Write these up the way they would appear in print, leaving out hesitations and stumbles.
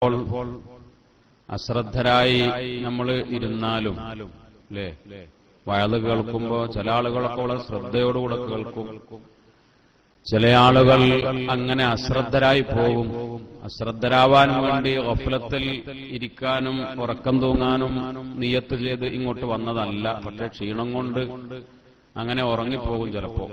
ചിലപ്പോൾ അശ്രദ്ധരായി നമ്മൾ ഇരുന്നാലും അല്ലേ, വയല് കേൾക്കുമ്പോൾ ചില ആളുകളൊക്കെ വളരെ ശ്രദ്ധയോടുകൂടെ കേൾക്കും, ചില ആളുകൾ അങ്ങനെ അശ്രദ്ധരായി പോകും. അശ്രദ്ധരാവാൻ വേണ്ടി ഗഫലത്തിൽ ഇരിക്കാനും ഉറക്കം തൂങ്ങാനും നിയത്ത് ചെയ്ത് ഇങ്ങോട്ട് വന്നതല്ല, പക്ഷെ ക്ഷീണം കൊണ്ട് അങ്ങനെ ഉറങ്ങിപ്പോകും ചിലപ്പോ.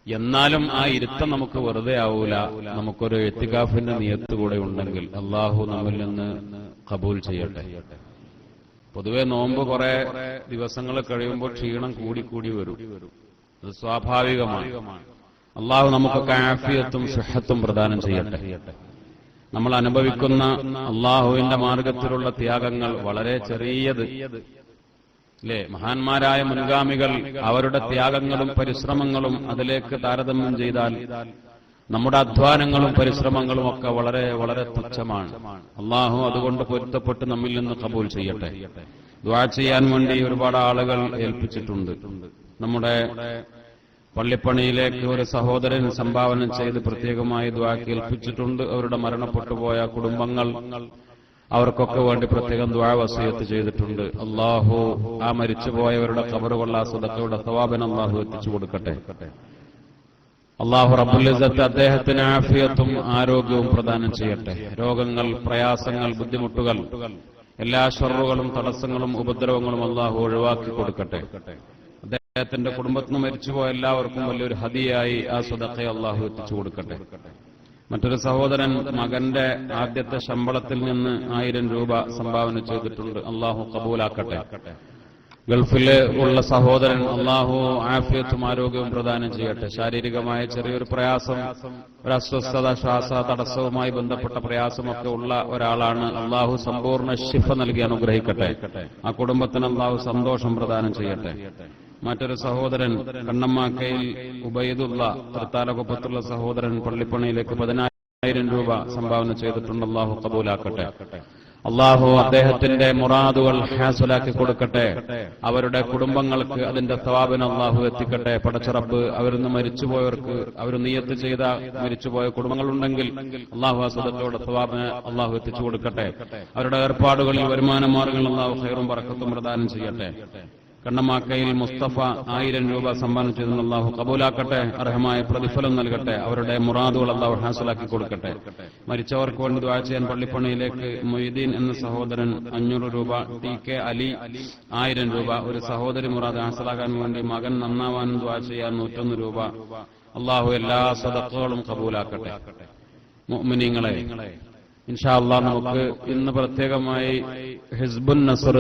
എന്നാലും ആ ഇരുത്തം നമുക്ക് വെറുതെ ആവൂല. നമുക്കൊരു ഇഅ്തികാഫിന്റെ നിയത്ത് കൂടെ ഉണ്ടെങ്കിൽ അള്ളാഹു നമ്മിൽ നിന്ന് ഖബൂൽ ചെയ്യട്ടെ. പൊതുവെ നോമ്പ് കുറെ ദിവസങ്ങൾ കഴിയുമ്പോൾ ക്ഷീണം കൂടി വരും, അത് സ്വാഭാവികമാണ്. അള്ളാഹു നമുക്കൊക്കെ ആഫിയത്തും സിഹത്തും പ്രദാനം ചെയ്യട്ടെ. നമ്മൾ അനുഭവിക്കുന്ന അള്ളാഹുവിന്റെ മാർഗത്തിലുള്ള ത്യാഗങ്ങൾ വളരെ ചെറിയത് അല്ലേ. മഹാന്മാരായ മുൻഗാമികൾ അവരുടെ ത്യാഗങ്ങളും പരിശ്രമങ്ങളും അതിലേക്ക് താരതമ്യം ചെയ്താൽ നമ്മുടെ അധ്വാനങ്ങളും പരിശ്രമങ്ങളും ഒക്കെ വളരെ വളരെ തുച്ഛമാണ്. അള്ളാഹു അതുകൊണ്ട് പൊരുത്തപ്പെട്ട് നമ്മിൽ നിന്ന് ഖബൂൽ ചെയ്യട്ടെ. ദുആ ചെയ്യാൻ വേണ്ടി ഒരുപാട് ആളുകൾ ഏൽപ്പിച്ചിട്ടുണ്ട്. നമ്മുടെ പള്ളിപ്പണിയിലേക്ക് ഒരു സഹോദരൻ സംഭാവന ചെയ്ത് പ്രത്യേകമായി ദുആക്ക് ഏൽപ്പിച്ചിട്ടുണ്ട്. അവരുടെ മരണപ്പെട്ടുപോയ കുടുംബങ്ങൾ, അവർക്കൊക്കെ വേണ്ടി പ്രത്യേകം ദുആ വസിയത്ത് ചെയ്തിട്ടുണ്ട്. അള്ളാഹു ആ മരിച്ചുപോയവരുടെ ഖബറുകൾ ആ സദഖയുടെ സവാബിന് അള്ളാഹു എത്തിച്ചു കൊടുക്കട്ടെ. അള്ളാഹു റബ്ബുൽ ഇസ്സത്ത് അദ്ദേഹത്തിന് ആഫിയത്തും ആരോഗ്യവും പ്രദാനം ചെയ്യട്ടെ. രോഗങ്ങൾ, പ്രയാസങ്ങൾ, ബുദ്ധിമുട്ടുകൾ, എല്ലാ ശർറുകളും തടസ്സങ്ങളും ഉപദ്രവങ്ങളും അള്ളാഹു ഒഴിവാക്കി കൊടുക്കട്ടെ. അദ്ദേഹത്തിന്റെ കുടുംബത്തിന് മരിച്ചുപോയ എല്ലാവർക്കും വലിയൊരു ഹദിയായി ആ സദഖയെ അള്ളാഹു എത്തിച്ചു കൊടുക്കട്ടെ. മറ്റൊരു സഹോദരൻ മകന്റെ ആദ്യത്തെ ശമ്പളത്തിൽ നിന്ന് 1000 രൂപ സംഭാവന ചെയ്തിട്ടുണ്ട്. അള്ളാഹു കബൂലാക്കട്ടെ. ഗൾഫിൽ ഉള്ള സഹോദരൻ അള്ളാഹു ആഫിയത്തും ആരോഗ്യവും പ്രദാനം ചെയ്യട്ടെ. ശാരീരികമായ ചെറിയൊരു പ്രയാസം, ഒരു അസ്വസ്ഥത, ശ്വാസ തടസ്സവുമായി ബന്ധപ്പെട്ട പ്രയാസമൊക്കെ ഉള്ള ഒരാളാണ്. അള്ളാഹു സമ്പൂർണ്ണ ശിഫ നൽകി അനുഗ്രഹിക്കട്ടെ. ആ കുടുംബത്തിന് അള്ളാഹു സന്തോഷം പ്രദാനം ചെയ്യട്ടെ. മറ്റൊരു സഹോദരൻ കണ്ണമ്മാക്കയിൽ ഉബൈദുള്ള തൃത്താലകുപ്പത്തുള്ള സഹോദരൻ പള്ളിപ്പണിയിലേക്ക് 10000 രൂപ സംഭാവന ചെയ്തിട്ടുണ്ട്. അള്ളാഹു കബൂലാക്കട്ടെ. അള്ളാഹു അദ്ദേഹത്തിന്റെ മുറാദുകൾ ഹാസുലാക്കി കൊടുക്കട്ടെ. അവരുടെ കുടുംബങ്ങൾക്ക് അതിന്റെ സവാബിന് അള്ളാഹു എത്തിക്കട്ടെ. പടച്ചറബ്ബ് അവരിന്ന് മരിച്ചുപോയവർക്ക്, അവർ നിയത്ത് ചെയ്ത മരിച്ചുപോയ കുടുംബങ്ങളുണ്ടെങ്കിൽ അള്ളാഹു ആ സദഖയുടെ സവാബിന് അള്ളാഹു എത്തിച്ചു കൊടുക്കട്ടെ. അവരുടെ ഏർപ്പാടുകളിൽ വരുമാന മാർഗങ്ങൾ അള്ളാഹു ഖൈറും ബറക്കത്തും പ്രദാനം ചെയ്യട്ടെ. കണ്ണമാക്കയിൽ മുസ്തഫ 1000 രൂപ സംഭാവന ചെയ്തെന്ന് അള്ളാഹു കബൂലാക്കട്ടെ. അർഹമായ പ്രതിഫലം നൽകട്ടെ. അവരുടെ മുറാദുകൾ അള്ളാഹു ഹാസിലാക്കി കൊടുക്കട്ടെ. മരിച്ചവർക്ക് വേണ്ടി ദുആ ചെയ്യാൻ പള്ളിപ്പണിയിലേക്ക് മൊയ്തീൻ എന്ന സഹോദരൻ 500 രൂപ, ടി കെ അലി 1000 രൂപ, ഒരു സഹോദരി മുറാദ് ഹാസിലാക്കാൻ വേണ്ടി മകൻ നന്നാവാൻ ദുആ ചെയ്യാൻ 101 രൂപ. അള്ളാഹു എല്ലാ സദഖകളും കബൂലാക്കട്ടെ. മുഅ്മിനീങ്ങളെ, ഇൻഷാ അല്ലാഹ് നമുക്ക് ഇന്ന് പ്രത്യേകമായി ഹിസ്ബുൻ നസ്ർ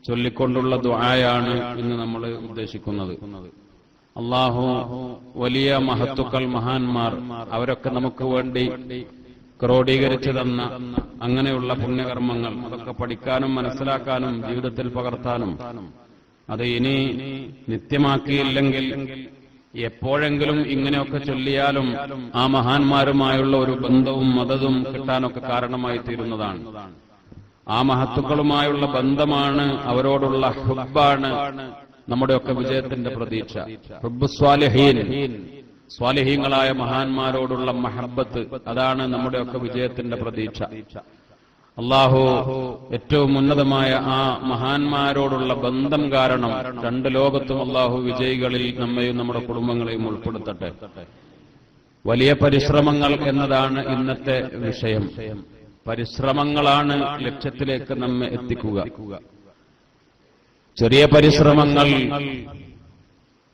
ചൊല്ലിക്കൊണ്ടുള്ള ദുആയാണ് ഇന്ന് നമ്മൾ ഉദ്ദേശിക്കുന്നത്. അള്ളാഹു വലിയ മഹത്തുക്കൾ, മഹാന്മാർ, അവരൊക്കെ നമുക്ക് വേണ്ടി ക്രോഡീകരിച്ചു തന്ന അങ്ങനെയുള്ള പുണ്യകർമ്മങ്ങൾ, അതൊക്കെ പഠിക്കാനും മനസ്സിലാക്കാനും ജീവിതത്തിൽ പകർത്താനും, അത് ഇനി നിത്യമാക്കിയില്ലെങ്കിൽ എപ്പോഴെങ്കിലും ഇങ്ങനെയൊക്കെ ചൊല്ലിയാലും ആ മഹാന്മാരുമായുള്ള ഒരു ബന്ധവും മദതും കിട്ടാനൊക്കെ കാരണമായി തീരുന്നതാണ്. ആ മഹത്തുക്കളുമായുള്ള ബന്ധമാണ്, അവരോടുള്ള ഹുബ്ബാണ് നമ്മുടെയൊക്കെ വിജയത്തിന്റെ പ്രതീക്ഷ. ഹുബ്ബു സ്വാലിഹീൻ, സ്വാലിഹീങ്ങളായ മഹാന്മാരോടുള്ള മഹബ്ബത്ത്, അതാണ് നമ്മുടെയൊക്കെ വിജയത്തിന്റെ പ്രതീക്ഷ. അള്ളാഹു ഏറ്റവും ഉന്നതമായ ആ മഹാന്മാരോടുള്ള ബന്ധം കാരണം 2 ലോകത്തും അള്ളാഹു വിജയികളിൽ നമ്മയും നമ്മുടെ കുടുംബങ്ങളെയും ഉൾപ്പെടുത്തട്ടെ. വലിയ പരിശ്രമങ്ങൾ എന്നതാണ് ഇന്നത്തെ വിഷയം. പരിശ്രമങ്ങളാണ് ലക്ഷ്യത്തിലേക്ക് നമ്മെ എത്തിക്കുക. ചെറിയ പരിശ്രമങ്ങൾ,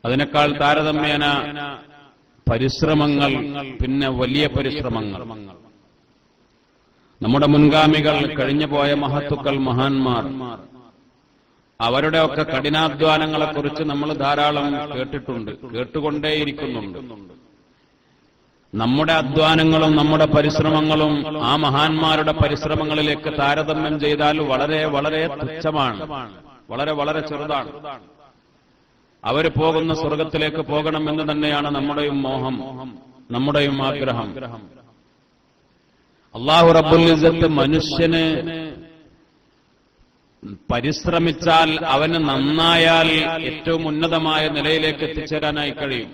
അതിനേക്കാൾ താരതമ്യേന പരിശ്രമങ്ങൾ, പിന്നെ വലിയ പരിശ്രമങ്ങൾ. നമ്മുടെ മുൻഗാമികൾ, കഴിഞ്ഞുപോയ മഹത്തുക്കൾ, മഹാന്മാർ, അവരുടെയൊക്കെ കഠിനാധ്വാനങ്ങളെക്കുറിച്ച് നമ്മൾ ധാരാളം കേട്ടിട്ടുണ്ട്, കേട്ടുകൊണ്ടേയിരിക്കുന്നുണ്ട്. നമ്മുടെ അധ്വാനങ്ങളും നമ്മുടെ പരിശ്രമങ്ങളും ആ മഹാന്മാരുടെ പരിശ്രമങ്ങളിലേക്ക് താരതമ്യം ചെയ്താൽ വളരെ വളരെ തുച്ഛമാണ്, വളരെ വളരെ ചെറുതാണ്. അവർ പോകുന്ന സ്വർഗത്തിലേക്ക് പോകണമെന്ന് തന്നെയാണ് നമ്മുടെയും മോഹം, നമ്മുടെയും ആഗ്രഹം. അല്ലാഹു റബ്ബുൽ ഇസ്സത്ത് മനുഷ്യന് പരിശ്രമിച്ചാൽ, അവന് നന്നായാൽ ഏറ്റവും ഉന്നതമായ നിലയിലേക്ക് എത്തിച്ചേരാനായി കഴിയും.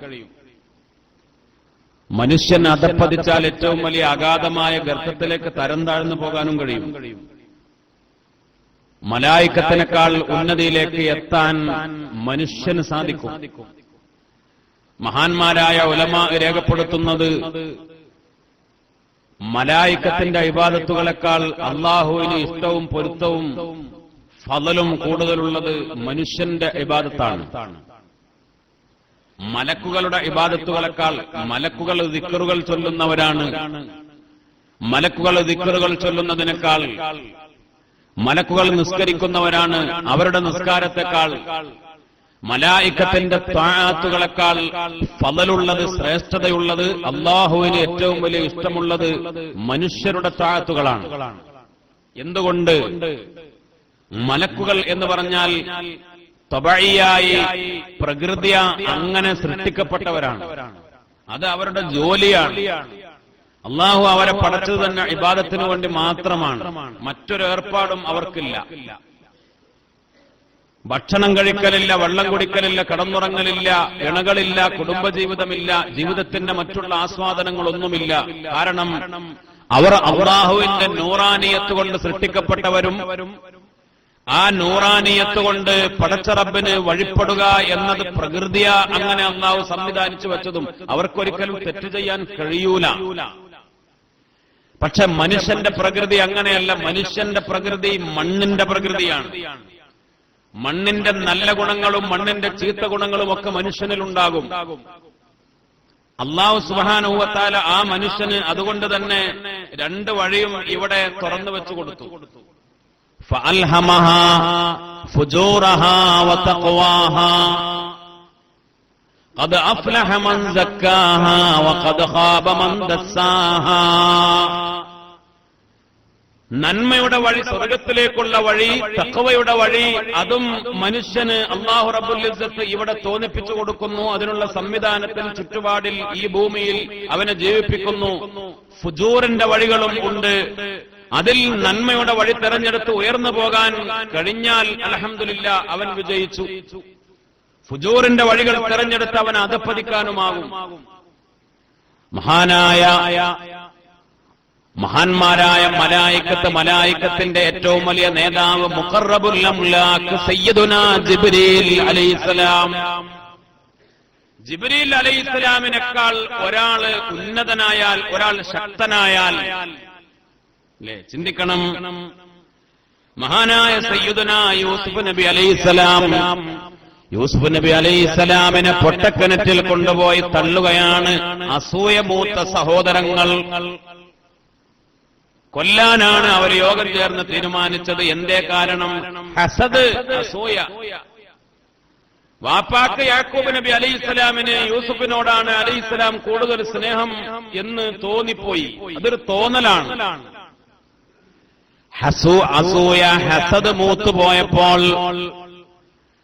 മനുഷ്യൻ അധപ്പതിച്ചാൽ ഏറ്റവും വലിയ അഗാധമായ ഗർത്തത്തിലേക്ക് തരം താഴ്ന്നു പോകാനും കഴിയും. മലായിക്കത്തിനേക്കാൾ ഉന്നതിയിലേക്ക് എത്താൻ മനുഷ്യന് സാധിക്കും. മഹാന്മാരായ ഉലമാ രേഖപ്പെടുത്തുന്നത് മലായിക്കത്തിന്റെ ഇബാദത്തുകളെക്കാൾ അള്ളാഹുവിന് ഇഷ്ടവും പൊരുത്തവും ഫളലും കൂടുതലുള്ളത് മനുഷ്യന്റെ ഇബാദത്താണ്. മലക്കുകളുടെ ഇബാദത്തുകളെക്കാൾ മലക്കുകൾ ദിക്റുകൾ ചൊല്ലുന്നവരാണ്. മലക്കുകൾ ദിക്റുകൾ ചൊല്ലുന്നതിനേക്കാൾ മലക്കുകൾ നിസ്കരിക്കുന്നവരാണ്. അവരുടെ നിസ്കാരത്തെക്കാൾ മലായിക്കത്തിന്റെ ത്വാഅത്തുകളെക്കാൾ ഫളലുള്ളത്, ശ്രേഷ്ഠതയുള്ളത്, അള്ളാഹുവിന് ഏറ്റവും വലിയ ഇഷ്ടമുള്ളത് മനുഷ്യരുടെ ത്വാഅത്തുകളാണ്. എന്തുകൊണ്ട്? മലക്കുകൾ എന്ന് പറഞ്ഞാൽ തബഈയായി പ്രകൃതിയ അങ്ങനെ സൃഷ്ടിക്കപ്പെട്ടവരാണ്. അത് അവരുടെ ജോലിയാണ്. അള്ളാഹു അവരെ പടച്ചത് തന്നെ ഇബാദത്തിന് വേണ്ടി മാത്രമാണ്. മറ്റൊരു ഏർപ്പാടും അവർക്കില്ല. ഭക്ഷണം കഴിക്കലില്ല, വെള്ളം കുടിക്കലില്ല, കിടന്നുറങ്ങലില്ല, ഇണകളില്ല, കുടുംബജീവിതമില്ല, ജീവിതത്തിന്റെ മറ്റുള്ള ആസ്വാദനങ്ങളൊന്നുമില്ല. കാരണം അവർ അല്ലാഹുവിന്റെ നൂറാനിയത്ത് കൊണ്ട് സൃഷ്ടിക്കപ്പെട്ടവരും ആ നൂറാനിയത്ത് കൊണ്ട് പടച്ച റബ്ബിന് വഴിപ്പെടുക എന്നത് പ്രകൃതിയ അങ്ങനെ അല്ലാഹു സംവിധാനിച്ചു വെച്ചതും അവർക്കൊരിക്കലും തെറ്റ് ചെയ്യാൻ കഴിയൂല. പക്ഷെ മനുഷ്യന്റെ പ്രകൃതി അങ്ങനെയല്ല. മനുഷ്യന്റെ പ്രകൃതി മണ്ണിന്റെ പ്രകൃതിയാണ്. മണ്ണിന്റെ നല്ല ഗുണങ്ങളും മണ്ണിന്റെ ചീത്ത ഗുണങ്ങളും ഒക്കെ മനുഷ്യനിലുണ്ടാകും. അല്ലാഹു സുബ്ഹാനഹു വ തആല ആ മനുഷ്യന് അതുകൊണ്ട് തന്നെ രണ്ട് വഴിയും ഇവിടെ തുറന്നു വെച്ചു കൊടുത്തു. ഫഅൽഹമഹാ ഫുജൂറഹാ വതഖ്വാഹാ ഖദ് അഫ്ലഹ മൻ സക്കാഹാ വഖദ് ഖാബ മൻ ദസ്സാഹാ. നന്മയുടെ വഴി, സ്വർഗത്തിലേക്കുള്ള വഴി, തഖ്വയുടെ വഴി, അതും മനുഷ്യന് അല്ലാഹു റബ്ബുൽ ഇസ്സത്ത് ഇവിടെ തോന്നിപ്പിച്ചു കൊടുക്കുന്നു. അതിനുള്ള സംവിധാനത്തിൽ ചുറ്റുപാടിൽ ഈ ഭൂമിയിൽ അവനെ ജീവിപ്പിക്കുന്നു. ഫുജൂറിന്റെ വഴികളും ഉണ്ട്. അതിൽ നന്മയുടെ വഴി തെരഞ്ഞെടുത്ത് ഉയർന്നു പോകാൻ കഴിഞ്ഞാൽ അൽഹംദുലില്ലാ അവൻ വിജയിച്ചു. ഫുജൂറിന്റെ വഴികൾ തെരഞ്ഞെടുത്ത് അവൻ അധപ്പതിക്കാനുമാകും. മഹാന്മാരായ മലായിക്കത്തിന്റെ ഏറ്റവും വലിയ നേതാവ് മുഖറബുൽ അംലാഖ് സയ്യിദുനാ ജിബ്രീൽ അലൈഹിസ്സലാം. ജിബ്രീൽ അലൈഹിസ്സലാമിനേക്കാൾ ഒരാള് ഉന്നതനായാൽ, ഒരാൾ ശക്തനായാൽ, ചിന്തിക്കണം. മഹാനായ സയ്യിദുനാ യൂസുഫ് നബി അലൈഹിസ്സലാം, യൂസുഫ് നബി അലൈഹിസ്സലാമിനെ പൊട്ടക്കിണറ്റിൽ കൊണ്ടുപോയി തള്ളുകയാണ് അസൂയ മൂത്ത സഹോദരങ്ങൾ. കൊല്ലാനാണ് അവർ യോഗം ചേർന്ന് തീരുമാനിച്ചത്. എന്തേ കാരണം? ഹസദ്, അസൂയ. വാപ്പാക്ക് യാക്കൂബ് നബി അലൈഹിസ്സലാമിന് യൂസുഫിനോടാണ് അലൈഹിസ്സലാം കൂടുതൽ സ്നേഹം എന്ന് തോന്നിപ്പോയി. അതൊരു തോന്നലാണ്. അസൂയ, ഹസദ് മൂത്തുപോയപ്പോൾ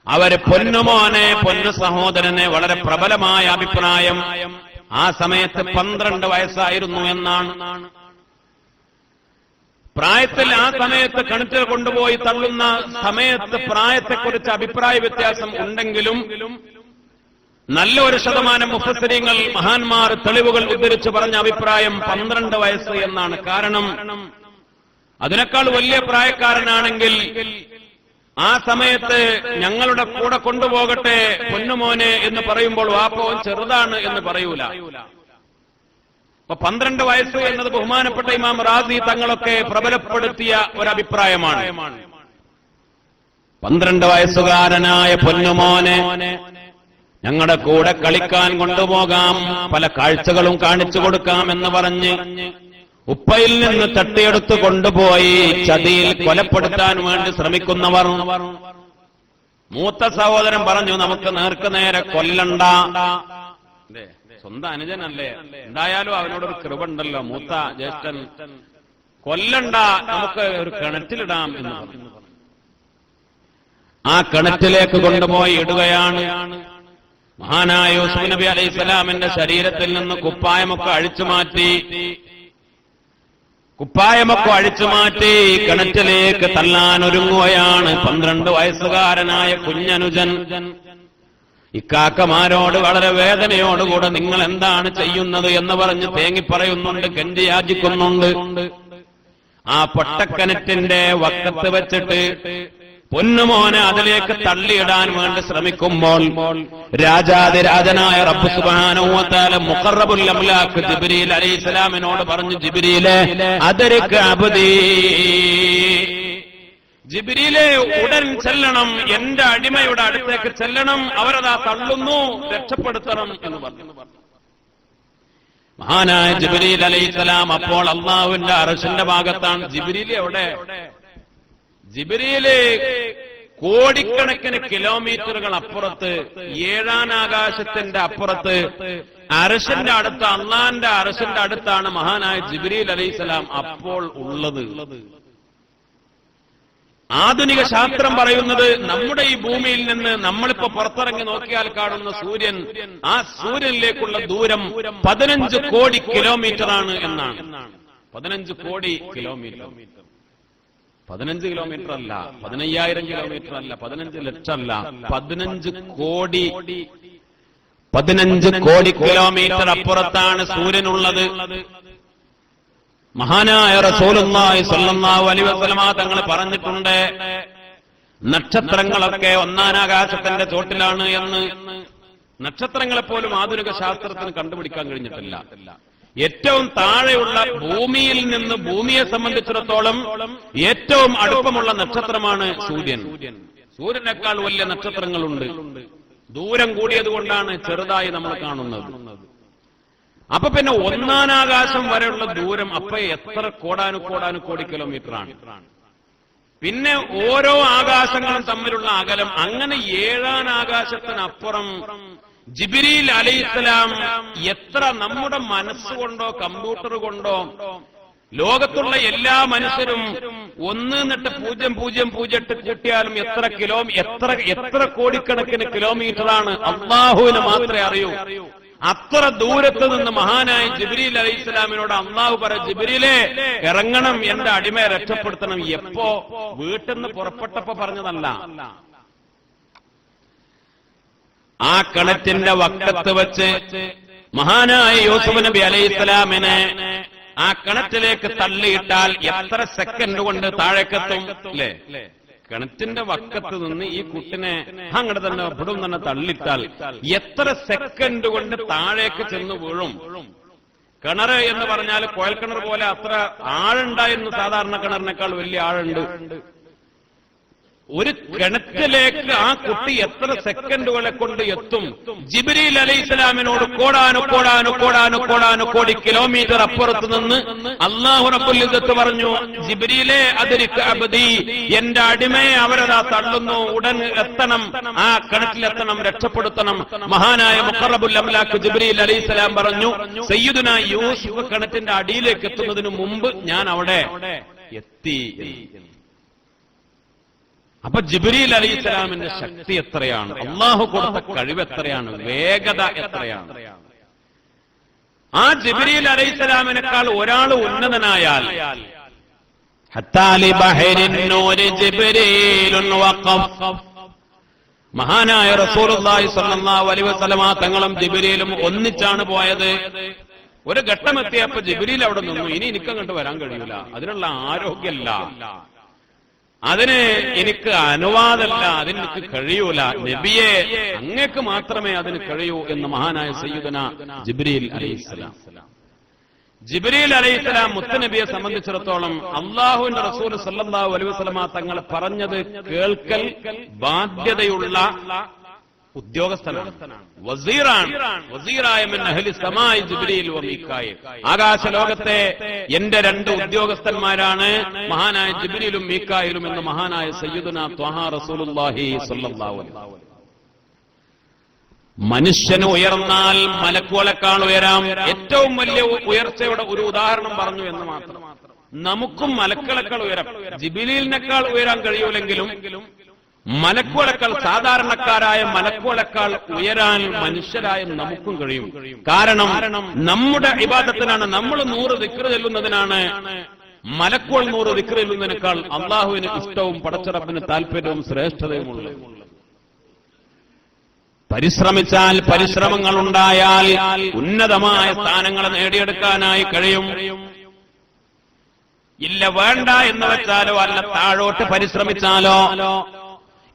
അവര് പൊന്നുമോനെ, പൊന്നു സഹോദരനെ, വളരെ പ്രബലമായ അഭിപ്രായം ആ സമയത്ത് 12 വയസ്സായിരുന്നു എന്നാണ്. പ്രായത്തിൽ ആ സമയത്ത് കിണറ്റിൽ കൊണ്ടുപോയി തള്ളുന്ന സമയത്ത് പ്രായത്തെക്കുറിച്ച് അഭിപ്രായ വ്യത്യാസം ഉണ്ടെങ്കിലും നല്ല ഒരു ശതമാനം മുഫസ്സിരീങ്ങൾ, മഹാന്മാർ തെളിവുകൾ ഉദ്ധരിച്ച് പറഞ്ഞ അഭിപ്രായം 12 വയസ്സ് എന്നാണ്. കാരണം അതിനേക്കാൾ വലിയ പ്രായക്കാരനാണെങ്കിൽ ആ സമയത്ത് ഞങ്ങളുടെ കൂടെ കൊണ്ടുപോകട്ടെ പൊന്നുമോനെ എന്ന് പറയുമ്പോൾ വാപ്പവൻ ചെറുതാണ് എന്ന് പറയൂല. അപ്പൊ 12 വയസ്സ് എന്നത് ബഹുമാനപ്പെട്ട ഇമാം റാസി തങ്ങളൊക്കെ പ്രബലപ്പെടുത്തിയ ഒരഭിപ്രായമാണ്. 12 വയസ്സുകാരനായ പൊന്നുമോനെ ഞങ്ങളുടെ കൂടെ കളിക്കാൻ കൊണ്ടുപോകാം, പല കാഴ്ചകളും കാണിച്ചു കൊടുക്കാം എന്ന് പറഞ്ഞ് ഉപ്പയിൽ നിന്ന് തട്ടിയെടുത്ത് കൊണ്ടുപോയി ചതിയിൽ കൊലപ്പെടുത്താൻ വേണ്ടി ശ്രമിക്കുന്നവർ. മൂത്ത സഹോദരൻ പറഞ്ഞു, നമുക്ക് നേർക്കുനേരെ കൊല്ലണ്ട. സ്വന്തം അനുജനല്ലേ, എന്തായാലും അവനോടൊരു കൃപണ്ടല്ലോ, മൂത്ത ജ്യേഷ്ഠൻ. കൊല്ലണ്ട, നമുക്ക് ഒരു കിണറ്റിലിടാം എന്ന് പറഞ്ഞു. ആ കിണറ്റിലേക്ക് കൊണ്ടുപോയി ഇടുകയാണ്. മഹാനായ യൂസുഫ് നബി അലൈഹിസ്സലാമിന്റെ ശരീരത്തിൽ നിന്ന് കുപ്പായമൊക്കെ അഴിച്ചുമാറ്റി കിണറ്റിലേക്ക് തള്ളാൻ ഒരുങ്ങുകയാണ് 12 വയസ്സുകാരനായ കുഞ്ഞനുജൻ. ഇക്കാക്കമാരോട് വളരെ വേദനയോടുകൂടെ നിങ്ങൾ എന്താണ് ചെയ്യുന്നത് എന്ന് പറഞ്ഞ് തേങ്ങിപ്പറയുന്നുണ്ട്, കെഞ്ചിയാചിക്കുന്നുണ്ട്. ആ പൊട്ടക്കിണറ്റിന്റെ വക്കത്ത് വെച്ചിട്ട് പൊന്നുമോനെ അതിലേക്ക് തള്ളിയിടാൻ വേണ്ടി ശ്രമിക്കുമ്പോൾ രാജാതിരാജനായ റബ്ബ് സുബ്ഹാനഹു വ തആല മുഖറബുൽ അംലാക്ക് ജിബ്രീൽ അലൈഹിസ്സലാമിനോട് പറഞ്ഞു, ജിബ്രീലേ അദ്രിക അബ്ദീ, ജിബ്രീലേ ഉടൻ ചെല്ലണം, എന്റെ അടിമയുടെ അടുത്തേക്ക് ചെല്ലണം, അവരതാ തള്ളുന്നു, രക്ഷപ്പെടുത്തണം എന്ന് പറഞ്ഞു. മഹാനായ ജിബ്രീൽ അലൈഹിസ്സലാം അപ്പോൾ അല്ലാഹുവിന്റെ അർശിന്റെ ഭാഗത്താണ്. ജിബ്രീൽ എവിടെ? ജിബ്രീല് കോടിക്കണക്കിന് കിലോമീറ്ററുകൾ അപ്പുറത്ത്, ഏഴാനാകാശത്തിന്റെ അപ്പുറത്ത്, അർശിന്റെ അടുത്ത്, അള്ളാന്റെ അർശിന്റെ അടുത്താണ് മഹാനായ ജിബ്രീൽ അലൈഹിസ്സലാം അപ്പോൾ ഉള്ളത്. ആധുനിക ശാസ്ത്രം പറയുന്നത് നമ്മുടെ ഈ ഭൂമിയിൽ നിന്ന് നമ്മളിപ്പോ പുറത്തിറങ്ങി നോക്കിയാൽ കാണുന്ന സൂര്യൻ, ആ സൂര്യനിലേക്കുള്ള ദൂരം 15 കോടി കിലോമീറ്റർ ആണ് എന്നാണ്. 15 കോടി കിലോമീറ്റർ. 15 കിലോമീറ്റർ അല്ല, 15,000 കിലോമീറ്റർ അല്ല, 15 ലക്ഷം അല്ല, 15 കോടി കിലോമീറ്റർ അപ്പുറത്താണ് സൂര്യനുള്ളത്. മഹാനായ റസൂലുള്ളാഹി സ്വല്ലല്ലാഹു അലൈഹി വസല്ലമ തങ്ങൾ പറഞ്ഞിട്ടുണ്ട്, നക്ഷത്രങ്ങളൊക്കെ ഒന്നാനാകാശത്തിന്റെ ചോട്ടിലാണ് എന്ന്. നക്ഷത്രങ്ങളെപ്പോലും ആധുനിക ശാസ്ത്രത്തിന് കണ്ടുപിടിക്കാൻ കഴിഞ്ഞിട്ടില്ല. ഏറ്റവും താഴെയുള്ള ഭൂമിയിൽ നിന്ന് ഭൂമിയെ സംബന്ധിച്ചിടത്തോളം ഏറ്റവും അടുപ്പമുള്ള നക്ഷത്രമാണ് സൂര്യൻ. സൂര്യനേക്കാൾ വലിയ നക്ഷത്രങ്ങളുണ്ട്. ദൂരം കൂടിയതുകൊണ്ടാണ് ചെറുതായി നമ്മൾ കാണുന്നത്. അപ്പൊ പിന്നെ ഒന്നാനാകാശം വരെയുള്ള ദൂരം അപ്പൊ എത്ര കോടാനുകോടി കിലോമീറ്റർ ആണ്. പിന്നെ ഓരോ ആകാശങ്ങളും തമ്മിലുള്ള അകലം, അങ്ങനെ ഏഴാനാകാശത്തിനപ്പുറം ജിബ്രീൽ അലൈഹിസ്സലാം എത്ര നമ്മുടെ മനസ്സുകൊണ്ടോ കമ്പ്യൂട്ടർ കൊണ്ടോ ലോകത്തുള്ള എല്ലാ മനുഷ്യരും 1.0008 കൂട്ടിയാലും എത്ര കോടിക്കണക്കിന് കിലോമീറ്ററാണ് അള്ളാഹുവിന് മാത്രമേ അറിയൂ. അത്ര ദൂരത്ത് നിന്ന് മഹാനായ ജിബ്രീൽ അലൈഹിസ്സലാമിനോട് അള്ളാഹു പറ, ജിബ്രീലേ ഇറങ്ങണം, എന്റെ അടിമയെ രക്ഷപ്പെടുത്തണം. എപ്പോ? വീട്ടിൽ നിന്ന് പുറപ്പെട്ടപ്പോ പറഞ്ഞതല്ല. ആ കിണറ്റിന്റെ വക്കത്ത് വെച്ച് മഹാനായ യൂസുഫ് നബി അലൈഹിസ്സലാമിനെ ആ കിണറ്റിലേക്ക് തള്ളിയിട്ടാൽ എത്ര സെക്കൻഡ് കൊണ്ട് താഴേക്കെത്തും അല്ലേ? കിണറ്റിന്റെ വക്കത്ത് നിന്ന് ഈ കുട്ടിനെ അങ്ങോട്ട് തന്നെ ഇവിടും തന്നെ തള്ളിട്ടാൽ എത്ര സെക്കൻഡ് കൊണ്ട് താഴേക്ക് ചെന്ന് വീഴും? കിണറ് എന്ന് പറഞ്ഞാൽ കുഴൽക്കിണർ പോലെ അത്ര ആഴുണ്ടായിരുന്നു. സാധാരണ കിണറിനേക്കാൾ വലിയ ആഴുണ്ട്. ഒരു കിണറ്റിലേക്ക് ആ കുട്ടി എത്ര സെക്കൻഡുകളെ കൊണ്ട് എത്തും? ജിബ്രീൽ അലൈഹിസ്സലാമിനോട് കോടി കിലോമീറ്റർ അപ്പുറത്ത് നിന്ന് അല്ലാഹു റബ്ബുൽ ഇസ്സത്ത് പറഞ്ഞു, ജിബ്രീലേ അദ്രിക അബ്ദീ, എന്റെ അടിമയെ അവരതാ തള്ളുന്നു, ഉടൻ എത്തണം, ആ കിണറ്റിലെത്തണം, രക്ഷപ്പെടുത്തണം. മഹാനായ മുഖറബുൽ അംലാക്ക് ജിബ്രീൽ അലൈഹിസ്സലാം പറഞ്ഞു, സയ്യിദുനാ യൂസുഫ് കിണറ്റിന്റെ അടിയിലേക്ക് എത്തുന്നതിന് മുമ്പ് ഞാൻ അവിടെ എത്തി. അപ്പൊ ജിബ്രീൽ അലൈഹിസ്സലാമിന്റെ ശക്തി എത്രയാണ്, അള്ളാഹു കൊടുത്ത കഴിവ് എത്രയാണ്, വേഗത എത്രയാണ്. ആ ജിബ്രീൽ അലൈഹിസ്സലാമിനേക്കാൾ ഒരാൾ ഉന്നതനായാൽ മഹാനായ റസൂലുള്ളാഹി സ്വല്ലല്ലാഹു അലൈഹി വസല്ലമ തങ്ങളും ജിബ്രീലും ഒന്നിച്ചാണ് പോയത്. ഒരു ഘട്ടമെത്തിയപ്പോ ജിബ്രീൽ അവിടെ നിന്നു, ഇനി എനിക്കങ്ങോട്ട് വരാൻ കഴിയൂല, അതിനുള്ള ആരോഗ്യമല്ല, അതിന് എനിക്ക് അനുവാദമല്ല, അതിനെനിക്ക് കഴിയൂല, നബിയെ അങ്ങക്ക് മാത്രമേ അതിന് കഴിയൂ എന്ന് മഹാനായ സയ്യിദുനാ ജിബ്രീൽ അലൈഹിസ്സലാം. ജിബ്രീൽ അലൈഹിസ്സലാം മുത്തുനബിയെ സംബന്ധിച്ചിടത്തോളം അള്ളാഹുവിന്റെ റസൂൽ സല്ലല്ലാഹു അലൈഹി വസല്ലമ തങ്ങൾ പറഞ്ഞത് കേൾക്കൽ ബാധ്യതയുള്ള ഉദ്യോഗസ്ഥനാണ്, വസീറാണ്. വസീറായ മിൻ അഹ്ലി സമാഇ ജിബ്രീൽ വ മീകായിൽ. ആകാശലോകത്തെ എന്റെ 2 ഉദ്യോഗസ്ഥന്മാരാണ് മഹാനായ ജിബ്രീലും മീകായിലും എന്ന് മഹാനായ സയ്യിദുനാ ത്വഹ റസൂലുള്ളാഹി സ്വല്ലല്ലാഹു അലൈഹി വസല്ലം. മനുഷ്യന് ഉയർന്നാൽ മലക്കുകളെക്കാൾ ഉയരാം. ഏറ്റവും വലിയ ഉയർച്ചയുടെ ഒരു ഉദാഹരണം പറഞ്ഞു എന്ന് മാത്രം. നമുക്കും മലക്കുകളെക്കാൾ ഉയരാം. ജിബ്രീലിനേക്കാൾ ഉയരാൻ കഴിയൂലെങ്കിലും മലക്കുകളെക്കാൾ, സാധാരണക്കാരായ മലക്കുകളെക്കാൾ ഉയരാൻ മനുഷ്യരായ നമുക്കും കഴിയും. കാരണം നമ്മുടെ ഇബാദത്തിനാണ്, നമ്മൾ 100 ദിക്ർ ചൊല്ലുന്നതിനാണ് മലക്കുകൾ 100 ദിക്ർ ചൊല്ലുന്നതിനേക്കാൾ അള്ളാഹുവിന് ഇഷ്ടവും പടച്ചറപ്പിന് താല്പര്യവും ശ്രേഷ്ഠതയുമുള്ളത്. പരിശ്രമിച്ചാൽ, പരിശ്രമങ്ങൾ ഉണ്ടായാൽ ഉന്നതമായ സ്ഥാനങ്ങൾ നേടിയെടുക്കാനായി കഴിയും. ഇല്ല, വേണ്ട എന്ന് വെച്ചാലോ അല്ല താഴോട്ട് പരിശ്രമിച്ചാലോ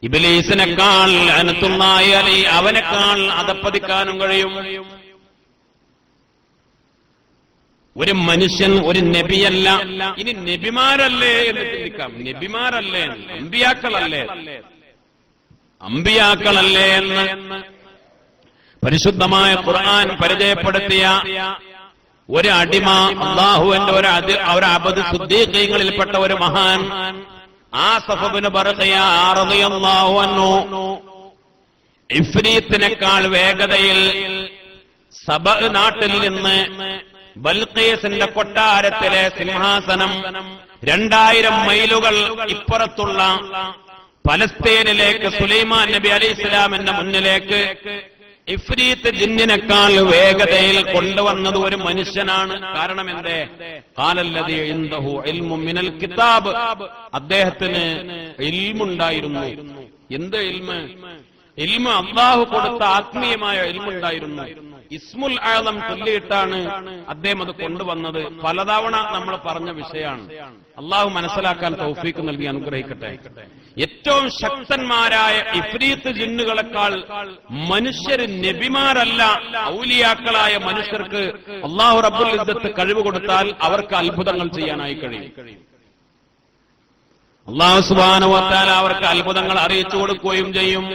ഇബ്ലീസിനേക്കാൾ ലഅനത്തുള്ളാഹി അലൈഹി അവനേക്കാൾ അധപ്പതിക്കാനും കഴിയും. ഒരു മനുഷ്യൻ ഒരു നബിയല്ല, ഇനി നബിമാരല്ലേ എന്ന് ചിന്തിക്കാം. നബിമാരല്ലേ, അമ്പിയാക്കളല്ലേ എന്ന് പരിശുദ്ധമായ ഖുർആൻ പരിചയപ്പെടുത്തിയ ഒരു അടിമ, അല്ലാഹുവിന്റെ ഒരു അബ്ദ്, സിദ്ദീഖീങ്ങളിൽപ്പെട്ട ഒരു മഹാൻ ആസഫ് ഇബ്നു ബർഖിയ റളിയല്ലാഹു അൻഹു ഇഫ്രീത്തിനേക്കാൾ വേഗതയിൽ സബ നാട്ടിൽ നിന്ന് ബൽഖീസിന്റെ കൊട്ടാരത്തിലെ സിംഹാസനം 2000 മൈലുകൾ ഇപ്പുറത്തുള്ള പലസ്തീനിലേക്ക് സുലൈമാൻ നബി അലൈഹിസ്സലാമിന്റെ മുന്നിലേക്ക് ഇഫ്രീത്ത് ജിന്നിനേക്കാൾ വേഗതയിൽ കൊണ്ടുവന്നത് ഒരു മനുഷ്യനാണ്. കാരണം എന്തേ? ഖാലല്ലദീ ഇൻദഹു ഇൽമുൻ മിനൽ കിതാബ്, അദ്ദേഹത്തിന് ഇൽമുണ്ടായിരുന്നു. എന്ത് ഇൽമ്? ഇൽമ് അല്ലാഹു കൊടുത്ത ആത്മീയമായ ഇൽമുണ്ടായിരുന്നു. ഇസ്മുൽ ആദം ചൊല്ലിയിട്ടാണ് അദ്ദേഹം അത് കൊണ്ടുവന്നത്. പലതവണ നമ്മൾ പറഞ്ഞ വിഷയമാണ്. അല്ലാഹു മനസ്സിലാക്കാൻ തൗഫീഖ് നൽകി അനുഗ്രഹിക്കട്ടെ. ഏറ്റവും ശക്തന്മാരായ ഇഫ്രീത്ത് ജിന്നുകളെക്കാൾ മനുഷ്യർ നബിമാരല്ല, ഔലിയാക്കളായ മനുഷ്യർക്ക് അല്ലാഹു റബ്ബുൽ ഇസ്സത്ത് കഴിവ് കൊടുത്താൽ അവർക്ക് അത്ഭുതങ്ങൾ ചെയ്യാനായി കഴിയും. അല്ലാഹു സുബ്ഹാനഹു വ തആല അവർക്ക് അത്ഭുതങ്ങൾ അറിയിച്ചു കൊടുക്കുകയും ചെയ്യും.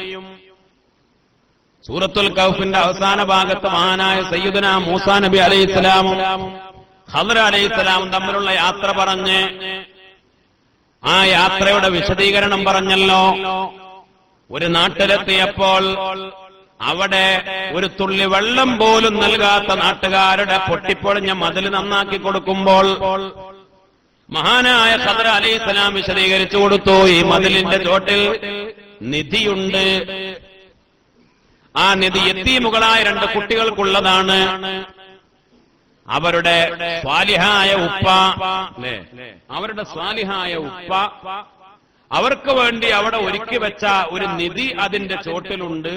സൂറത്തുൽ കഹ്ഫിന്റെ അവസാന ഭാഗത്ത് മഹാനായ സയ്യിദുനാ മൂസാ നബി അലൈഹിസ്സലാമും ഖദർ അലൈഹിസ്സലാമും തമ്മിലുള്ള യാത്ര പറഞ്ഞ് ആ യാത്രയുടെ വിശദീകരണം പറഞ്ഞല്ലോ. ഒരു നാട്ടിലെത്തിയപ്പോൾ അവിടെ ഒരു തുള്ളി വെള്ളം പോലും നൽകാത്ത നാട്ടുകാരുടെ പൊട്ടിപ്പൊളിഞ്ഞ മതിൽ നന്നാക്കി കൊടുക്കുമ്പോൾ മഹാനായ ഖദർ അലൈഹിസ്സലാം വിശദീകരിച്ചു കൊടുത്തു, ഈ മതിലിന്റെ ചോട്ടിൽ നിധിയുണ്ട്. ആ നിധി യതീമുകളായ 2 കുട്ടികൾക്കുള്ളതാണ്. അവരുടെ സ്വാലിഹായ ഉപ്പ, അവരുടെ സ്വാലിഹായ ഉപ്പ അവർക്ക് വേണ്ടി അവിടെ ഒരുക്കി വെച്ച ഒരു നിധി അതിന്റെ ചോട്ടിലുണ്ട്.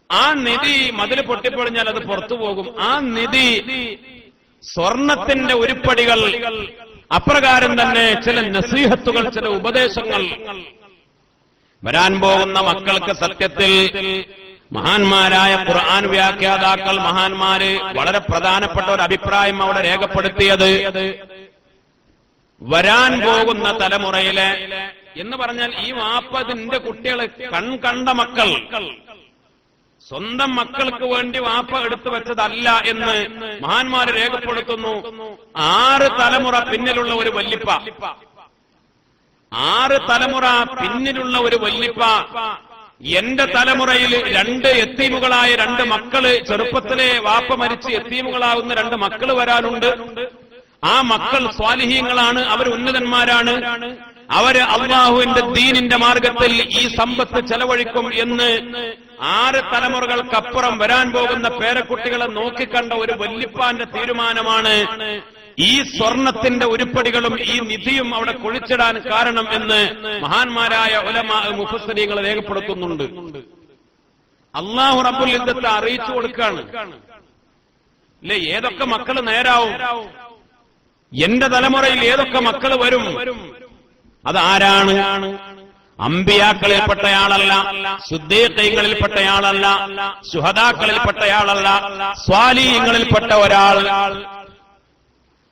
ആ നിധി മതിൽ പൊട്ടിപ്പൊളിഞ്ഞാൽ അത് പുറത്തു പോകും. ആ നിധി സ്വർണത്തിന്റെ ഉരുപ്പടികൾ, അപ്രകാരം തന്നെ ചില നസീഹത്തുകൾ, ചില ഉപദേശങ്ങൾ വരാൻ പോകുന്ന മക്കൾക്ക് സത്യത്തിൽ മഹാന്മാരായ ഖുർആൻ വ്യാഖ്യാതാക്കൾ, മഹാന്മാര് വളരെ പ്രധാനപ്പെട്ട ഒരു അഭിപ്രായം അവിടെ രേഖപ്പെടുത്തിയത്, വരാൻ പോകുന്ന തലമുറയിലെ എന്ന് പറഞ്ഞാൽ ഈ വാപ്പതിന്റെ കുട്ടികളെ കണ്ട മക്കൾ, സ്വന്തം മക്കൾക്ക് വേണ്ടി വാപ്പ എടുത്തു വെച്ചതല്ല എന്ന് മഹാന്മാര് രേഖപ്പെടുത്തുന്നു. 6 തലമുറ പിന്നിലുള്ള ഒരു വല്ലിപ്പ, 6 തലമുറ പിന്നിലുള്ള ഒരു വല്ലിപ്പ, എന്റെ തലമുറയിൽ 2 യതീമുകളായ 2 മക്കള്, ചെറുപ്പത്തിലെ വാപ്പ മരിച്ച് യതീമുകളാകുന്ന 2 മക്കള് വരാനുണ്ട്. ആ മക്കൾ സ്വാലിഹീങ്ങളാണ്, അവർ ഉന്നതന്മാരാണ്, അവര് അല്ലാഹുവിന്റെ ദീനിന്റെ മാർഗത്തിൽ ഈ സമ്പത്ത് ചെലവഴിക്കും എന്ന് 6 തലമുറകൾക്കപ്പുറം വരാൻ പോകുന്ന പേരക്കുട്ടികളെ നോക്കിക്കണ്ട ഒരു വല്ലിപ്പാന്റെ തീരുമാനമാണ് ഈ സ്വർണത്തിന്റെ ഉരുപ്പടികളും ഈ നിധിയും അവിടെ കുഴിച്ചിടാൻ കാരണം എന്ന് മഹാന്മാരായ ഉലമാ മുഫസ്സിരീങ്ങൾ രേഖപ്പെടുത്തുന്നുണ്ട്. അല്ലാഹു റബ്ബുൽ ഇസ്സത്ത് അറിയിച്ചു കൊടുക്കാണ്. അല്ലെ, ഏതൊക്കെ മക്കള് നേരാവും, എന്റെ തലമുറയിൽ ഏതൊക്കെ മക്കള് വരും, അതാരാണ്? അമ്പിയാക്കളിൽപ്പെട്ടയാളല്ല, സിദ്ദീഖീങ്ങളിൽപ്പെട്ടയാളല്ല, ശുഹദാക്കളിൽപ്പെട്ടയാളല്ല, സ്വാലിഹീങ്ങളിൽപ്പെട്ട ഒരാൾ,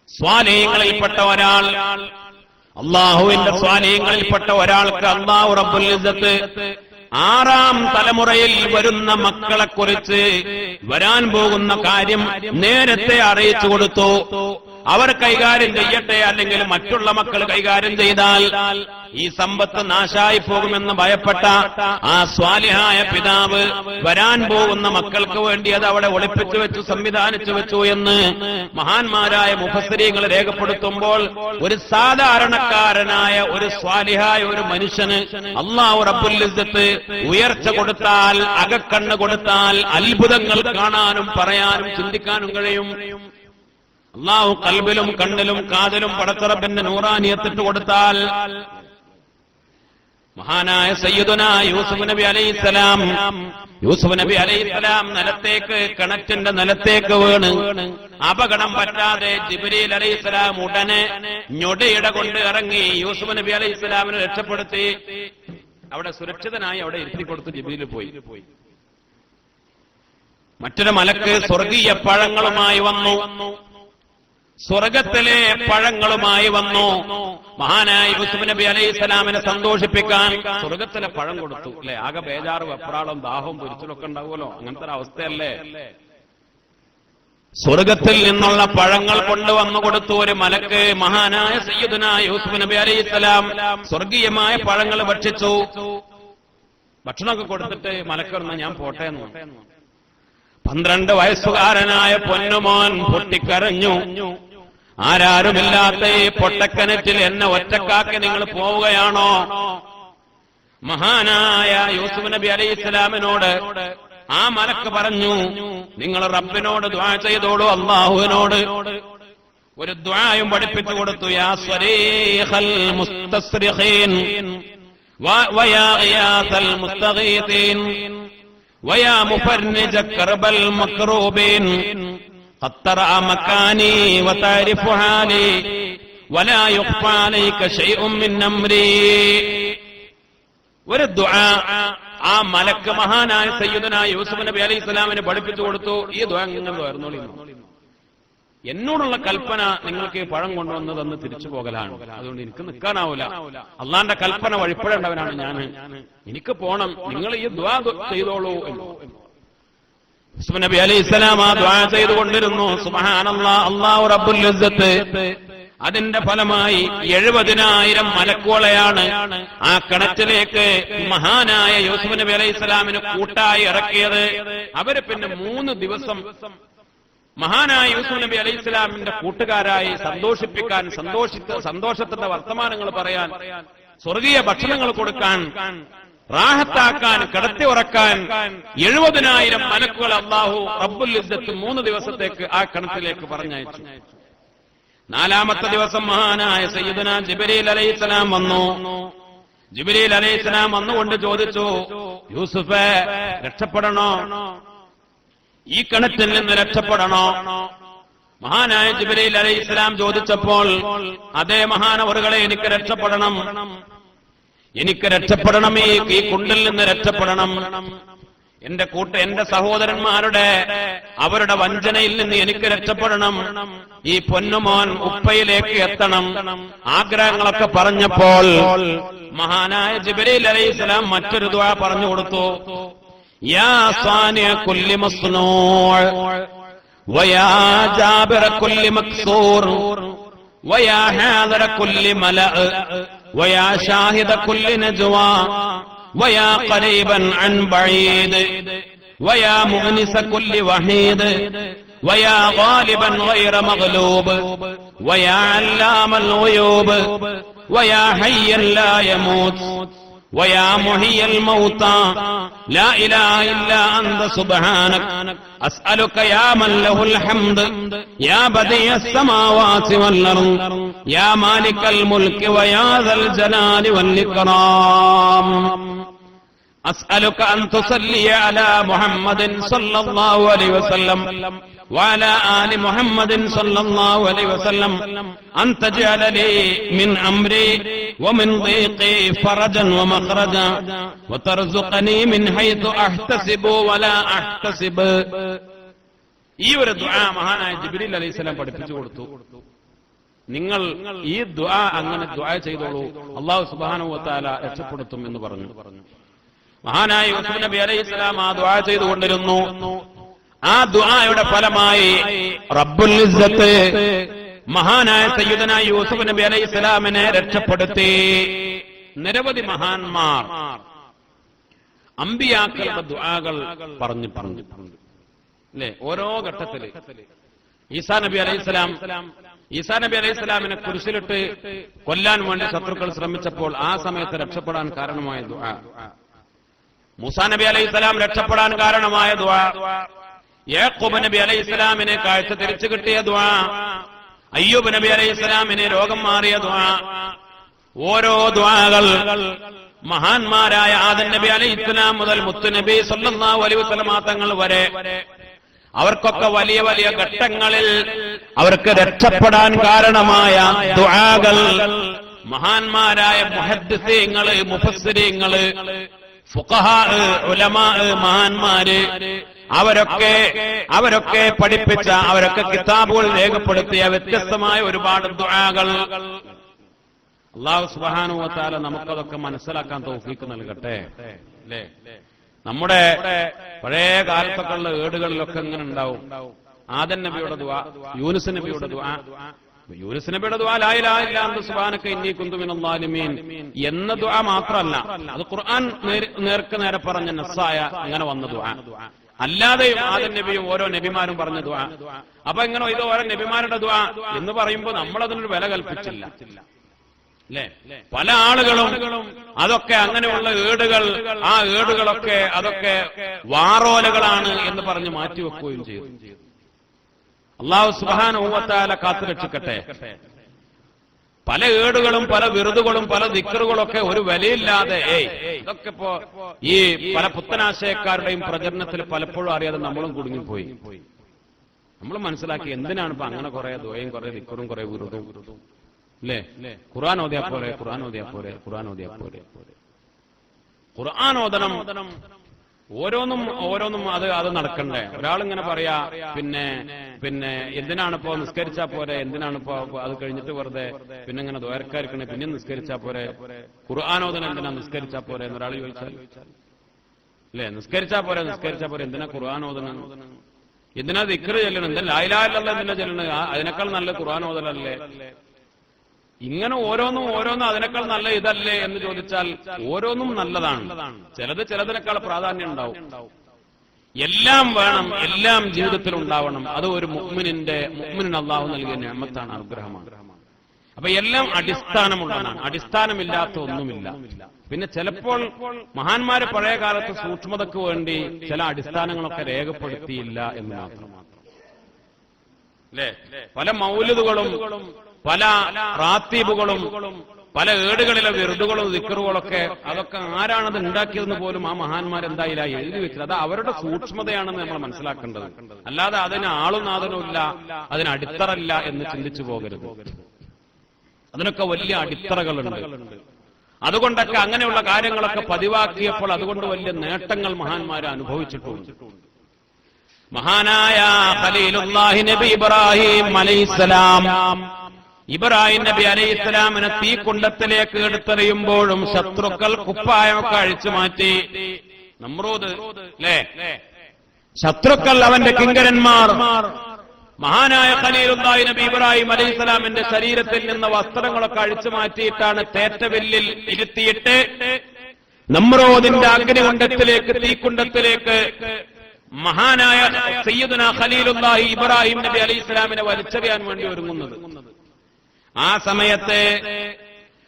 സ്വാലിഹീങ്ങളിൽപ്പെട്ട ഒരാൾ, അല്ലാഹുവിന്റെ സ്വാലിഹീങ്ങളിൽപ്പെട്ട ഒരാൾക്ക് അല്ലാഹു റബ്ബുൽ ഇസ്സത്ത് 6ാം തലമുറയിൽ വരുന്ന മക്കളെക്കുറിച്ച് വരാൻ പോകുന്ന കാര്യം നേരത്തെ അറിയിച്ചു കൊടുത്തു. അവർ കൈകാര്യം ചെയ്യട്ടെ, അല്ലെങ്കിൽ മറ്റുള്ള മക്കൾ കൈകാര്യം ചെയ്താൽ ഈ സമ്പത്ത് നാശായി പോകുമെന്ന് ഭയപ്പെട്ട ആ സ്വാലിഹായ പിതാവ് വരാൻ പോകുന്ന മക്കൾക്ക് വേണ്ടി അത് അവിടെ ഒളിപ്പിച്ചു വെച്ചു, സംവിധാനിച്ചു വെച്ചു എന്ന് മഹാന്മാരായ മുഫസ്സിരീങ്ങൾ രേഖപ്പെടുത്തുമ്പോൾ, ഒരു സാധാരണക്കാരനായ ഒരു സ്വാലിഹായ ഒരു മനുഷ്യന് അല്ലാഹു റബ്ബുൽ ഇസ്സത്ത് ഉയർച്ച കൊടുത്താൽ, അകക്കണ്ണ് കൊടുത്താൽ, അത്ഭുതങ്ങൾ കാണാനും പറയാനും ചിന്തിക്കാനും കഴിയും. അല്ലാഹു ഖൽബിലും കണ്ണിലും കാതിലും പടച്ച റബ്ബിന്റെ നൂറാനിയത്തിട്ട് കൊടുത്താൽ മഹാനായ സയ്യിദുനാ യൂസുഫ് നബി അലൈഹിസ്സലാം നിലത്തേക്ക്, കിണറ്റിന്റെ നിലത്തേക്ക് വീണ് അപകടം പറ്റാതെ ജിബ്രീൽ അലൈഹിസ്സലാം ഉടനെ ഞൊടിയിട കൊണ്ട് ഇറങ്ങി യൂസുഫ് നബി അലൈഹിസ്സലാമിനെ രക്ഷപ്പെടുത്തി അവിടെ സുരക്ഷിതനായി അവിടെ ഇരുത്തി കൊടുത്ത് ജിബ്രീൽ പോയി. മറ്റൊരു മലക്ക് സ്വർഗീയ പഴങ്ങളുമായി വന്നു, സ്വർഗത്തിലെ പഴങ്ങളുമായി വന്നു. മഹാനായ യൂസുഫ് നബി അലൈഹിസ്സലാമിനെ സന്തോഷിപ്പിക്കാൻ സ്വർഗത്തിലെ പഴം കൊടുത്തു. അല്ലെ, ആകെ ബേജാറ്, വെപ്രാളം, ദാഹവും പൊരിച്ചിലൊക്കെ ഉണ്ടാവുമല്ലോ, അങ്ങനത്തെ ഒരു അവസ്ഥയല്ലേ. സ്വർഗത്തിൽ നിന്നുള്ള പഴങ്ങൾ കൊണ്ടുവന്നു കൊടുത്തു ഒരു മലക്ക്. മഹാനായ സയ്യിദുനാ യൂസുഫ് നബി അലൈഹിസ്സലാം സ്വർഗീയമായ പഴങ്ങൾ ഭക്ഷിച്ചു. ഭക്ഷണമൊക്കെ കൊടുത്തിട്ട് മലക്കറിഞ്ഞ ഞാൻ പോട്ടെ എന്ന്. 12 വയസ്സുകാരനായ പൊന്നുമോൻ പൊട്ടിക്കരഞ്ഞു. ആരാരുമില്ലാത്ത ഈ പൊട്ടക്കിണറ്റിൽ എന്നെ ഒറ്റക്കാക്കി നിങ്ങൾ പോവുകയാണോ? മഹാനായ യൂസുഫ് നബി അലൈഹിസ്സലാമിനോട് ആ മലക്ക് പറഞ്ഞു, നിങ്ങൾ റബ്ബിനോട് ദുആ ചെയ്തോളൂ, അല്ലാഹുവിനോട്. ഒരു ദുആയും പഠിപ്പിച്ചു കൊടുത്തു. യാ സ്വരീഖൽ മുസ്തസ്രിഖീൻ വയാ ഗിയാസൽ മുസ്തഗീതീൻ വയാ മുഫർനിജ കർബൽ മക്റൂബീൻ ഖദ് തറഅ മകാനി വതഅരിഫു ഹാലി വലാ യുഖ്ഫാ അലൈക ശൈഉൻ മിൻ അംരി. ഒരു ദുആ ആ മലക്ക് മഹാനായ സയ്യിദുനാ യൂസുഫ് നബി അലൈഹിസ്സലാമിനെ പഠിപ്പിച്ചു കൊടുത്തു. ഈ ദുആ നിങ്ങൾ വരുന്നോളി, എന്നോടുള്ള കൽപ്പന നിങ്ങൾക്ക് പഴം കൊണ്ടുവന്നതെന്ന് തിരിച്ചു പോകലാണ്, അതുകൊണ്ട് എനിക്ക് നിൽക്കാനാവൂല. അള്ളാന്റെ കൽപ്പന വഴിപ്പെടേണ്ടവനാണ് ഞാൻ, എനിക്ക് പോണം, നിങ്ങൾ ഈ ദുആ ചെയ്തോളൂ. യൂസുഫ് നബി അലൈഹിസ്സലാം ആ ദുആ ചെയ്തുകൊണ്ടിരുന്നു. സുബ്ഹാനല്ലാഹ്, അല്ലാഹു റബ്ബുൽ ഇസ്സത്ത് അതിന്റെ ഫലമായി 70,000 മലക്കുകളെയാണ് ആ കിണറ്റിലേക്ക് മഹാനായ യൂസുഫ് നബി അലൈഹിസ്സലാമിന് കൂട്ടായി ഇറക്കിയത്. അവര് പിന്നെ 3 ദിവസം മഹാനായ യൂസുഫ് നബി അലൈഹിസ്സലാമിന്റെ കൂട്ടുകാരായി സന്തോഷിപ്പിക്കാൻ, സന്തോഷത്തിന്റെ വർത്തമാനങ്ങൾ പറയാൻ, സ്വർഗീയ ഭക്ഷണങ്ങൾ കൊടുക്കാൻ, റാഹത്താക്കാൻ, കിടത്തി ഉറക്കാൻ 70,000 മലക്കുകൾ അല്ലാഹു റബ്ബുൽ ഇസ്സത്ത് 3 ദിവസത്തേക്ക് ആ കിണറ്റിലേക്ക് പറഞ്ഞയച്ചു. 4ാമത്തെ ദിവസം മഹാനായ സയ്യിദുനാ ജിബ്രീൽ അലൈഹിസ്സലാം വന്നു. ജിബ്രീൽ അലൈഹിസ്സലാം വന്നുകൊണ്ട് ചോദിച്ചു, യൂസുഫേ, രക്ഷപ്പെടണോ? ഈ കിണറ്റിൽ നിന്ന് രക്ഷപ്പെടണോ? മഹാനായ ജിബ്രീൽ അലൈഹിസ്സലാം ചോദിച്ചപ്പോൾ, അതേ മഹാനവറുകളെ, എനിക്ക് രക്ഷപ്പെടണം, എനിക്ക് രക്ഷപ്പെടണം, ഈ കുണ്ടിൽ നിന്ന് രക്ഷപ്പെടണം. എന്റെ സഹോദരന്മാരുടെ അവരുടെ വഞ്ചനയിൽ നിന്ന് എനിക്ക് രക്ഷപ്പെടണം. ഈ പൊന്നുമോൻ ഉപ്പയിലേക്ക് എത്തണം. ആഗ്രഹങ്ങളൊക്കെ പറഞ്ഞപ്പോൾ മഹാനായ ജിബ്രീൽ അലൈഹിസ്സലാം മറ്റൊരു ദുആ പറഞ്ഞു കൊടുത്തു. യാ സാനിഅ കുല്ലി മസ്നൂഅ് വയാ ജാബിറ കുല്ലി മക്സൂർ വയാ ഹാദിറ കുല്ലി മലഅ് വയാ ഷാഹിദ കുല്ലി നജ്വാ ويا قريبا عن بعيد ويا مؤنس كل وحيد ويا غالبا غير مغلوب ويا علام الغيوب ويا حيا لا يموت ويا محيي الموتى لا إله إلا أنت سبحانك أسألك يا من له الحمد يا بديع السماوات والأرض يا مالك الملك ويا ذا الجلال والإكرام أسألك أن تصلي على محمد صلى الله عليه وسلم وعلى آل محمد صلى الله عليه وسلم أن تجعل لي من أمري ومن ضيقي فرجا ومخرجا وترزقني من حيث أحتسب ولا أحتسب. ഈ ഒരു ദുആ മഹാനായ ജിബ്രീൽ അലൈഹിസ്സലാം പഠിപ്പിച്ചു കൊടുത്തു. നിങ്ങൾ ഈ ദുആ അങ്ങനെ ദുആ ചെയ്തോളൂ, അല്ലാഹു സുബ്ഹാനഹു വ തആല രക്ഷപ്പെടുത്തും എന്ന് പറഞ്ഞു. മഹാനായ യൂസുഫ് നബി അലൈഹിസ്സലാം ആ ദുആ ചെയ്തുകൊണ്ടിരുന്നു. ആ ദുആയുടെ ഫലമായി റബ്ബുൽ ഇസ്സത്ത് മഹാനായ സയ്യിദുനാ യൂസുഫ് നബി അലൈഹിസ്സലാമിനെ രക്ഷപ്പെടുത്തി. നിരവധി മഹാന്മാർ അമ്പിയാക്കളുടെ ദുആകൾ പറഞ്ഞു അല്ലേ, ഓരോ ഘട്ടത്തില്. ഈസാ നബി അലൈഹിസ്സലാമിനെ കുരിശിലിട്ട് കൊല്ലാൻ വേണ്ടി ശത്രുക്കൾ ശ്രമിച്ചപ്പോൾ ആ സമയത്ത് രക്ഷപ്പെടാൻ കാരണമായ ദുആ. മൂസാ നബി അലൈഹിസ്സലാം രക്ഷപ്പെടാൻ കാരണമായ ദുആ. യാക്കൂബ് നബി അലൈഹിസ്സലാമിനെ കാഴ്ച തിരിച്ചു കിട്ടിയ ദുആ. അയ്യൂബ് നബി അലൈഹിസ്സലാമിനെ രോഗം മാറിയ ദുആ. ഓരോ ദുആകൾ മഹാന്മാരായ ആദം നബി അലൈഹിസ്സലാം മുതൽ മുത്തുനബി സല്ലല്ലാഹു അലൈഹി വസല്ലം തങ്ങൾ വരെ അവർക്കൊക്കെ വലിയ വലിയ ഘട്ടങ്ങളിൽ അവർക്ക് രക്ഷപ്പെടാൻ കാരണമായ ദുആകൾ മഹാന്മാരായ മുഹദ്ദിസീങ്ങള്, മുഫസ്സിരീങ്ങള്, ഫുഖഹാ, ഉലമാ, മഹാന്മാര് അവരൊക്കെ പഠിപ്പിച്ച, അവരൊക്കെ കിതാബുകൾ രേഖപ്പെടുത്തിയ വ്യത്യസ്തമായ ഒരുപാട് ദുആകൾ അല്ലാഹു സുബ്ഹാനഹു വ തആല നമുക്കതൊക്കെ മനസ്സിലാക്കാൻ തൗഫീഖ് നൽകട്ടെ. അല്ലേ? നമ്മുടെ പഴയ കാലത്തൊക്കെ ഉള്ള ഏടുകളിലൊക്കെ ഇങ്ങനെ ഉണ്ടാവും ആദം നബിയുടെ ദുആ, യൂനുസ് നബിയുടെ ദുആ. യൂനുസ് നബിയുടെ ദുആ ലാ ഇലാഹ ഇല്ലാ അൻത സുബ്ഹാനക ഇന്നി കുന്തു മിനൽ ളാലിമീൻ എന്ന ദുആ മാത്രമല്ല, അത് ഖുർആൻ നേർക്ക് നേരെ പറഞ്ഞ നസ്സായ അങ്ങനെ വന്ന ദുആ. അല്ലാതെയും ആദം നബിയും ഓരോ നബിമാരും പറഞ്ഞ ദുആ. അപ്പൊ ഇങ്ങനെ ഇത് ഓരോ നബിമാരുടെ ദുആ എന്ന് പറയുമ്പോൾ നമ്മളതിനൊരു വില കൽപ്പിച്ചില്ല. അല്ലേ? പല ആളുകളും അതൊക്കെ അങ്ങനെയുള്ള ഏടുകൾ, ആ ഏടുകളൊക്കെ അതൊക്കെ വാറോലകളാണ് എന്ന് പറഞ്ഞ് മാറ്റിവെക്കുകയും ചെയ്തു. അല്ലാഹു സുബ്ഹാനഹു വ തആല കാത്തുരക്ഷിക്കട്ടെ. പല ഏടുകളും പല വിറുതുകളും പല ദിക്റുകളൊക്കെ ഒരു വിലയില്ലാതെ ഇതൊക്കെ ഇപ്പോ ഈ പല പുത്തനാശയക്കാരുടെയും പ്രചരണത്തിൽ പലപ്പോഴും അറിയാതെ നമ്മളും കുടുങ്ങിപ്പോയി. നമ്മൾ മനസ്സിലാക്കി എന്തിനാണ് ഇപ്പൊ അങ്ങനെ കുറെ ദുആയും കുറെ ദിക്റും കുറെ വിറുതും. അല്ലേ? ഖുർആൻ ഓതിയാ പോരെ, ഖുർആൻ ഓതിയാ പോരെ, ഖുർആൻ ഓതിയാ പോരെ. ഖുർആൻ ഓതണം. ഓരോന്നും അത് നടക്കണ്ടേ? ഒരാളിങ്ങനെ പറയാ പിന്നെ എന്തിനാണിപ്പോ നിസ്കരിച്ചാ പോരെ, എന്തിനാണിപ്പോ അത് കഴിഞ്ഞിട്ട് വെറുതെ പിന്നെ ഇങ്ങനെ ദ്വാരക്കാരിക്കണേ, പിന്നെ നിസ്കരിച്ചാ പോരെ, ഖുർആനോദനം എന്തിനാ നിസ്കരിച്ചാ പോരെ എന്നൊരാൾ ചോദിച്ചാൽ, അല്ലേ? നിസ്കരിച്ചാ പോരെ എന്തിനാ ഖുർആനോദനം, എന്തിനാ ദിക്ർ ചെല്ലണം, എന്താ ലാ ഇലാഹ ഇല്ലല്ലാഹ് എന്തിനാ ചെല്ലണത്, അതിനേക്കാൾ നല്ല ഖുർആനോദനല്ലേ? ഇങ്ങനെ ഓരോന്നും അതിനേക്കാൾ നല്ല ഇതല്ലേ എന്ന് ചോദിച്ചാൽ ഓരോന്നും നല്ലതാണ്. ചിലതിനേക്കാൾ പ്രാധാന്യം ഉണ്ടാവും. എല്ലാം വേണം, എല്ലാം ജീവിതത്തിൽ ഉണ്ടാവണം. അത് ഒരു മുഅ്മിനിന് അല്ലാഹു നൽകിയ നിഅമത്താണ്, അനുഗ്രഹമാണ്. അപ്പൊ എല്ലാം അടിസ്ഥാനമുള്ളതാണ്. അടിസ്ഥാനമില്ലാത്ത ഒന്നുമില്ല. പിന്നെ ചിലപ്പോൾ മഹാന്മാര് പഴയ കാലത്ത് സൂക്ഷ്മതയ്ക്ക് വേണ്ടി ചില അടിസ്ഥാനങ്ങളൊക്കെ രേഖപ്പെടുത്തിയില്ല എന്ന് മാത്രം. അല്ലേ? പല മൗലിദുകളും പല റാത്തീബുകളും പല ഏടുകളിലെ വിറുതുകളും ദിക്റുകളൊക്കെ അതൊക്കെ ആരാണത് ഉണ്ടാക്കിയതെന്ന് പോലും ആ മഹാന്മാരെന്തായില്ല എഴുതി വെച്ചത്. അത് അവരുടെ സൂക്ഷ്മതയാണെന്ന് നമ്മൾ മനസ്സിലാക്കേണ്ടത്. അല്ലാതെ അതിന് ആളും നാഥനും ഇല്ല, അതിന് അടിത്തറല്ല എന്ന് ചിന്തിച്ചു പോകരുത്. അതിനൊക്കെ വലിയ അടിത്തറകളുണ്ട്. അതുകൊണ്ടൊക്കെ അങ്ങനെയുള്ള കാര്യങ്ങളൊക്കെ പതിവാക്കിയപ്പോൾ അതുകൊണ്ട് വലിയ നേട്ടങ്ങൾ മഹാന്മാരെ അനുഭവിച്ചിട്ടുണ്ട്. മഹാനായ ഖലീലുല്ലാഹി നബി ഇബ്രാഹിം അലൈഹിസ്സലാം, ഇബ്രാഹിം നബി അലൈഹിസ്സലാമിനെ തീക്കുണ്ടത്തിലേക്ക് എടുത്തെറിയുമ്പോഴും ശത്രുക്കൾ കുപ്പായമൊക്കെ അഴിച്ചു മാറ്റി. നമ്രൂദ്, അല്ലേ? ശത്രുക്കൾ, അവന്റെ കിങ്കരന്മാർ മഹാനായ ഖലീലുല്ലാഹി നബി ഇബ്രാഹിം അലൈഹിസ്സലാമിന്റെ ശരീരത്തിൽ നിന്ന് വസ്ത്രങ്ങളൊക്കെ അഴിച്ചു മാറ്റിയിട്ടാണ് തേറ്റവില്ലിൽ ഇരുത്തിയിട്ട് നമ്രൂദിന്റെ അഗ്നികുണ്ഡത്തിലേക്ക്, തീക്കുണ്ടത്തിലേക്ക് മഹാനായ സയ്യിദുനാ ഖലീലുല്ലാഹി ഇബ്രാഹിം നബി അലൈഹിസ്സലാമിനെ വലിച്ചെറിയാൻ വേണ്ടി ഒരുങ്ങുന്നത്. ആ സമയത്ത്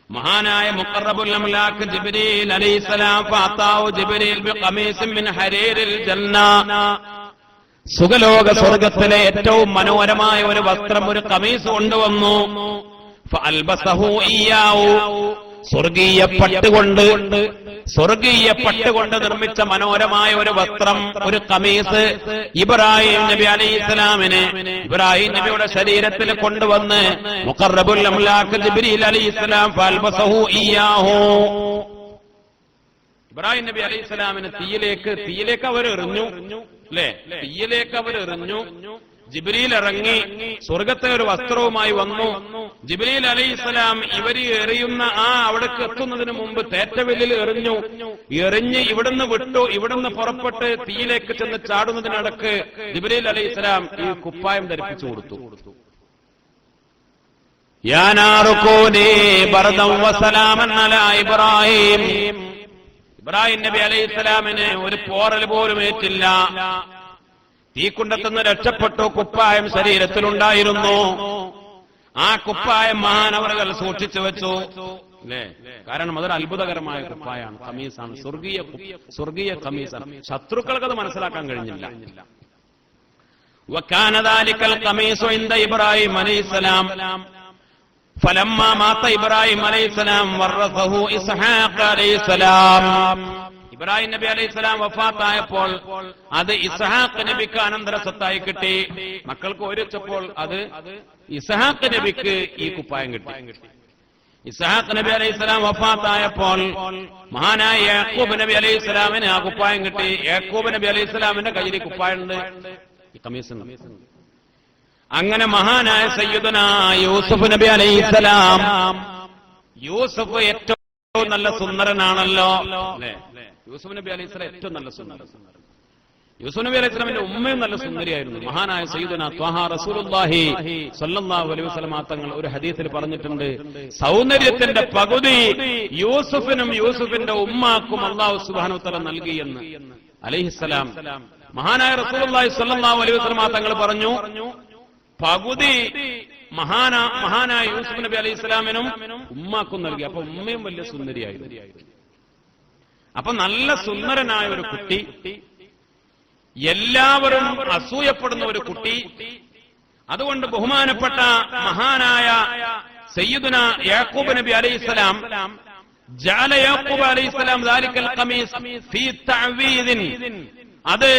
മഹാനായ മുഖറബുൽ അംലാക്ക് ജിബ്രീൽ അലൈഹിസ്സലാം ഫഅതാഉ ജിബ്രീൽ ബിഖമീസിൻ മിൻ ഹരീരിൽ ജന്ന, സുഖലോക സ്വർഗത്തിലെ ഏറ്റവും മനോഹരമായ ഒരു വസ്ത്രം, ഒരു ഖമീസ് കൊണ്ടുവന്നു. ഫഅൽബസഹു ഇയ്യാഹു, സ്വർഗീയ പട്ടുകൊണ്ട് നിർമ്മിച്ച മനോഹരമായ ഒരു വസ്ത്രം, ഒരു ഖമീസ് ഇബ്രാഹിം നബി അലൈഹിസ്സലാമിനെ ഇബ്രാഹിം നബിയുടെ ശരീരത്തിൽ കൊണ്ടുവന്ന് മുഖറബുൽ അംലാക്ക് ജിബ്രീൽ അലൈഹിസ്സലാം ഫഅൽബസഹു ഇയ്യാഹു, ഇബ്രാഹിം നബി അലൈഹിസ്സലാമിനെ തീയിലേക്ക് അവർ എറിഞ്ഞു. അല്ലേ? തീയിലേക്ക് അവർ എറിഞ്ഞു. ജിബ്രീൽ ഇറങ്ങി സ്വർഗത്തെ ഒരു വസ്ത്രവുമായി വന്നു. ജിബ്രീൽ അലൈഹിസ്സലാം ഇവര് എറിയുന്ന അവിടേക്ക് എത്തുന്നതിന് മുമ്പ് തേറ്റവില്ലിൽ എറിഞ്ഞ് ഇവിടുന്ന് വിട്ടു. ഇവിടുന്ന് പുറപ്പെട്ട് തീയിലേക്ക് ചെന്ന് ചാടുന്നതിനിടക്ക് ജിബ്രീൽ അലൈഹിസ്സലാം ഈ കുപ്പായം ധരിപ്പിച്ചു കൊടുത്തു. യാ നാറു കൂനി ബർദൻ വസലാമൻ അലാ ഇബ്രാഹിം, ഇബ്രാഹിം നബി അലൈഹിസ്സലാമിന് ഒരു പോറൽ പോലും ഏറ്റില്ല. തീക്കുണ്ടത്തുനിന്ന് രക്ഷപ്പെട്ടു. കുപ്പായം ശരീരത്തിലുണ്ടായിരുന്നു. ആ കുപ്പായം മഹാനവറുകൾ സൂക്ഷിച്ചു വെച്ചു. അല്ലേ? കാരണം അതൊരു അത്ഭുതകരമായ കുപ്പായാണ്, ഖമീസാണ്, സ്വർഗീയ ഖമീസാണ്. ശത്രുക്കൾക്ക് അത് മനസ്സിലാക്കാൻ കഴിഞ്ഞില്ല. വകാന ദാലികൽ ഖമീസു ഇൻദ ഇബ്രാഹിം അലൈഹിസ്സലാം ഫലമ്മാ മാത ഇബ്രാഹിം അലൈഹിസ്സലാം വറസഹു ഇസ്ഹാഖ് അലൈഹിസ്സലാം. ഇബ്രാഹിം നബി അലൈഹിസ്സലാം വഫാത്തായപ്പോൾ അത് ഇസ്ഹാഖ് നബിക്ക് അനന്തര സ്വത്തായി കിട്ടി. മക്കൾക്ക് ഓരോച്ചപ്പോൾ അത് ഇസ്ഹാഖ് നബിക്ക് ഈ കുപ്പായം കിട്ടി. ഇസ്ഹാഖ് നബി അലൈഹിസ്സലാം വഫാത്തായപ്പോൾ മഹാനായ യാക്കൂബ് നബി അലൈഹിസ്സലാമിന് ആ കുപ്പായം കിട്ടി. യാക്കൂബ് നബി അലൈഹിസ്സലാമിന്റെ കയ്യിൽ കുപ്പായുണ്ട്, ഈ കമീസ്. അങ്ങനെ മഹാനായ സയ്യിദുനാ യൂസുഫ് നബി അലൈഹിസ്സലാം, യൂസുഫ് ഏറ്റവും നല്ല സുന്ദരനാണല്ലോ അല്ലേ? യൂസുഫ് നബി അലൈഹിസ്സലാം ഏറ്റവും നല്ല സുന്ദരൻ. യൂസുഫ് നബി അലൈഹിസ്സലാമിന്റെ ഉമ്മയും നല്ല സുന്ദരിയായിരുന്നു. മഹാനായ സയ്യിദുനാ ത്വാഹ റസൂലുള്ളാഹി സ്വല്ലല്ലാഹു അലൈഹി വസല്ലം തങ്ങൾ ഒരു ഹദീസിൽ പറഞ്ഞിട്ടുണ്ട്, സൗന്ദര്യത്തിന്റെ പകുതി യൂസുഫിനും യൂസുഫിന്റെ ഉമ്മാക്കും അല്ലാഹു സുബ്ഹാനഹു വ തആല നൽകി എന്ന് അലൈഹിസ്സലാം. മഹാനായ റസൂലുള്ളാഹി സ്വല്ലല്ലാഹു അലൈഹി വസല്ലം തങ്ങൾ പറഞ്ഞു, പകുതി മഹാനായ യൂസുഫ് നബി അലൈഹിസ്സലാമിനും ഉമ്മാക്കും നൽകി. അപ്പൊ ഉമ്മയും വലിയ സുന്ദരിയായിരുന്നു. അപ്പൊ നല്ല സുന്ദരനായ ഒരു കുട്ടി, എല്ലാവരും അസൂയപ്പെടുന്ന ഒരു കുട്ടി. അതുകൊണ്ട് ബഹുമാനപ്പെട്ട മഹാനായ സയ്യിദുനാ യാക്കൂബ് നബി അലൈഹിസ്സലാം ജഅല യാക്കൂബ് അലൈഹിസ്സലാം ദാലിക്കൽ ഖമീസ് ഫീ തഅവീദിൻ, അത്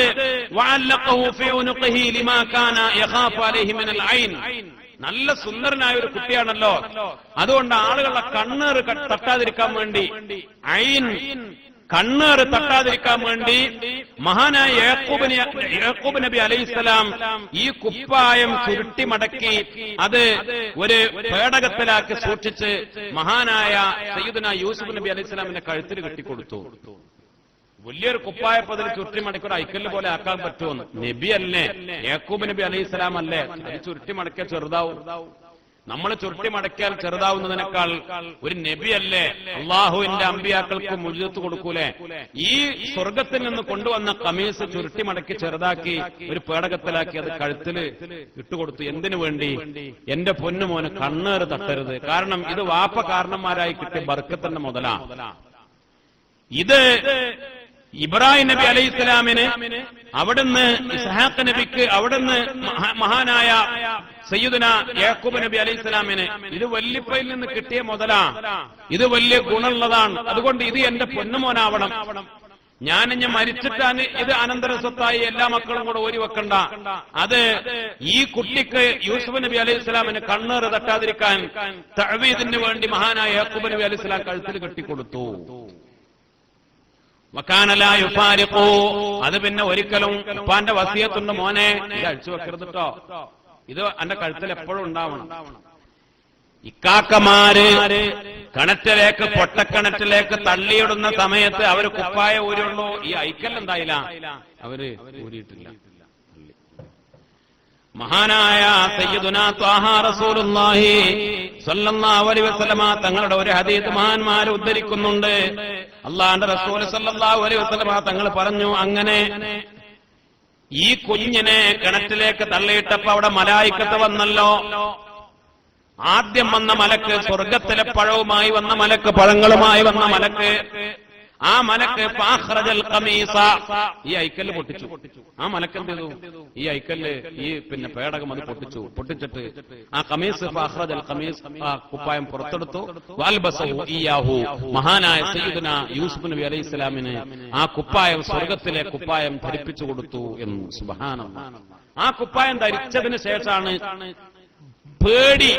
വഅല്ലഖഹു ഫീ ഉനുഖിഹി ലിമാ കാന യഖാഫു അലൈഹി മിനൽ ഐൻ. നല്ല സുന്ദരനായ ഒരു കുട്ടിയാണല്ലോ, അതുകൊണ്ട് ആളുകളുടെ കണ്ണേറ് തട്ടാതിരിക്കാൻ വേണ്ടി, ഐൻ കണ്ണേറ് തട്ടാതിരിക്കാൻ വേണ്ടി മഹാനായ യാക്കൂബ് നബി അലൈഹിസ്സലാം ഈ കുപ്പായം ചുരുട്ടി മടക്കി അത് ഒരു പേടകത്തിലാക്കി സൂക്ഷിച്ച് മഹാനായ സയ്യിദുനാ യൂസുഫ് നബി അലൈഹിസ്സലാമിന്റെ കഴുത്തിൽ കെട്ടിക്കൊടുത്തു. വലിയൊരു കുപ്പായപ്പതിൽ ചുരുട്ടി മടക്കി ഒരു ഐക്കല്ല് പോലെ ആക്കാൻ പറ്റുമെന്ന്. നബി അല്ലേ, യാക്കൂബ് നബി അലൈഹിസ്സലാം അല്ലേ, അത് ചുരുട്ടി മടക്കിയാൽ ചെറുതാവും. നമ്മൾ ചുരുട്ടി മടക്കിയാൽ ചെറുതാവുന്നതിനേക്കാൾ ഒരു നബി അല്ലേ, അള്ളാഹുവിന്റെ അമ്പിയാക്കൾക്ക് മുഴുവത്ത് കൊടുക്കൂലേ. ഈ സ്വർഗത്തിൽ നിന്ന് കൊണ്ടുവന്ന കമീസ് ചുരുട്ടി മടക്കി ചെറുതാക്കി ഒരു പേടകത്തിലാക്കി അത് കഴുത്തില് ഇട്ടുകൊടുത്തു. എന്തിനു വേണ്ടി? എന്റെ പൊന്നുമോന് കണ്ണേറ് തട്ടരുത്. കാരണം ഇത് വാപ്പ കാരണന്മാരായി കിട്ടിയ ബർക്കത്തിന്റെ മുതലാ. ഇത് ഇബ്രാഹിം നബി അലൈഹിസ്സലാമിന് അവിടുന്ന് ഇസ്ഹാഖ് നബിക്ക് അവിടുന്ന് മഹാനായ സയ്യിദുനാ യാക്കൂബ് നബി അലൈഹിസ്സലാമിന് ഇത് വല്യപ്പയിൽ നിന്ന് കിട്ടിയ മുതലാ. ഇത് വലിയ ഗുണമുള്ളതാണ്. അതുകൊണ്ട് ഇത് എന്റെ പൊന്നുമോനാവണം. ഞാനിഞ്ഞ് മരിച്ചിട്ടാണ് ഇത് അനന്തര സ്വത്തായി എല്ലാ മക്കളും കൂടെ ഓരി വെക്കണ്ട. അത് ഈ കുട്ടിക്ക് യൂസുഫ് നബി അലൈഹിസ്സലാമിന് കണ്ണേറ് തട്ടാതിരിക്കാൻ തഅവീദിന് വേണ്ടി മഹാനായ യാക്കൂബ് നബി അലൈഹിസ്സലാം കഴുത്തിൽ കെട്ടിക്കൊടുത്തു. അത് പിന്നെ ഒരിക്കലും ഉപ്പാന്റെ വസിയത്തുണ്ട്, മോനെ ഇത് അഴിച്ചു വെക്കരുത് കേട്ടോ, ഇത് എന്റെ കഴുത്തിൽ എപ്പോഴും ഉണ്ടാവണം. ഇക്കാക്കമാര് കിണറ്റിലേക്ക് പൊട്ടക്കിണറ്റിലേക്ക് തള്ളിയിടുന്ന സമയത്ത് അവര് കുപ്പായ ഊരുള്ളൂ, ഈ ഐക്കൽ എന്തായില്ല, അവര് ഊരിയിട്ടില്ല. മഹാനായ സയ്യിദുനാ ത്വാഹ റസൂലുള്ളാഹി സ്വല്ലല്ലാഹു അലൈഹി വസല്ലമ തങ്ങളുടെ ഒരു ഹദീസ് മഹാന്മാർ ഉദ്ധരിക്കുന്നുണ്ട്. അള്ളാഹുവിന്റെ റസൂൽ സ്വല്ലല്ലാഹു അലൈഹി വസല്ലമ തങ്ങൾ പറഞ്ഞു, അങ്ങനെ ഈ കുഞ്ഞിനെ കിണറ്റിലേക്ക് തള്ളിയിട്ടപ്പോ അവിടെ മലായിക്കത്ത് വന്നല്ലോ. ആദ്യം വന്ന മലക്ക് സ്വർഗത്തിലെ പഴവുമായി വന്ന മലക്ക്, പഴങ്ങളുമായി വന്ന മലക്ക്. ആ മലക്ക് ഫാഖ്റജൽ ഖമീസ, ഈ ഐക്കല്ല് പൊട്ടിച്ചു. ആ മലക്ക് എന്ത് ചെയ്തു? ഈ ഐക്കല്ല് ഈ പിന്നെ പേടകം അത് പൊട്ടിച്ചിട്ട് ആ ഖമീസ് ഫാഖ്റജൽ ഖമീസ്, ആ കുപ്പായം പുറത്തെടുത്തു. വൽബസഹു ഇയാഹു, മഹാനായ സയ്യിദുനാ യൂസുഫ് നബി അലൈഹിസ്സലാമിന് ആ കുപ്പായം, സ്വർഗത്തിലെ കുപ്പായം ധരിപ്പിച്ചു കൊടുത്തു എന്ന്. സുബ്ഹാനല്ലാഹ്. ആ കുപ്പായം ധരിച്ചതിന് ശേഷമാണ് പേടി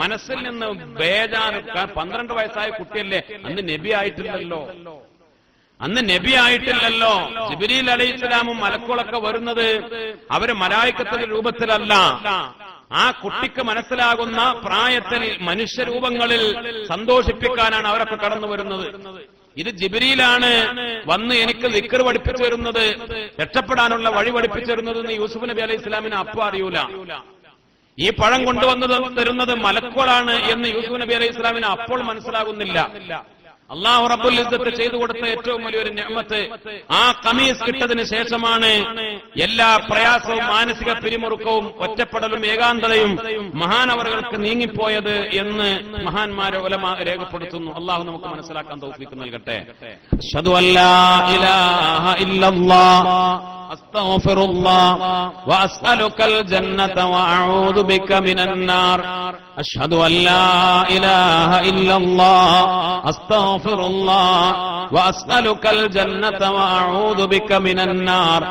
മനസ്സിൽ നിന്ന് ബേജാറ്. 12 വയസ്സായ കുട്ടിയല്ലേ, അന്ന് നബി ആയിട്ടില്ലല്ലോ. ജിബ്രീൽ അലൈഹിസ്സലാമും മലക്കുകളൊക്കെ വരുന്നത് അവര് മലായിക്കത്തിന്റെ രൂപത്തിലല്ല. ആ കുട്ടിക്ക് മനസ്സിലാകുന്ന പ്രായത്തിൽ മനുഷ്യരൂപങ്ങളിൽ സന്തോഷിപ്പിക്കാനാണ് അവരൊക്കെ കടന്നു വരുന്നത്. ഇത് ജിബ്രീലാണ് വന്ന് എനിക്ക് ദിക്ർ പഠിപ്പിച്ചു തരുന്നത്, രക്ഷപ്പെടാനുള്ള വഴി പഠിപ്പിച്ചു തരുന്നത് എന്ന് യൂസുഫ് നബി അലൈഹിസ്സലാമിന് അപ്പോ അറിയൂല. ഈ പഴം കൊണ്ടുവന്നത് തരുന്നത് മലക്കുകളാണ് എന്ന് യൂസുഫ് നബി അലൈഹിസ്സലാമിന് അപ്പോൾ മനസ്സിലാകുന്നില്ല. അല്ലാഹു റബ്ബുൽ ഇസ്സത്ത് ചെയ്തു കൊടുത്ത ഏറ്റവും വലിയൊരു നിഅമത്ത് ആ ഖമീസ് കിട്ടതിന് ശേഷമാണ് എല്ലാ പ്രയാസവും മാനസിക പിരിമുറുക്കവും ഒറ്റപ്പെടലും ഏകാന്തതയും മഹാനവറുകൾക്ക് നീങ്ങിപ്പോയത് എന്ന് മഹാന്മാരെ ഉലമാ രേഖപ്പെടുത്തുന്നു. അല്ലാഹു നമുക്ക് മനസ്സിലാക്കാൻ തൗഫീഖ് നൽകട്ടെ. അശ്ഹദു അല്ലാ ഇലാഹ ഇല്ലല്ലാഹ് അസ്തഗ്ഫിറുല്ലാഹ് വഅസ്അലുകൽ ജന്നത വഅഊദു ബിക മിനൻ നാർ. അഷ്ഹദു അല്ലാ ഇലാഹ ഇല്ലല്ലാഹ് അസ്തഗ്ഫിറുല്ലാഹ് വഅസ്അലുകൽ ജന്നത വഅഊദു ബിക മിനൻ നാർ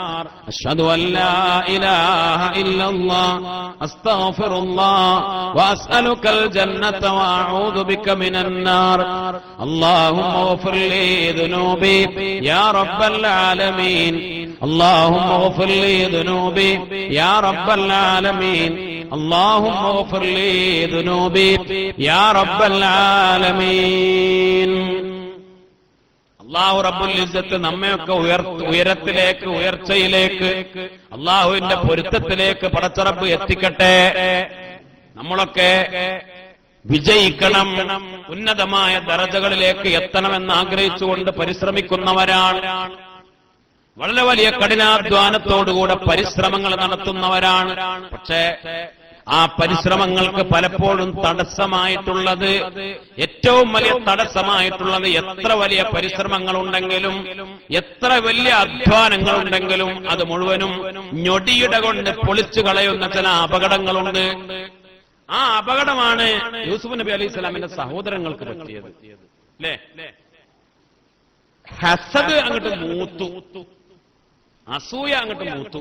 അഷ്ഹദു അല്ലാ ഇലാഹ ഇല്ലല്ലാഹ് അസ്തഗ്ഫിറുല്ലാഹ് വഅസ്അലുകൽ ജന്നത വഅഊദു ബിക മിനൻ നാർ അല്ലാഹുമ്മഗ്ഫിർ ലീ ദുനൂബി യാ റബ്ബൽ ആലമീൻ اللهم اغفر لي ذنوبي يا رب العالمين اللهم اغفر لي ذنوبي يا رب العالمين അല്ലാഹു റബ്ബുൽ ഇസ്സത്ത് നമ്മയൊക്കെ ഉയരത്തിലേക്ക് ഉയർച്ചയിലേക്ക് അല്ലാഹുവിന്റെ പൊരുത്തത്തിലേക്ക് പടച്ച റബ്ബ് എത്തിക്കട്ടെ. നമ്മളൊക്കെ വിജയിക്കണം, ഉന്നതമായ ദറജകളിലേക്ക് എത്തണമെന്ന് ആഗ്രഹിച്ചുകൊണ്ട് പരിശ്രമിക്കുന്നവരാണ്. വളരെ വലിയ കഠിനാധ്വാനത്തോടുകൂടെ പരിശ്രമങ്ങൾ നടത്തുന്നവരാണ്. പക്ഷേ ആ പരിശ്രമങ്ങൾക്ക് പലപ്പോഴും തടസ്സമായിട്ടുള്ളത്, ഏറ്റവും വലിയ തടസ്സമായിട്ടുള്ളത്, എത്ര വലിയ പരിശ്രമങ്ങളുണ്ടെങ്കിലും എത്ര വലിയ അധ്വാനങ്ങളുണ്ടെങ്കിലും അത് മുഴുവനും ഞൊടിയുടെ കൊണ്ട് പൊളിച്ചു കളയുന്ന ചില അപകടങ്ങളുണ്ട്. ആ അപകടമാണ് യൂസുഫ് നബി അലൈഹി സ്വലാമിന്റെ സഹോദരങ്ങൾക്ക് പറ്റിയത്. അല്ലേ? ഹസദ് അങ്ങോട്ട് മൂത്തു, അസൂയ അങ്ങോട്ട് മൂത്തു.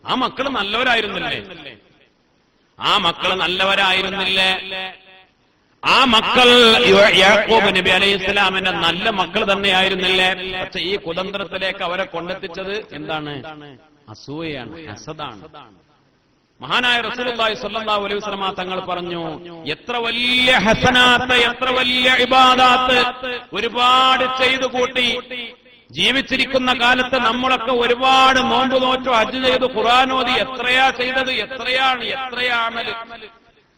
ആ മക്കള് നല്ലവരായിരുന്നില്ലേ? ആ മക്കള് നല്ലവരായിരുന്നില്ലേ? ആ മക്കൾ യാക്കൂബ് നബി അലൈഹി സ്വലാമിന്റെ നല്ല മക്കൾ തന്നെയായിരുന്നില്ലേ? പക്ഷെ ഈ കുതന്ത്രത്തിലേക്ക് അവരെ കൊണ്ടെത്തിച്ചത് എന്താണ്? അസൂയയാണ്, ഹസദാണ്. മഹാനായ റസൂലുള്ളാഹി സ്വല്ലല്ലാഹു അലൈഹി വസല്ലം തങ്ങൾ പറഞ്ഞു, എത്ര വലിയ ഹസനാത്ത്, എത്ര വലിയ ഇബാദാത്ത് ഒരുപാട് ചെയ്തു കൂട്ടി. ജീവിച്ചിരിക്കുന്ന കാലത്ത് നമ്മളൊക്കെ ഒരുപാട് നോമ്പ് നോറ്റു, ഹജ്ജ് ചെയ്തു, ഖുർആനോദി, എത്രയാ ചെയ്തത്, എത്രയാ അമല്.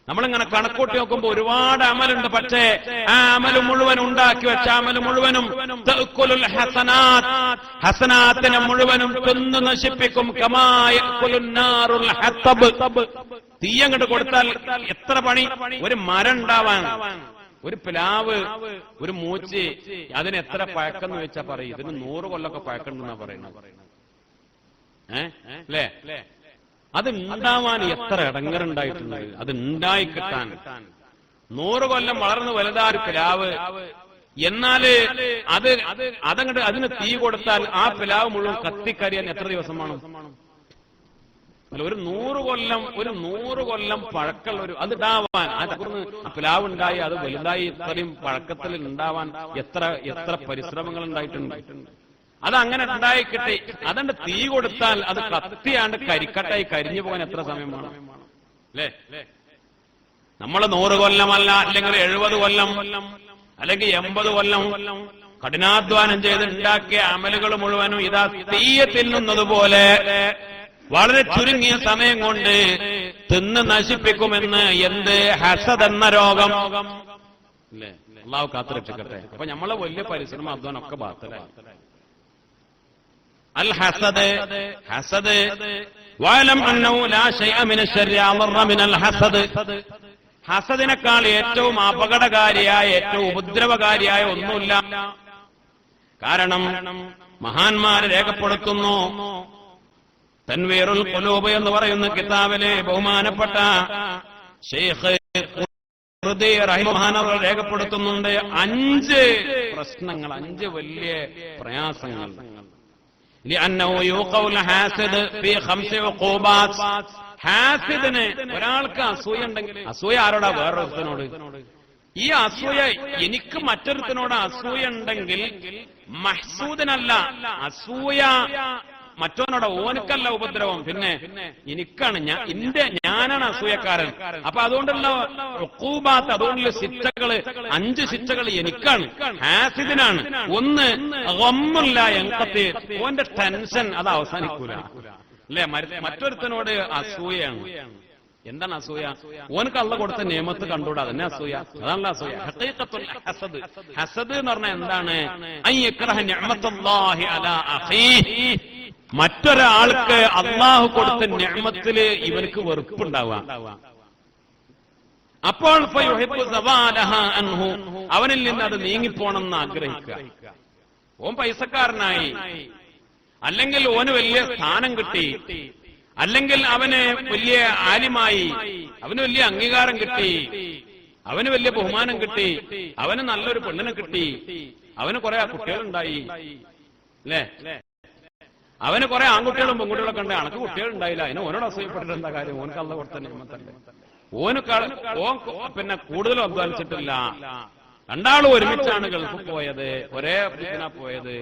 നമ്മളിങ്ങനെ കണക്കൂട്ടി നോക്കുമ്പോ ഒരുപാട് അമലുണ്ട്. പക്ഷേ ആ അമല് മുഴുവൻ ഉണ്ടാക്കി വെച്ച അമല് മുഴുവനും തഅക്കുലുൽ ഹസനാത്ത്, ഹസനാത്തിനെ മുഴുവനും തിന്നു നശിപ്പിക്കും. കമാ യഅക്കുലുൻ നാറുൽ ഹത്തബ്, തീയങ്ങോട്ട് കൊടുത്താൽ എത്ര പണി. ഒരു മരം ഉണ്ടാവാൻ, ഒരു പ്ലാവ്, ഒരു മൂച്ചി, അതിന് എത്ര പഴക്കെന്ന് വെച്ചാ പറയും, ഇതിന് 100 കൊല്ലൊക്കെ പഴക്കണ്ടെന്നാ പറയുന്നത്. അല്ലേ? അത് ഉണ്ടാവാൻ എത്ര ഇടങ്ങറുണ്ടായിട്ടുണ്ട്. അത് ഉണ്ടായി കിട്ടാൻ 100 കൊല്ലം വളർന്ന് വലുതാഒരു പ്ലാവ്. എന്നാല് അതങ്ങോട്ട് അതിന് തീ കൊടുത്താൽ ആ പ്ലാവ് മുഴുവൻ കത്തിക്കരിയാൻ എത്ര ദിവസം വേണം? അല്ല, ഒരു 100 കൊല്ലം പഴക്കമുള്ള ഒരു അത് ഉണ്ടാവാൻ, ആ പ്ലാവ് ഉണ്ടായി അത് വലുതായി ഇത്രയും പഴക്കത്തിൽ ഉണ്ടാവാൻ എത്ര പരിശ്രമങ്ങൾ ഉണ്ടായിട്ടുണ്ട്. അതങ്ങനെ ഉണ്ടായി കിട്ടി. അതുകൊണ്ട് തീ കൊടുത്താൽ അത് കത്തിയാണ്ട് കരിക്കട്ടായി കരിഞ്ഞു പോകാൻ എത്ര സമയം വേണം? അല്ലേ? നമ്മൾ 100 കൊല്ലമല്ല, അല്ലെങ്കിൽ 70 കൊല്ലം, അല്ലെങ്കിൽ 80 കൊല്ലം കഠിനാധ്വാനം ചെയ്ത് ഉണ്ടാക്കിയ അമലുകൾ മുഴുവനും ഇതാ തീയെ തിന്നുന്നത് പോലെ വളരെ ചുരുങ്ങിയ സമയം കൊണ്ട് തിന്ന് നശിപ്പിക്കുമെന്ന്. എന്ത്? ഹസദ് എന്ന രോഗം. അല്ലേ? അല്ലാഹു കാത്തുരക്ഷിക്കട്ടെ. അപ്പൊ നമ്മളെ വലിയ പരിശ്രമം, അധ്വാനം ഒക്കെ ബാത്തിലായി. അൽ ഹസദ്, ഹസദ് വഅലം അന്നഹു ലാ ശൈഅ മിന ശർരി അളറ മിനൽ ഹസദ്. ഹസദിനേക്കാൾ ഏറ്റവും അപകടകാരിയായ, ഏറ്റവും ഉപദ്രവകാരിയായ ഒന്നുമില്ല. കാരണം മഹാന്മാര് രേഖപ്പെടുത്തുന്നു, തൻവീറുൽ ഖുലൂബ് എന്ന് പറയുന്ന കിതാബിലെ ബഹുമാനപ്പെട്ട ശൈഖ് ഖുർദി റഹിമഹുല്ലാഹ് രേഖപ്പെടുത്തുന്നുണ്ട് 5 പ്രശ്നങ്ങൾ, 5 വലിയ പ്രയാസങ്ങൾ. ലിഅന്നഹു യുഖൗൽ ഹാസിദ് ഫീ 5 ഉഖൂബാത്ത്. ഹാസിദിന്, ഒരാൾക്ക് അസൂയ ഉണ്ടെങ്കിൽ, അസൂയ ആരോടാ? വേറൊരുത്തനോട്. ഈ അസൂയ, എനിക്ക് മറ്റൊരുത്തനോട് അസൂയ ഉണ്ടെങ്കിൽ മഹ്സൂദിനല്ല അസൂയ, മറ്റോനോട് ഓനക്കല്ല ഉപദ്രവം, പിന്നെ എനിക്കാണ്, ഞാനാണ് അസൂയക്കാരൻ. അപ്പൊ അതുകൊണ്ടുള്ള ഉഖൂബാത്ത്, അതുകൊണ്ടുള്ള ശിക്ഷകള്, 5 ശിക്ഷകൾ എനിക്കാണ്, ഹാസിദിനാണ്. ഒന്ന് ഗമ്മുല്ല യൻഖതി, ഓന്റെ ടെൻഷൻ അത് അവസാനിക്കൂല. അല്ലെ? മറ്റൊരുത്തനോട് അസൂയാണ്. എന്താണ് അസൂയ? ഓനക്ക് അള്ളാഹ് കൊടുത്ത നിയമത്ത് കണ്ടുകൂടാ, അതന്നെ അസൂയ. അതാണല്ലോ അസൂയ. ഹഖീഖത്തുൽ ഹസദ്. ഹസദ് എന്ന് പറഞ്ഞാൽ എന്താണ്? അൻ യക്റഹ നിഅമത്തുല്ലാഹി അലാ അഖീഹി, മറ്റൊരാൾക്ക് അള്ളാഹു കൊടുത്ത നിഅമത്തില് ഇവർക്ക് വെറുപ്പുണ്ടാവുക. അപ്പോൾ അവനിൽ നിന്ന് അത് നീങ്ങിപ്പോണെന്ന് ആഗ്രഹിക്കുക. ഓൻ പൈസക്കാരനായി, അല്ലെങ്കിൽ ഓന് വലിയ സ്ഥാനം കിട്ടി, അല്ലെങ്കിൽ അവന് വലിയ ആലിമായി, അവന് വലിയ അംഗീകാരം കിട്ടി, അവന് വലിയ ബഹുമാനം കിട്ടി, അവന് നല്ലൊരു പെണ്ണിനെ കിട്ടി, അവന് കുറെ കുട്ടികളുണ്ടായി, അല്ലേ? അവന് കുറെ ആൺകുട്ടികളും പെൺകുട്ടികളൊക്കെ ഉണ്ട്, അനക്ക് കുട്ടികളുണ്ടായില്ല. അതിന് ഓനോട് അസൂയപ്പെട്ടിട്ട് എന്താ കാര്യം? ഓനക്ക് അള്ള കൊടുത്ത നിയമത്തല്ലേ. ഓൻ പിന്നെ കൂടുതലും അധ്വാനിച്ചിട്ടില്ല. രണ്ടാളും ഒരുമിച്ചാണ് ഗൾഫിൽ പോയത്, ഒരേ ഇതിനാ പോയത്.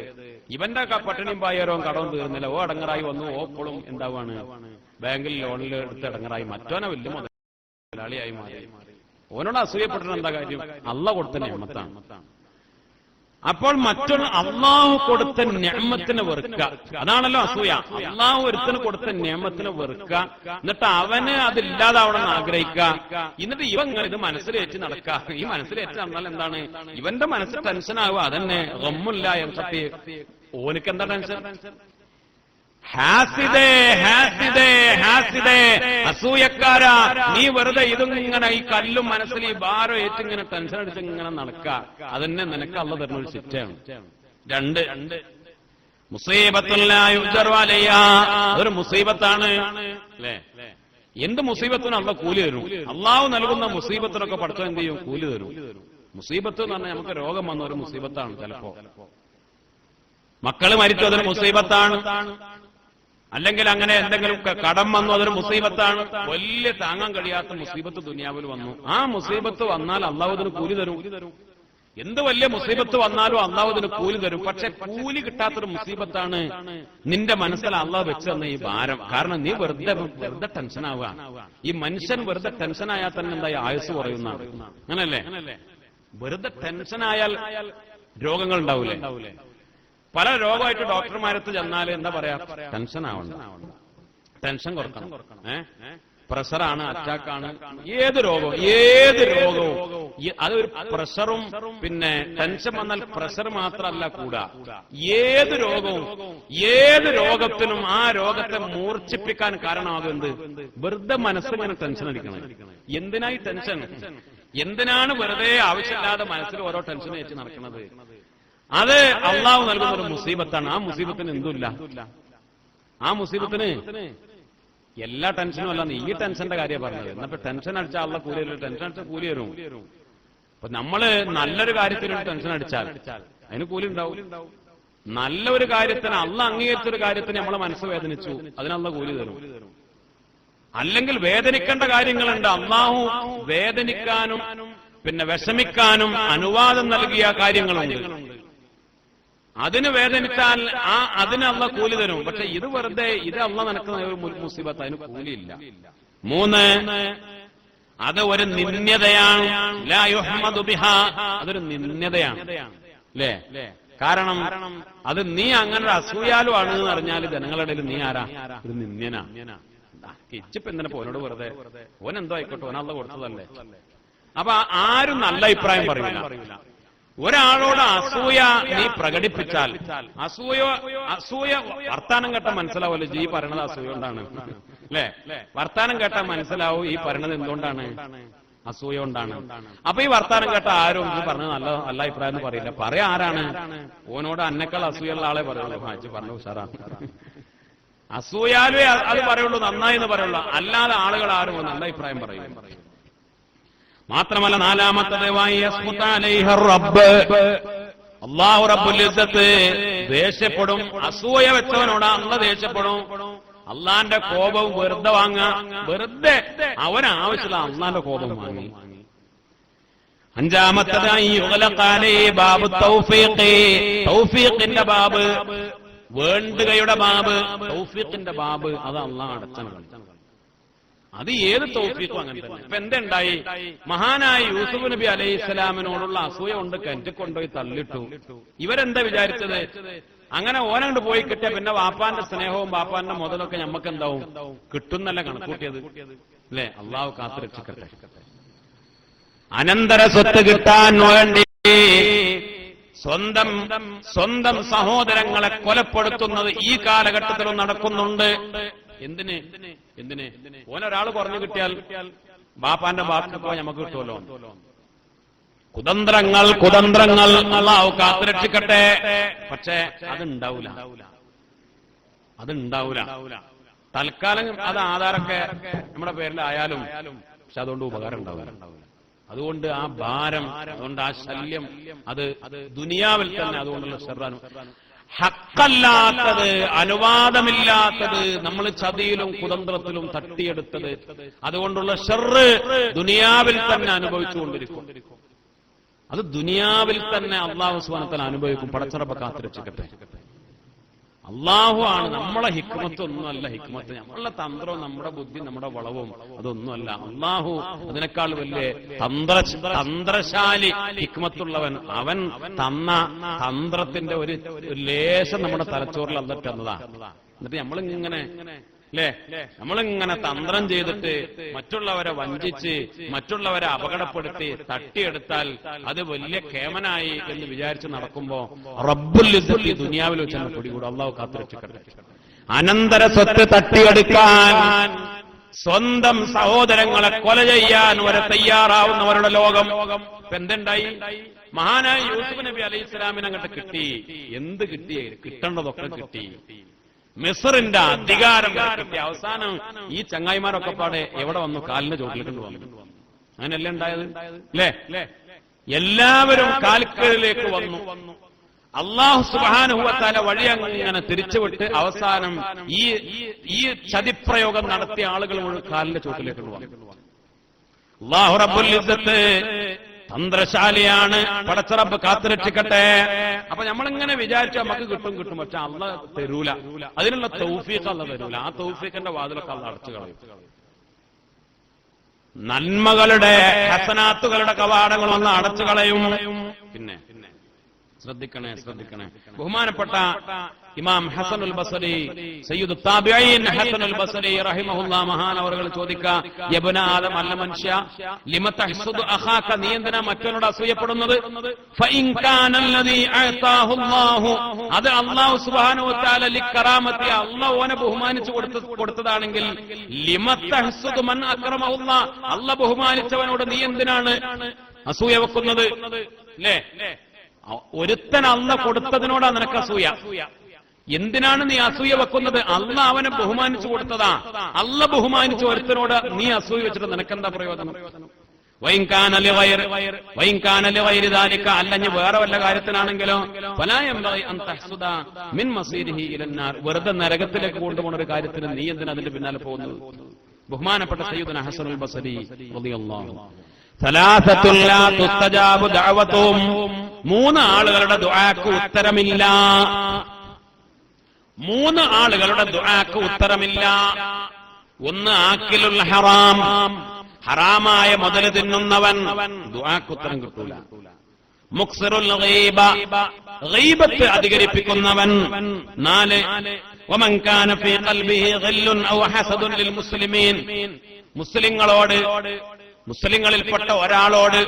ഇവന്റെ പട്ടിണിയും പായരോ കടവും തീർന്നില്ല. ഓ അടങ്ങറായി വന്നു. ഓപ്പോഴും എന്താവാണ്, ബാങ്കിൽ ലോണിൽ എടുത്ത് അടങ്ങറായി. മറ്റോനെ വലിയ മുതലാളിയായി മാറി. ഓനോട് അസൂയപ്പെട്ടിട്ട് എന്താ കാര്യം? അള്ള കൊടുത്ത നിയമത്താണ്. അപ്പോൾ മറ്റൊരു അള്ളാഹു കൊടുത്ത നിഅമത്തിനെ വെറുക്കുക, അതാണല്ലോ അസൂയ. അള്ളാഹു ഒരുത്തിന് കൊടുത്ത നിഅമത്തിനെ വെറുക്കുക, എന്നിട്ട് അവന് അതില്ലാതാവണം ആഗ്രഹിക്കുക. എന്നിട്ട് ഇവൻ ഇത് മനസ്സിലേറ്റ് നടക്കുക. ഈ മനസ്സിലേറ്റ് നടന്നാൽ എന്താണ്? ഇവന്റെ മനസ്സിൽ ടെൻഷനാവുക. അതന്നെ ഗമ്മില്ല എന്നത്തെ. ഓനക്ക് എന്താ ടെൻഷൻ? ഹാസിദേ ഹാസിദേ ഹാസിദേ, അസൂയക്കാരാ, നീ വെറുതെ ഇതിങ്ങനെ ഈ കല്ലും മനസ്സിൽ ഈ ഭാരം ഏറ്റിങ്ങനെ ടെൻഷൻ അടിച്ച് ഇങ്ങനെ നടക്കുക. അതന്നെ നിനക്ക് അള്ള തരുന്ന ഒരു ശിക്ഷയാണ്. രണ്ട്, അതൊരു മുസീബത്താണ്, അല്ലേ? എന്ത് മുസീബത്തിനും അള്ള കൂലി തരും. അള്ളാഹു നൽകുന്ന മുസീബത്തിനൊക്കെ പഠിത്തം എന്ത് ചെയ്യും? കൂലി തരും. മുസീബത്ത് എന്ന് പറഞ്ഞാൽ നമുക്ക് രോഗം വന്ന ഒരു മുസീബത്താണ്. ചിലപ്പോ മക്കള് മരിച്ചു, അതൊരു മുസീബത്താണ്. അല്ലെങ്കിൽ അങ്ങനെ എന്തെങ്കിലും കടം വന്നു, അതൊരു മുസീബത്താണ്. വലിയ താങ്ങാൻ കഴിയാത്ത മുസീബത്ത് ദുനിയാവിൽ വന്നു. ആ മുസീബത്ത് വന്നാൽ അള്ളാഹു അതിന് കൂലി തരും. എന്ത് വലിയ മുസീബത്ത് വന്നാലും അള്ളാഹു അതിന് കൂലി തരും. പക്ഷെ കൂലി കിട്ടാത്തൊരു മുസീബത്താണ് നിന്റെ മനസ്സിൽ അള്ളാഹു വെച്ച് തന്ന ഈ ഭാരം. കാരണം നീ വെറുതെ ടെൻഷനാവുക. ഈ മനുഷ്യൻ വെറുതെ ടെൻഷനായാൽ തന്നെ എന്തായി ആയുസ് കുറയുന്നതാണ്. അങ്ങനല്ലേ? വെറുതെ ടെൻഷനായാൽ രോഗങ്ങൾ ഉണ്ടാവൂലേ? പല രോഗമായിട്ട് ഡോക്ടർമാരത്ത് ചെന്നാൽ എന്താ പറയാ? ടെൻഷൻ ആവണ്ട, ടെൻഷൻ കുറക്കണം. പ്രഷറാണ്, അറ്റാക്കാണ്, ഏത് രോഗവും അതൊരു പ്രഷറും പിന്നെ ടെൻഷൻ വന്നാൽ പ്രഷർ മാത്രമല്ല കൂടാ. ഏത് രോഗത്തിനും ആ രോഗത്തെ മൂർച്ഛിപ്പിക്കാൻ കാരണമാകുന്നത് വെറുതെ മനസ്സിങ്ങനെ ടെൻഷൻ അടിക്കണം. എന്തിനായി ടെൻഷൻ? എന്തിനാണ് വെറുതെ ആവശ്യമില്ലാതെ മനസ്സിൽ ഓരോ ടെൻഷൻ വെച്ച് നടക്കുന്നത്? അത് അള്ളാഹു നൽകുന്ന ഒരു മുസീബത്താണ്. ആ മുസീബത്തിന് എന്തുമില്ല. ആ മുസീബത്തിന് എല്ലാ ടെൻഷനും അല്ല, ഈ ടെൻഷന്റെ കാര്യം പറഞ്ഞത്. എന്നപ്പോ ടെൻഷൻ അടിച്ചാൽ അള്ള കൂലി തരും. ടെൻഷൻ അടിച്ചാൽ കൂലി തരും. അപ്പൊ നമ്മള് നല്ലൊരു കാര്യത്തിന് ടെൻഷൻ അടിച്ചാൽ അതിന് കൂലി ഉണ്ടാവും. നല്ലൊരു കാര്യത്തിന്, അള്ള അംഗീകരിച്ചൊരു കാര്യത്തിന് നമ്മളെ മനസ്സ് വേദനിച്ചു, അതിനുള്ള കൂലി തരും. അല്ലെങ്കിൽ വേദനിക്കേണ്ട കാര്യങ്ങളുണ്ട്, അള്ളാഹു വേദനിക്കാനും പിന്നെ വിഷമിക്കാനും അനുവാദം നൽകിയ കാര്യങ്ങളുണ്ട്. അതിന് വേദനിച്ചാൽ അതിന് അള്ള കൂലി തരും. പക്ഷെ ഇത് വെറുതെ ഇത് അള്ള നടക്കുന്ന ഒരു മുസീബത്ത്, അതിന് കൂലിയില്ല. 3, അത് ഒരു നിന്ദ്യതയാണ്. ലാ യുഹ്മദു ബിഹാ, അതൊരു നിന്ദ്യതയാണ്, അല്ലേ? കാരണം അത് നീ അങ്ങനെ ഒരു അസൂയാലും ആണെന്ന് അറിഞ്ഞാൽ ജനങ്ങളുടെ ഇടയിൽ നീ ആരാ? ഒരു നിന്ദ്യനാ. ഇച്ചിപ്പ് എന്തിനാ പോനോട് വെറുതെ? ഓനെന്തോ ആയിക്കോട്ടെ, ഓനല്ല കൊടുത്തതല്ലേ. അപ്പൊ ആരും നല്ല അഭിപ്രായം പറയില്ല. ഒരാളോട് അസൂയ നീ പ്രകടിപ്പിച്ചാൽ അസൂയ വർത്താനം കേട്ടാൽ മനസ്സിലാവുമല്ലോ ഈ പറയണത് അസൂയ കൊണ്ടാണ്, അല്ലേ? വർത്താനം കേട്ടാൽ മനസ്സിലാവും ഈ പറയണത് എന്തുകൊണ്ടാണ്? അസൂയ കൊണ്ടാണ്. അപ്പൊ ഈ വർത്താനം കേട്ട ആരും ഇത് പറഞ്ഞത് നല്ല അഭിപ്രായം എന്ന് പറയില്ല. പറയാ ആരാണ്? ഓനോട് അന്നേക്കാൾ അസൂയുള്ള ആളെ പറയുള്ളൂ. ഹാജി പറഞ്ഞു ഉഷാറാണ്. അസൂയാലേ അത് പറയുള്ളൂ, നന്നായി എന്ന് പറയുള്ളൂ. അല്ലാതെ ആളുകൾ ആരും നല്ല അഭിപ്രായം പറയും. മാത്രമല്ല 4-മത്തത് അല്ലാഹു റബ്ബുൽ ഇസ്സത്ത് ദേഷ്യപ്പെടും. അസൂയ വെച്ചവനോട് അള്ള ദേഷ്യപ്പെടും. അള്ളാന്റെ കോപം വെറുതെ വാങ്ങാ, വെറുതെ അവനാവശ്യമില്ല അള്ളാന്റെ കോപം വാങ്ങി. 5-മത്തത് ബാബു തൗഫീഖിന്റെ ബാബ്, വേണ്ടുകയുടെ ബാബ്, തൗഫീഖിന്റെ ബാബ്, അത് അള്ളാഹ് അടച്ചാണ്. അത് ഏത് തൗഫീഖും അങ്ങനെ തന്നെ. ഇപ്പൊ എന്തുണ്ടായി? മഹാനായ യൂസുഫ് നബി അലൈഹി സ്വലാമിനോടുള്ള അസൂയ കൊണ്ട് കിണറ്റിൽ കൊണ്ടുപോയി തള്ളിട്ടു. ഇവരെന്താ വിചാരിച്ചത്? അങ്ങനെ ഓനങ്ങോട്ട് പോയി കിട്ടിയ പിന്നെ വാപ്പാന്റെ സ്നേഹവും വാപ്പാന്റെ മുതലൊക്കെ ഞമ്മക്ക് എന്താവും? കിട്ടുന്നല്ല കണക്കൂട്ടിയത്, അല്ലെ? അള്ളാഹു കാത്തുരക്ഷിക്കട്ടെ. അനന്തര സ്വത്ത് കിട്ടാൻ വേണ്ടി സ്വന്തം സഹോദരങ്ങളെ കൊലപ്പെടുത്തുന്നത് ഈ കാലഘട്ടത്തിലും നടക്കുന്നുണ്ട്. എന്തിന്? ഓനൊരാൾ കുറഞ്ഞു കിട്ടിയാൽ ബാപ്പാന്റെ ബാക്കി പോയി നമുക്ക് കിട്ടുമല്ലോ. കുതന്ത്രങ്ങൾ അല്ലാഹു കാത്തുരക്ഷിക്കട്ടെ. പക്ഷെ അതുണ്ടാവൂല. തൽക്കാലം അത് ആധാരമൊക്കെ നമ്മുടെ പേരിലായാലും പക്ഷെ അതുകൊണ്ട് ഉപകാരം ഉണ്ടാവില്ല. അതുകൊണ്ട് ആ ഭാരം, അതുകൊണ്ട് ആ ശല്യം, അത് ദുനിയാവിൽ തന്നെ അതുകൊണ്ടുള്ള ഷർറാണ്. ഹക്കല്ലാത്തത്, അനുവാദമില്ലാത്തത്, നമ്മൾ ചതിയിലും കുതന്ത്രത്തിലും തട്ടിയെടുത്തത്, അതുകൊണ്ടുള്ള ഷർറ് ദുനിയാവിൽ തന്നെ അനുഭവിച്ചുകൊണ്ടിരിക്കും. അത് ദുനിയാവിൽ തന്നെ അള്ളാഹു സുബ്ഹാനഹു വ തആല അനുഭവിക്കും. പടച്ചറബ് കാത്തുരക്ഷിക്കട്ടെ. അള്ളാഹു ആണ്. നമ്മളെ ഹിക്മത്തൊന്നുമല്ല ഹിക്മത്ത്, നമ്മളുടെ തന്ത്രവും നമ്മുടെ ബുദ്ധി നമ്മുടെ വളവും അതൊന്നുമല്ല. അള്ളാഹു അതിനേക്കാൾ വലിയ തന്ത്രശാലി ഹിക്മത്തുള്ളവൻ. അവൻ തന്ന തന്ത്രത്തിന്റെ ഒരു ലേശം നമ്മുടെ തലച്ചോറിൽ അന്നിട്ട് തന്നതാ. എന്നിട്ട് നമ്മളിങ്ങനെ നമ്മളിങ്ങനെ തന്ത്രം ചെയ്തിട്ട് മറ്റുള്ളവരെ വഞ്ചിച്ച് മറ്റുള്ളവരെ അപകടപ്പെടുത്തി തട്ടിയെടുത്താൽ അത് വലിയ കേമനായി എന്ന് വിചാരിച്ച് നടക്കുമ്പോ റബ്ബുൽ ഇസ്സത്തി ദുനിയാവിൽ വെച്ചാൽ പിടികൂടും. അള്ളാഹു കാത്തുരക്ഷിക്കട്ടെ. അനന്തര സ്വത്ത് തട്ടിയെടുക്കാൻ, സ്വന്തം സഹോദരങ്ങളെ കൊല ചെയ്യാൻ വരെ തയ്യാറാവുന്നവരുടെ ലോകം. ഇപ്പൊ എന്തുണ്ടായി? മഹാനായ യൂസുഫ് നബി അലൈഹി ഇസ്ലാമിനെ അങ്ങോട്ട് കിട്ടി. എന്ത് കിട്ടി? കിട്ടേണ്ടതൊക്കെ കിട്ടി. മിസ്റിന്റെ അധികാരം കിട്ടി. അവസാനം ഈ ചങ്ങായിമാരൊക്കെ പാടെ എവിടെ വന്നു? കാലിന്റെ ചോട്ടിലേക്ക് വന്നു. അങ്ങനെയല്ലേ ഉണ്ടായത്? അല്ലേ? എല്ലാവരും കാൽക്കലിലേക്ക് വന്നു. അല്ലാഹു സുബ്ഹാനഹു വ തആല വഴി അങ്ങനെ തിരിച്ചുവിട്ട് അവസാനം ഈ ചതിപ്രയോഗം നടത്തിയ ആളുകൾ മുഴുവൻ കാലിന്റെ ചോട്ടിലേക്ക് വന്നു. അല്ലാഹു റബ്ബുൽ ഇസ്സത്ത് തന്ത്രശാലിയാണ്. പടച്ചറബ് കാത്തുരക്ഷിക്കട്ടെ. അപ്പൊ നമ്മളിങ്ങനെ വിചാരിച്ച നമുക്ക് കിട്ടും. പക്ഷെ അള്ളാഹ് തരൂല. അതിനുള്ള തൗഫീഖ് അള്ളാഹ് തരൂല. ആ തൗഫീഖിന്റെ വാതിലൊക്കെ അള്ളാഹ് അടച്ചു കളയും. നന്മകളുടെ ഹസനാത്തുകളുടെ കവാടങ്ങൾ ഒന്ന് അടച്ചു കളയും. പിന്നെ ശ്രദ്ധിക്കണേ. ബഹുമാനപ്പെട്ട ഇമാം ഹസനുൽ ബസരി, സയ്യിദുൽ താബിഈൻ ഹസനുൽ ബസരി റഹിമഹുല്ലാഹ് മഹാനവറുകൾ ചോദിക്കുക, യബ്ന ആദം, അല്ല മനുഷ്യ, ലിമ തഹ്സുദു അഖാക, നീ എന്തിനാ മറ്റവനോട് അസൂയപ്പെടുന്നത്? ഫഇൻ കാന അല്ലദീ അഅതാഹു അല്ലാഹു, അത് അല്ലാഹു സുബ്ഹാനഹു വ തആല ലികറാമത്തി, അല്ലാഹു അവനെ ബഹുമാനിച്ചു കൊടുത്തതാണെങ്കിൽ, ലിമ തഹ്സുദു മൻ അക്രമഹുല്ലാഹ്, അല്ലാഹു ബഹുമാനിച്ചവനോട് നീ എന്തിനാണ് അസൂയ വെക്കുന്നത്? അല്ലേ? ഒരുത്തൻ അല്ലാഹു കൊടുത്തതിനോടാ നിനക്ക് അസൂയ. എന്തിനാണ് നീ അസൂയ വെക്കുന്നത്? അല്ലാഹു അവനെ ബഹുമാനിച്ചു കൊടുത്തതാ. അല്ലാഹു ബഹുമാനിച്ചു ഒരുത്തനോട് നീ അസൂയ വെച്ചിട്ട് നിനക്കെന്താ പ്രയോജനം? വൈൻകാന ലിഗൈരി ദാലിക, അല്ലഞ്ഞ് വേറെ വല്ല കാര്യത്തിനാണെങ്കിലോ ഫലാ യംബഗി അൻ തഹ്സുദ മിൻ മസീരിഹി ഇലന്നാർ, വെറുതെ നരകത്തിലേക്ക് കൊണ്ടുപോകുന്ന ഒരു കാര്യത്തിന് നീ എന്തിനാ അതിന്റെ പിന്നാലെ പോകുന്നത്? ബഹുമാനപ്പെട്ട സയ്യിദുനാ ഹസനുൽ ബസരി റളിയല്ലാഹു സലാസത്തുൻ ലാ തുസ്തജാബു ദഅവതുഹും, മൂന്ന് ആളുകളുടെ ദുആക്ക് ഉത്തരമില്ല. മൂന്ന് ആളുകളുടെ ദുആക്ക് ഉത്തരമില്ല. ഒന്ന് ആക്കിലുൽ ഹറാം, ഹറാമായ മുതൽ തിന്നുന്നവൻ, ദുആക്ക് ഉത്തരം കിട്ടൂല. മുക്സിറുൽ ഗീബ, ഗീബത്ത് അധികരിപ്പിക്കുന്നവൻ. 4 വമൻ കാന ഫീ ഖൽബിഹി ഗില്ലുൻ ഔ ഹസദുൻ ലിൽ മുസ്ലിമീൻ, മുസ്ലിങ്ങളോട്, മുസ്ലിങ്ങളിൽപ്പെട്ട ഒരാളോട്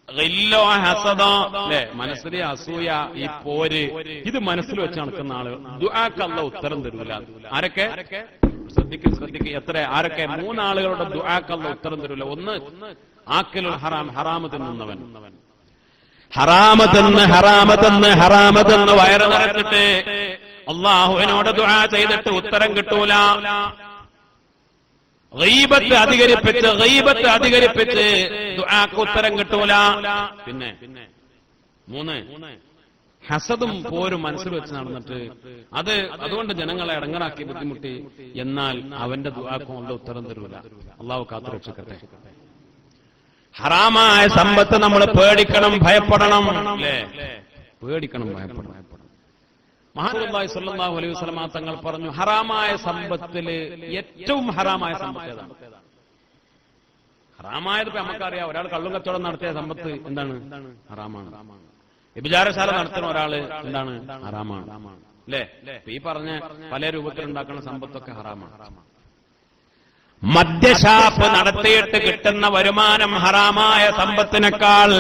ഗില്ലോ ഹസദോ, അല്ലേ, മനസ്സിലെ അസൂയ, ഈ പോര്, ഇത് മനസ്സിൽ വെച്ച് നടക്കുന്ന ആളുകൾ ദുആക്ക് അല്ലാഹു ഉത്തരം തരൂല. ആരൊക്കെ? ശ്രദ്ധിക്കുക. ആരൊക്കെ? 3 ആളുകളുടെ ദുആക്ക് അല്ലാഹു ഉത്തരം തരൂല. ഒന്ന് ആക്കിലുൽ ഹറാം, ഹറാമ് തിന്നുന്നവൻ. ഹറാമ് തിന്ന് വയറ് നിറച്ചിട്ട് അല്ലാഹുവിനോട് ദുആ ചെയ്തിട്ട് ഉത്തരം കിട്ടൂല. ഗീബത്ത് അധികരിപ്പിച്ച് ദുആക്ക് ഉത്തരം കിട്ടൂല. പിന്നെ 3 ഹസദും പോരും മനസ്സിൽ വെച്ച് നടന്നിട്ട് അതുകൊണ്ട് ജനങ്ങളെ ഇടങ്ങറാക്കി ബുദ്ധിമുട്ടി, എന്നാൽ അവന്റെ ദുആക്ക് കൊണ്ട് ഉത്തരം തരൂല. അല്ലാഹു കാത്തുരക്ഷിക്കട്ടെ. ഹറാമായ സമ്പത്ത് നമ്മൾ പേടിക്കണം, ഭയപ്പെടണം. അല്ലേ? പേടിക്കണം, ഭയപ്പെടണം. മഹാനബി സല്ലല്ലാഹു അലൈഹി വസല്ലം തങ്ങൾ പറഞ്ഞു, ഹറാമായ സമ്പത്തില് ഏറ്റവും ഹറാമായ സമ്പത്ത് ഏതാണ്? ഹറാമായത് ഇപ്പൊ നമുക്കറിയാം. ഒരാൾ കള്ളും കച്ചവടം നടത്തിയ സമ്പത്ത് എന്താണ്? ഹറാമാണ്. വ്യഭിചാരശാല നടത്തുന്ന ഒരാള് എന്താണ്? ഹറാമാണ്. അല്ലേ? ഈ പറഞ്ഞ പല രൂപത്തിലുണ്ടാക്കുന്ന സമ്പത്തൊക്കെ ഹറാമാണ്. മദ്യഷാപ്പ് നടത്തിയിട്ട് കിട്ടുന്ന വരുമാനം ഹറാമായ സമ്പത്തിനേക്കാൾ,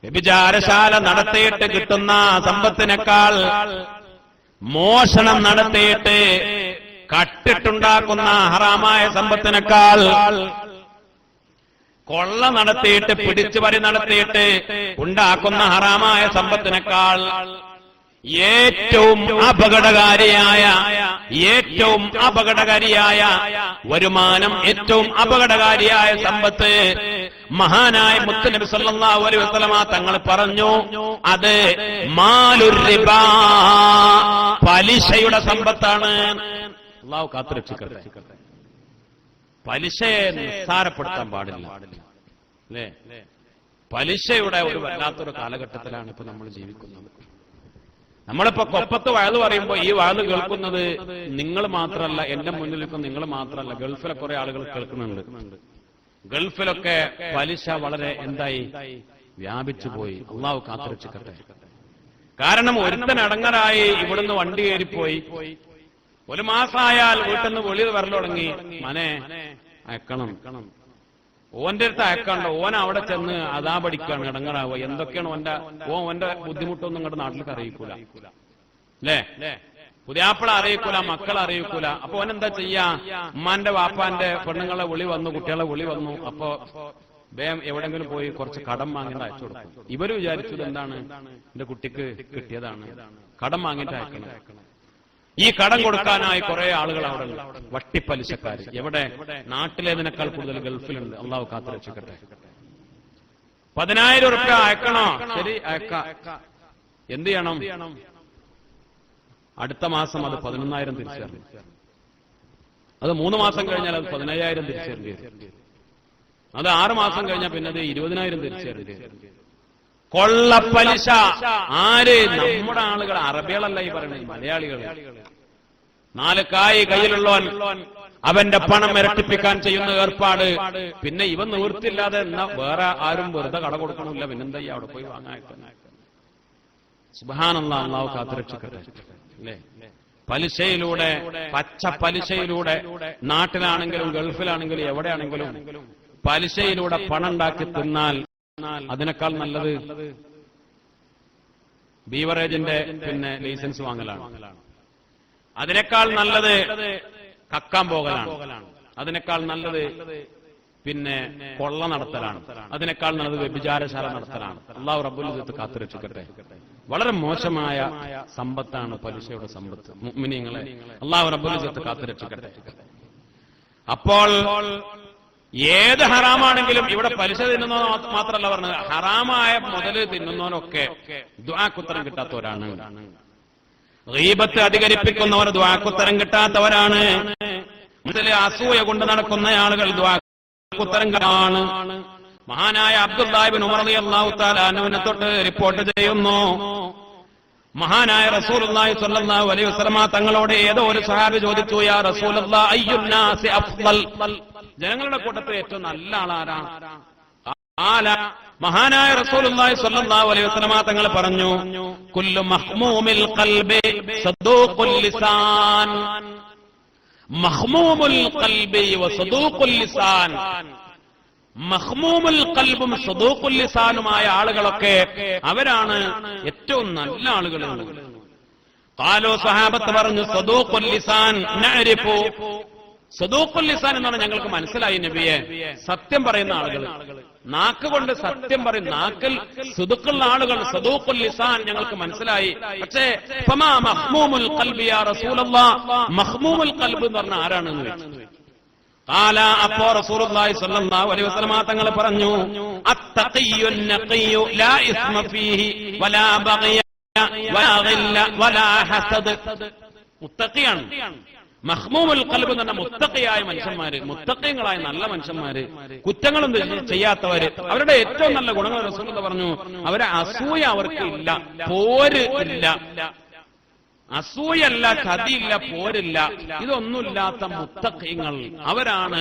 വ്യഭിചാരശാല നടത്തിയിട്ട് കിട്ടുന്ന സമ്പത്തിനേക്കാൾ, മോഷണം നടത്തിയിട്ട് കട്ടിട്ടുണ്ടാക്കുന്ന ഹറാമായ സമ്പത്തിനേക്കാൾ, കൊള്ള നടത്തിയിട്ട് പിടിച്ചുപറി നടത്തിയിട്ട് ഉണ്ടാക്കുന്ന ഹറാമായ സമ്പത്തിനേക്കാൾ ഏറ്റവും അപകടകാരിയായ വരുമാനം, ഏറ്റവും അപകടകാരിയായ സമ്പത്ത് മഹാനായ മുത്തുനബി സല്ലല്ലാഹു അലൈഹി വസല്ലമ തങ്ങൾ പറഞ്ഞു, അത് മാലുർ റിബാ, പലിശയുടെ സമ്പത്താണ്. അല്ലാഹു കാത്തുരക്ഷിക്കട്ടെ. പലിശയെ നിസ്സാരപ്പെടുത്താൻ പാടില്ല, അല്ലേ? പലിശയുടെ ഒരു വല്ലാത്തൊരു കാലഘട്ടത്തിലാണ് ഇപ്പൊ നമ്മൾ ജീവിക്കുന്നത്. നമ്മളിപ്പോ കൊപ്പത്ത് വയല് പറയുമ്പോ ഈ വയല് കേൾക്കുന്നത് നിങ്ങൾ മാത്രമല്ല, എന്റെ മുന്നിൽ ഇപ്പൊ നിങ്ങൾ മാത്രമല്ല, ഗൾഫിലെ കുറെ ആളുകൾ കേൾക്കുന്നുണ്ട്. ഗൾഫിലൊക്കെ പലിശ വളരെ എന്തായി വ്യാപിച്ചു പോയി. അള്ളാഹു കാത്തുരക്ഷിക്കട്ടെ. കാരണം ഒരുത്തൻ അടങ്ങറായി ഇവിടുന്ന് വണ്ടി കയറിപ്പോയി, ഒരു മാസമായാൽ വീട്ടിൽ നിന്ന് വെളിയിൽ വരൽ തുടങ്ങി, മനെ അയക്കണം, ഓന്റെ അടുത്ത് അയക്കാണ്ട് ഓൻ അവിടെ ചെന്ന് അതാ പഠിക്കാണ്, ഇടങ്ങറാവുക. എന്തൊക്കെയാണ് ഓന്റെ ബുദ്ധിമുട്ടൊന്നും നിങ്ങളുടെ നാട്ടിലേക്ക് അറിയിക്കൂല, അല്ലേ? പുതിയാപ്പിള അറിയിക്കൂല, മക്കളെ അറിയിക്കൂല. അപ്പൊ ഓനെന്താ ചെയ്യാ? ഉമ്മാന്റെ വാപ്പാന്റെ പെണ്ണുങ്ങളെ വിളി വന്നു, കുട്ടികളെ വിളി വന്നു. അപ്പൊ വേം എവിടെങ്കിലും പോയി കുറച്ച് കടം വാങ്ങിട്ട് അയച്ചു കൊടുക്കും. ഇവര് വിചാരിച്ചത് എന്താണ്? എന്റെ കുട്ടിക്ക് കിട്ടിയതാണ്, കടം വാങ്ങിട്ട് അയക്കണം. ഈ കടം കൊടുക്കാനായി കുറെ ആളുകൾ അവിടെ ഉണ്ട്, വട്ടിപ്പലിശക്കാര്. എവിടെ? നാട്ടിലേതിനേക്കാൾ കൂടുതൽ ഗൾഫിലുണ്ട്. അള്ളാഹു കാത്തുരക്ഷിക്കട്ടെ. 10,000 റുപ്യ അയക്കണോ? ശരി, അയക്കാം. എന്ത് ചെയ്യണം? അടുത്ത മാസം അത് 11,000 തിരിച്ചറിയും. അത് 3 മാസം കഴിഞ്ഞാൽ അത് 15,000 തിരിച്ചറിയും. അത് 6 മാസം കഴിഞ്ഞാൽ പിന്നെ അത് 20,000 തിരിച്ചറിയും. കൊള്ളപ്പലിശ. ആര്? നമ്മുടെ ആളുകൾ, അറബികളല്ല ഈ പറയുന്നത്, മലയാളികൾ. 4 കായ് കയ്യിലുള്ളവൻ അവന്റെ പണം ഇരട്ടിപ്പിക്കാൻ ചെയ്യുന്ന ഏർപ്പാട്. പിന്നെ ഇവൻ നിവൃത്തില്ലാതെ എന്നാ വേറെ ആരും വെറുതെ കട കൊടുക്കണമില്ല, പിന്നെന്താ അവിടെ പോയി വാങ്ങാൻ. സുബ്ഹാനല്ലാഹ്, അല്ലാഹു കാത്തുരക്ഷിക്കട്ടെ. അല്ലേ? പലിശയിലൂടെ, പച്ച പലിശയിലൂടെ, നാട്ടിലാണെങ്കിലും ഗൾഫിലാണെങ്കിലും എവിടെയാണെങ്കിലും പലിശയിലൂടെ പണം ഉണ്ടാക്കി തിന്നാൽ അതിനേക്കാൾ നല്ലത് ബീവറേജിന്റെ പിന്നെ ലൈസൻസ് വാങ്ങലാണ്. അതിനേക്കാൾ നല്ലത് കക്കാൻ പോകലാണ്. അതിനേക്കാൾ നല്ലത് പിന്നെ കൊള്ള നടത്തലാണ്. അതിനേക്കാൾ നല്ലത് വ്യഭിചാരശാല നടത്തലാണ്. അല്ലാഹു റബ്ബുൽ ഇസ്സത്ത് കാത്തുരക്ഷിക്കട്ടെ. വളരെ മോശമായ സമ്പത്താണ് പലിശയുടെ സമ്പത്ത്. മുഅ്മിനീങ്ങളെ, അല്ലാഹു റബ്ബുൽ ഇസ്സത്ത് കാത്തുരക്ഷിക്കട്ടെ. അപ്പോൾ ഏത് ഹറാമാണെങ്കിലും, ഇവിടെ പലിശ തിന്നുന്നോ മാത്രമല്ല പറഞ്ഞത്, ഹറാമായ മുതല് തിന്നുന്നവനൊക്കെ ദുആക്കുത്തരം കിട്ടാത്തവരാണ്. ഗീബത്ത് അധികരിപ്പിക്കുന്നവർ ദുആക്കുത്തരം കിട്ടാത്തവരാണ്. മുതല് അസൂയ കൊണ്ട് നടക്കുന്ന ആളുകൾ ദുആക്കുത്തരം ആണ്. മഹാനായ അബ്ദുല്ലാഹി ഇബ്നു ഉമർ റളിയല്ലാഹു തആല അൻഹുവിനെ തൊട്ട് റിപ്പോർട്ട് ചെയ്യുന്നു, മഹാനായ റസൂലുള്ളാഹി സ്വല്ലല്ലാഹു അലൈഹി വസല്ലമ തങ്ങളോട് ഏതോ ഒരു സ്വഹാബി ചോദിച്ചു, യാ റസൂലല്ലാഹ് അയ്യുന്നാസി അഫ്ളൽ, ജനങ്ങളുടെ കൂട്ടത്തിൽ ഏറ്റവും നല്ല ആളാരാണ്? മഹാനായ റസൂലുള്ളാഹി സ്വല്ലല്ലാഹു അലൈഹി വസല്ലമ തങ്ങൾ പറഞ്ഞു, കുല്ലു മഹ്മൂമിൽ ഖൽബി സദൂഖുൽ ലിസാൻ. മഹ്മൂമുൽ ഖൽബി വ സദൂഖുൽ ലിസാൻ. മഹ്മൂമുൽ ഖൽബും സദൂഖുൽ ലിസാനുമായ ആളുകളൊക്കെ അവരാണ് ഏറ്റവും നല്ല ആളുകൾ. ഖാലു, സഹാബത്ത് പറഞ്ഞു, സദൂഖുൽ ലിസാൻ നഅരിഫു. സദൂഖുൽ ലിസാൻ എന്നാണ് ഞങ്ങൾക്ക് മനസ്സിലായി നബിയെ. സത്യം പറയുന്ന ആളുകൾ, നാക്ക് കൊണ്ട് സത്യം പറയും, നാക്കിൽ സുദുഖുള്ള ആളുകൾ, സദൂഖുൽ ലിസാൻ ഞങ്ങൾക്ക് മനസ്സിലായി. പക്ഷേ ഫമാ മഹ്മൂമുൽ ഖൽബി യാ റസൂലല്ലാഹ്, മഹ്മൂമുൽ ഖൽബ് എന്ന് പറഞ്ഞാൽ ആരാണെന്ന് ചോദിച്ചു. ഖാല, അപ്പോ റസൂലുള്ളാഹി സ്വല്ലല്ലാഹു അലൈഹി വസല്ലമ തങ്ങൾ പറഞ്ഞു, അത്തഖിയ്യുൻ നഖിയ്യു ലാ ഇസ്മ ഫീഹി വലാ ബഗയ വലാ ഗില്ല വലാ ഹസദ്. മുത്തഖിയാണ്. മഹ്മൂമുൽ ഖൽബ് എന്ന് പറഞ്ഞാൽ മുത്തഖിയായ മനുഷ്യന്മാര്, മുത്തഖീങ്ങളായ നല്ല മനുഷ്യന്മാര്, കുറ്റങ്ങളൊന്നും ചെയ്യാത്തവര്. അവരുടെ ഏറ്റവും നല്ല ഗുണങ്ങൾ റസൂലുള്ളാഹി പറഞ്ഞു, അവരെ അസൂയ അവർക്ക് ഇല്ല, പോര് ഇല്ല. അസൂയല്ല, ചതിയില്ല, പോരില്ല, ഇതൊന്നുമില്ലാത്ത മുത്തഖീങ്ങൾ, അവരാണ്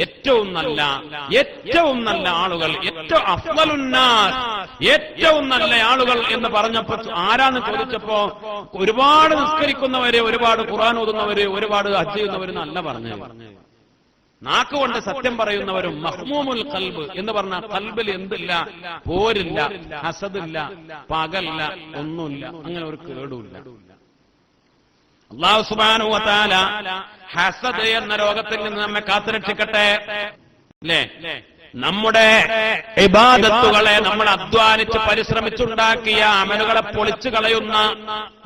ഏറ്റവും നല്ല ആളുകൾ. ഏറ്റവും അഫ്ളലുന്നാസ്, ഏറ്റവും നല്ല ആളുകൾ എന്ന് പറഞ്ഞപ്പോ ആരാന്ന് ചോദിച്ചപ്പോ ഒരുപാട് നിസ്കരിക്കുന്നവര്, ഒരുപാട് ഖുർആൻ ഓതുന്നവര്, ഒരുപാട് ഹജ്ജ് ചെയ്യുന്നവര് എന്നല്ല പറഞ്ഞു. നാക്കുകൊണ്ട് സത്യം പറയുന്നവരും. മഹ്മൂമുൽ ഖൽബ് എന്ന് പറഞ്ഞാൽ ഖൽബിൽ എന്തില്ല? പോരില്ല, ഹസദില്ല, പകല്ല, ഒന്നുമില്ല, അങ്ങനെ ഒരു കേടുമില്ല. അല്ലാഹു സുബ്ഹാനഹു വ തആല ഹസദ് എന്ന രോഗത്തിൽ നിന്ന് നമ്മെ കാത്തുരക്ഷിക്കട്ടെ. അല്ലേ? നമ്മുടെ ഇബാദത്തുകളെ നമ്മൾ അധ്വാനിച്ച് പരിശ്രമിച്ചുണ്ടാക്കിയ അമലുകളെ പൊളിച്ചു കളയുന്ന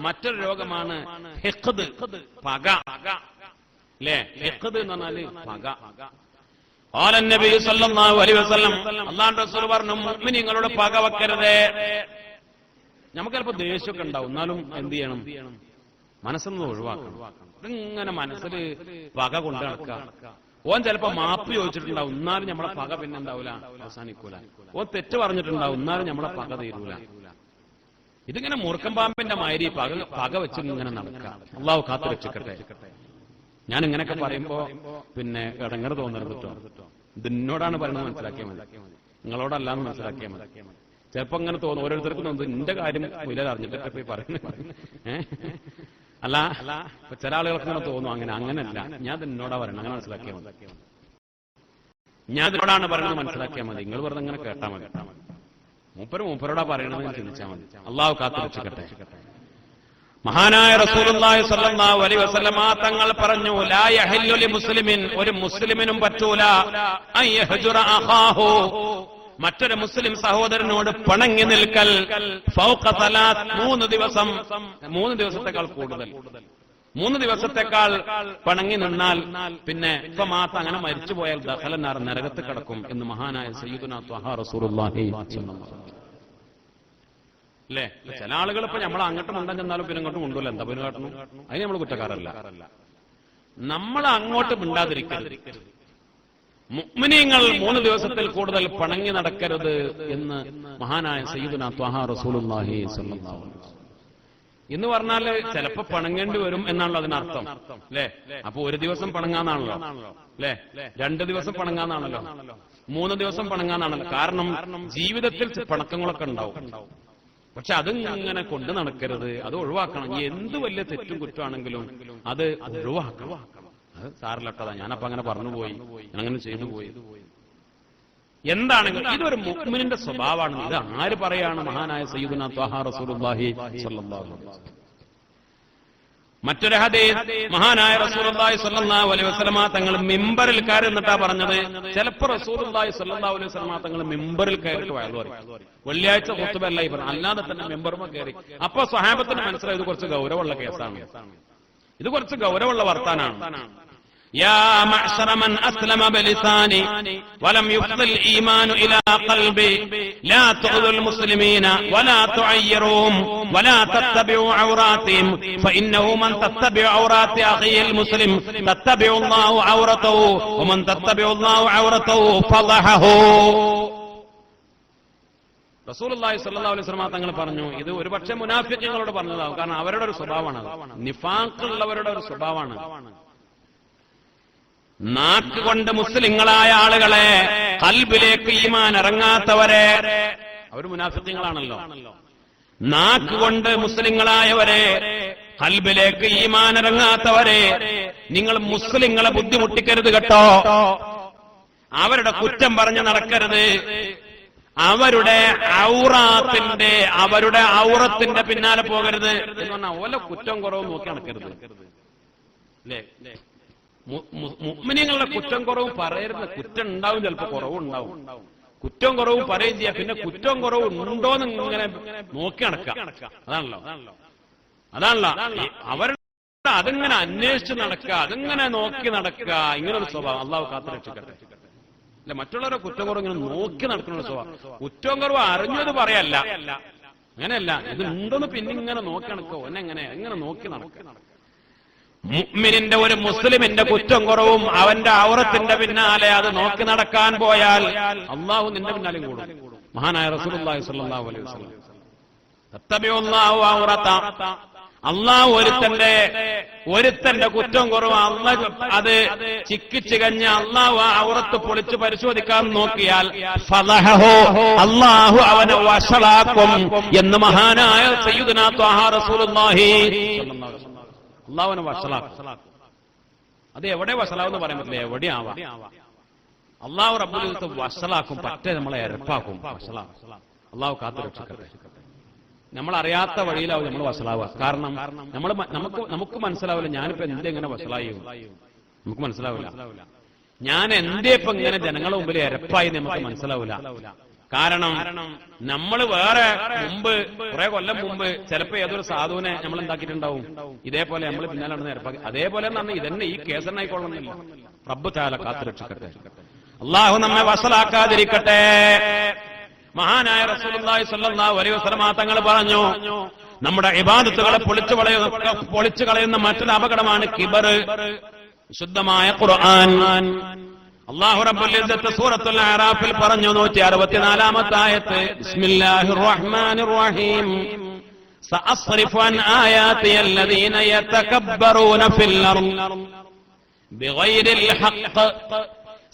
മറ്റൊരു രോഗമാണ് ഹിഖ്ദ്, പക. അല്ലേ? ഹിഖ്ദ് എന്ന് പറഞ്ഞാല് പക. നബി സല്ലല്ലാഹു അലൈഹി വസല്ലം, അല്ലാഹുവിന്റെ റസൂൽ പറഞ്ഞു, മുഅ്മിനീങ്ങളോട് പക വെക്കരുത്. നമുക്ക് ചിലപ്പോ ദേഷ്യമൊക്കെ ഉണ്ടാവും, എന്നാലും എന്ത് ചെയ്യണം? മനസ്സൊന്നും ഒഴിവാക്കണം. ഇതിങ്ങനെ മനസ്സിൽ പക കൊണ്ട് നടക്കുക. ഓൻ ചിലപ്പോ മാപ്പ് ചോദിച്ചിട്ടുണ്ടാവും, എന്നാലും നമ്മളെ പക പിന്നെ എന്താവൂല, അവസാനിക്കൂല. ഓൻ തെറ്റ് പറഞ്ഞിട്ടുണ്ടാവും, എന്നാലും നമ്മളെ പക തീരൂല. ഇതിങ്ങനെ മൂർഖൻ പാമ്പിന്റെ മാതിരി പക വെച്ച് ഇങ്ങനെ നടക്കുക. അള്ളാഹു കാത്തു രക്ഷിക്കട്ടെ. ഞാൻ ഇങ്ങനെയൊക്കെ പറയുമ്പോ പിന്നെ ഇടങ്ങറ് തോന്നരുത് കേട്ടോ. ഇതിനോടാണ് പറയുന്നത്, മനസ്സിലാക്കിയാൽ മതി. നിങ്ങളോടല്ലാന്ന് മനസ്സിലാക്കിയാൽ മതി. ചിലപ്പോ അങ്ങനെ തോന്നും, ഓരോരുത്തർക്കും തോന്നുന്നു എന്റെ കാര്യം വില അറിഞ്ഞിട്ടൊക്കെ പോയി പറയുന്നത്. അല്ല, ചില ആളുകൾക്ക് ഇങ്ങനെ തോന്നും. അങ്ങനെയല്ല, ഞാൻ ഇതിനോടാ പറയണം, അങ്ങനെ മനസ്സിലാക്കിയാൽ മതി. ഞാൻ ഇതിനോടാണ് പറയുന്നത്, മനസ്സിലാക്കിയാൽ മതി. നിങ്ങൾ വെറുതെ അങ്ങനെ കേട്ടാ മതി. മൂപ്പരോടാ പറയണമെന്ന് ചിന്തിച്ചാൽ മതി. അള്ളാഹു കാത്തു രക്ഷിക്കട്ടെ. മഹാനായ റസൂലുള്ളാഹി സ്വല്ലല്ലാഹു അലൈഹി വസല്ലമ തങ്ങൾ പറഞ്ഞു, ലാ യഹില്ലു ലി മുസ്ലിമിൻ, ഒരു മുസ്ലിമിനും പറ്റൂല, അൻ യഹ്ജുറ അഖാഹു, മറ്റൊരു മുസ്ലിം സഹോദരനോട് പിണങ്ങി നിൽക്കൽ, ഫൗഖ സലാത്ത്, 3 ദിവസത്തെക്കാൾ കൂടുതൽ. 3 ദിവസത്തെക്കാൾ പിണങ്ങി നിന്നാൽ പിന്നെ ഇപ്പമാത്ത അങ്ങനെ മരിച്ചുപോയാൽ ദഖലന്നാർ, നരകത്ത് കിടക്കും എന്ന് മഹാനായ സയ്യിദുനാ ത്വഹാ റസൂലുള്ളാഹി സ്വല്ലല്ലാഹു അലൈഹി വസല്ലം. അല്ലേ? ചില ആളുകൾ ഇപ്പൊ നമ്മൾ അങ്ങോട്ടും ഉണ്ടെൻ ചെന്നാലും പിന്നെ ഇങ്ങോട്ടും കൊണ്ടുവല്ല, എന്താ പിന്നെ കാട്ടണം? അതിന് നമ്മൾ കുറ്റക്കാരല്ല. നമ്മൾ അങ്ങോട്ട് മിണ്ടാതിരിക്കരുത്. മുഅ്മിനീങ്ങൾ 3 ദിവസത്തിൽ കൂടുതൽ പിണങ്ങി നടക്കരുത് എന്ന് മഹാനായ സയ്യിദുനാ ത്വഹാ റസൂലുള്ളാഹി സ്വല്ലല്ലാഹു അലൈഹി വസല്ലം. എന്ന് പറഞ്ഞാല് ചിലപ്പോ പിണങ്ങേണ്ടി വരും എന്നാണല്ലോ അതിനർത്ഥം. അല്ലേ? അപ്പൊ 1 ദിവസം പിണങ്ങാന്നാണല്ലോ, അല്ലേ? 2 ദിവസം പിണങ്ങാന്നാണല്ലോ, 3 ദിവസം പിണങ്ങാന്നാണല്ലോ. കാരണം ജീവിതത്തിൽ പിണക്കങ്ങളൊക്കെ ഉണ്ടാവും. പക്ഷെ അതിങ്ങനെ കൊണ്ടു നടക്കരുത്, അത് ഒഴിവാക്കണം. എന്ത് വലിയ തെറ്റും കുറ്റമാണെങ്കിലും അത് ഒഴിവാക്കണം. അത് സാറിലട്ടതാ, ഞാനപ്പോ അങ്ങനെ പറഞ്ഞുപോയി, അങ്ങനെ ചെയ്തു പോയി. എന്താണെങ്കിലും ഇതൊരു മുഅ്മിനിന്റെ സ്വഭാവമാണ്. ഇത് ആര് പറയാണ്? മഹാനായ സയ്യിദുനാ ത്വഹാ റസൂലുള്ളാഹി സ്വല്ലല്ലാഹു അലൈഹി വസല്ലം. മറ്റൊരു ഹദീസ്, മഹാനായ റസൂലുള്ളാഹി സ്വല്ലല്ലാഹു അലൈഹി വസല്ലമ തങ്ങൾ മിമ്പറിൽ കയറി എന്നിട്ടാ പറഞ്ഞത്. ചിലപ്പോൾ റസൂലുള്ളാഹി സ്വല്ലല്ലാഹു അലൈഹി വസല്ലമ തങ്ങൾ മിമ്പറിൽ കയറി വയലു പറയും. വെള്ളിയാഴ്ച ഖുത്ബല്ല ഈ പറഞ്ഞു, അല്ലാതെ തന്നെ മിമ്പറുമ കയറി. അപ്പൊ സ്വഹാബത്തിന് മനസ്സിലായി ഇത് കുറച്ച് ഗൗരവമുള്ള കേസാണ്, ഇത് കുറച്ച് ഗൗരവമുള്ള വർത്താനാണ്. يا معشر من أسلم بلساني ولم يفض الإيمان إلى قلبي لا تؤذوا المسلمين ولا تعيروهم ولا تتبعوا عوراتهم فإنه من تتبع عورات أخيه المسلم تتبع الله عورته ومن تتبع الله عورته فضحه. റസൂലുള്ളാഹി സ്വല്ലല്ലാഹു അലൈഹി വസല്ലം തങ്ങൾ പറഞ്ഞു, ഇത് ഒരുപക്ഷെ മുനാഫിഖുകളോട് പറഞ്ഞതാവും. കാരണം അവരുടെ ഒരു സ്വഭാവമാണ്, നിഫാഖുള്ളവരുടെ ഒരു സ്വഭാവമാണ്. നാക്കുകൊണ്ട് മുസ്ലിങ്ങളായ ആളുകളെ, ഖൽബിലേക്ക് ഈമാൻ ഇറങ്ങാത്തവരെ, അവർ മുനാഫിഖുകളാണല്ലോ. നാക്കുകൊണ്ട് മുസ്ലിങ്ങളായവരെ, ഖൽബിലേക്ക് ഈമാൻ ഇറങ്ങാത്തവരെ നിങ്ങൾ മുസ്ലിങ്ങളെ ബുദ്ധിമുട്ടിക്കരുത് കേട്ടോ. അവരുടെ കുറ്റം പറഞ്ഞ് നടക്കരുത്. അവരുടെ ഔറത്തിന്റെ പിന്നാലെ പോകരുത് എന്ന് പറഞ്ഞാൽ ഓല കുറ്റം കുറവും നോക്കി നടക്കരുത്. അല്ലേ? മുഅ്മിനീങ്ങളുടെ കുറ്റം കുറവും പറയരുത്. കുറ്റം ഉണ്ടാവും, ചിലപ്പോൾ കുറവുണ്ടാവും. കുറ്റം കുറവും പറയുകയും ചെയ്യാം. പിന്നെ കുറ്റം കുറവ് ഉണ്ടോന്ന് ഇങ്ങനെ നോക്കി നടക്കുക. അതാണല്ലോ അവരുടെ അതിങ്ങനെ അന്വേഷിച്ച് നടക്കുക, അതിങ്ങനെ നോക്കി നടക്കുക. ഇങ്ങനൊരു സ്വഭാവം അള്ളാഹു കാത്തുരക്ഷിക്കട്ടെ. അല്ല, മറ്റുള്ളവരുടെ കുറ്റം കുറവ് ഇങ്ങനെ നോക്കി നടക്കുന്ന സ്വഭാവം. കുറ്റം കുറവ് അറിഞ്ഞത് പറയല്ല, അങ്ങനെയല്ല. ഇത് ഉണ്ടെന്ന് പിന്നെ ഇങ്ങനെ നോക്കി നടക്കുക. എങ്ങനെ നോക്കി നടക്കുക. മുഅ്മിനിന്റെ, ഒരു മുസ്ലിമിന്റെ കുറ്റം കുറവും അവന്റെ ഔറത്തിന്റെ പിന്നാലെ അത് നോക്കി നടക്കാൻ പോയാൽ അള്ളാഹു നിന്റെ പിന്നാലെ കൂടും. മഹാനായ റസൂലുള്ളാഹി സ്വല്ലല്ലാഹു അലൈഹി വസല്ലം, തത്തബിഉല്ലാഹു ഔറത, അള്ളാഹു ഒരുത്തന്റെ കുറ്റം കുറവ് അത് ചിക്കിച്ചികഞ്ഞ അള്ളാഹു ഔറത്ത് പൊളിച്ച് പരിശോധിക്കാൻ നോക്കിയാൽ ഫളഹഹു, അള്ളാഹു അവനെ വഷളാക്കും എന്ന് മഹാനായ സയ്യിദുനാ ത്വഹാ റസൂലുള്ളാഹി സ്വല്ലല്ലാഹു അലൈഹി വസല്ലം. അള്ളാഹുവിനെ വഷളാക്കും. അത് എവിടെ വഷളാവെന്ന് പറയാൻ പറ്റില്ല, എവിടെ ആവാം. അള്ളാഹു റബ്ബുൽ ഇസ്സത്ത് വഷളാക്കും, പറ്റേ നമ്മളെ എരപ്പാക്കും, വഷളാക്കും. അള്ളാഹു കാത്തുരക്ഷിക്കട്ടെ. നമ്മൾ അറിയാത്ത വഴിയിലാവും നമ്മൾ വഷളാവുക. കാരണം നമുക്ക് മനസ്സിലാവില്ല ഞാനിപ്പോ എന്തെങ്ങനെ വഷളായി, നമുക്ക് മനസ്സിലാവില്ല. ഞാൻ എന്തേ ഇപ്പൊ ഇങ്ങനെ ജനങ്ങളുടെ മുമ്പിൽ എരപ്പായി നമുക്ക് മനസ്സിലാവില്ല. കാരണം നമ്മൾ വേറെ മുമ്പ് കുറെ കൊല്ലം മുമ്പ് ചിലപ്പോ ഏതൊരു സാധുവിനെ നമ്മൾ എന്താക്കിയിട്ടുണ്ടാവും, ഇതേപോലെ നമ്മൾ പിന്നാലെ നടന്ന് എരപ്പാക്കി. അതേപോലെ ഇതന്നെ ഈ കേസനായിക്കൊള്ളുന്നില്ല. റബ്ബ് തആല കാത്തുരക്ഷിക്കട്ടെ. അള്ളാഹു നമ്മെ വഷളാക്കാതിരിക്കട്ടെ. മഹാനായ റസൂലുള്ളാഹി സ്വല്ലല്ലാഹു അലൈഹി വസല്ലം തങ്ങൾ പറഞ്ഞു, നമ്മുടെ ഇബാദത്തുകളെ പൊളിച്ചു കളയുന്ന മറ്റൊരു അപകടമാണ് കിബർ. വിശുദ്ധമായ ഖുർആൻ അല്ലാഹു റബ്ബുൽ ഇസ്സത്ത് സൂറത്തുൽ അറാഫിൽ പറഞ്ഞു 164-ാമത്തെ ആയത്ത്, ബിസ്മില്ലാഹിർ റഹ്മാനിർ റഹീം, സഅസ്രിഫു അൻ ആയാതി അല്ലദീന യതകബ്ബറൂന ഫിൽ അർദ് ബിഗൈരിൽ ഹഖ്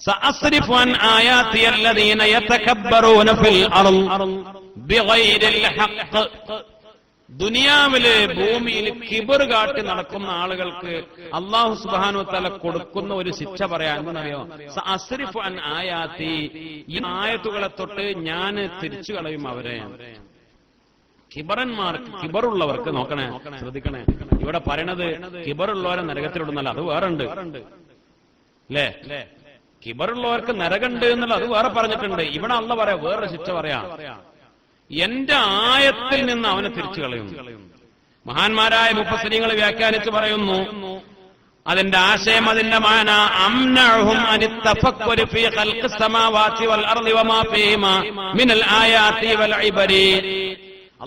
സഅസ്രിഫു അൻ ആയാതി അല്ലദീന യതകബ്ബറൂന ഫിൽ അർദ് ബിഗൈരിൽ ഹഖ്. ദുനിയാവില് ഭൂമിയിൽ കിബർ കാട്ടി നടക്കുന്ന ആളുകൾക്ക് അല്ലാഹു സുബ്ഹാനഹു വ തആല കൊടുക്കുന്ന ഒരു ശിക്ഷ പറയാൻ എന്നറിയോ? സഅസ്രിഫു അൻ ആയാതി, ഈ ആയത്തുകളെ തൊട്ട് ഞാൻ തിരിച്ചു കളയും അവരെ. കിബറന്മാർക്ക്, കിബറുള്ളവർക്ക് നോക്കണേ, ശ്രദ്ധിക്കണേ, ഇവിടെ പറയണത് കിബറുള്ളവരെ നരകത്തിലിടുന്നല്ല, അത് വേറെ ഉണ്ട് അല്ലേ? കിബറുള്ളവർക്ക് നരകമുണ്ട് എന്നുള്ള അത് വേറെ പറഞ്ഞിട്ടുണ്ട്. ഇവിടെ അല്ലാഹു പറയാ വേറെ ശിക്ഷ പറയാ, എന്റെ ആയത്തിൽ നിന്ന് അവനെ തിരിച്ചു കളയുന്നു. മഹാന്മാരായ മുഫസ്സിരീങ്ങൾ വ്യാഖ്യാനിച്ച് പറയുന്നു, അതിന്റെ ആശയം, അതിന്റെ മാന, അംനഉഹും അനിത് തഫക്കുരി ഫീ ഖൽഖിസ് സമാവാതി വൽ അർളി വമാ ഫീഹിമാ മിനൽ ആയാതി വൽ ഇബരി.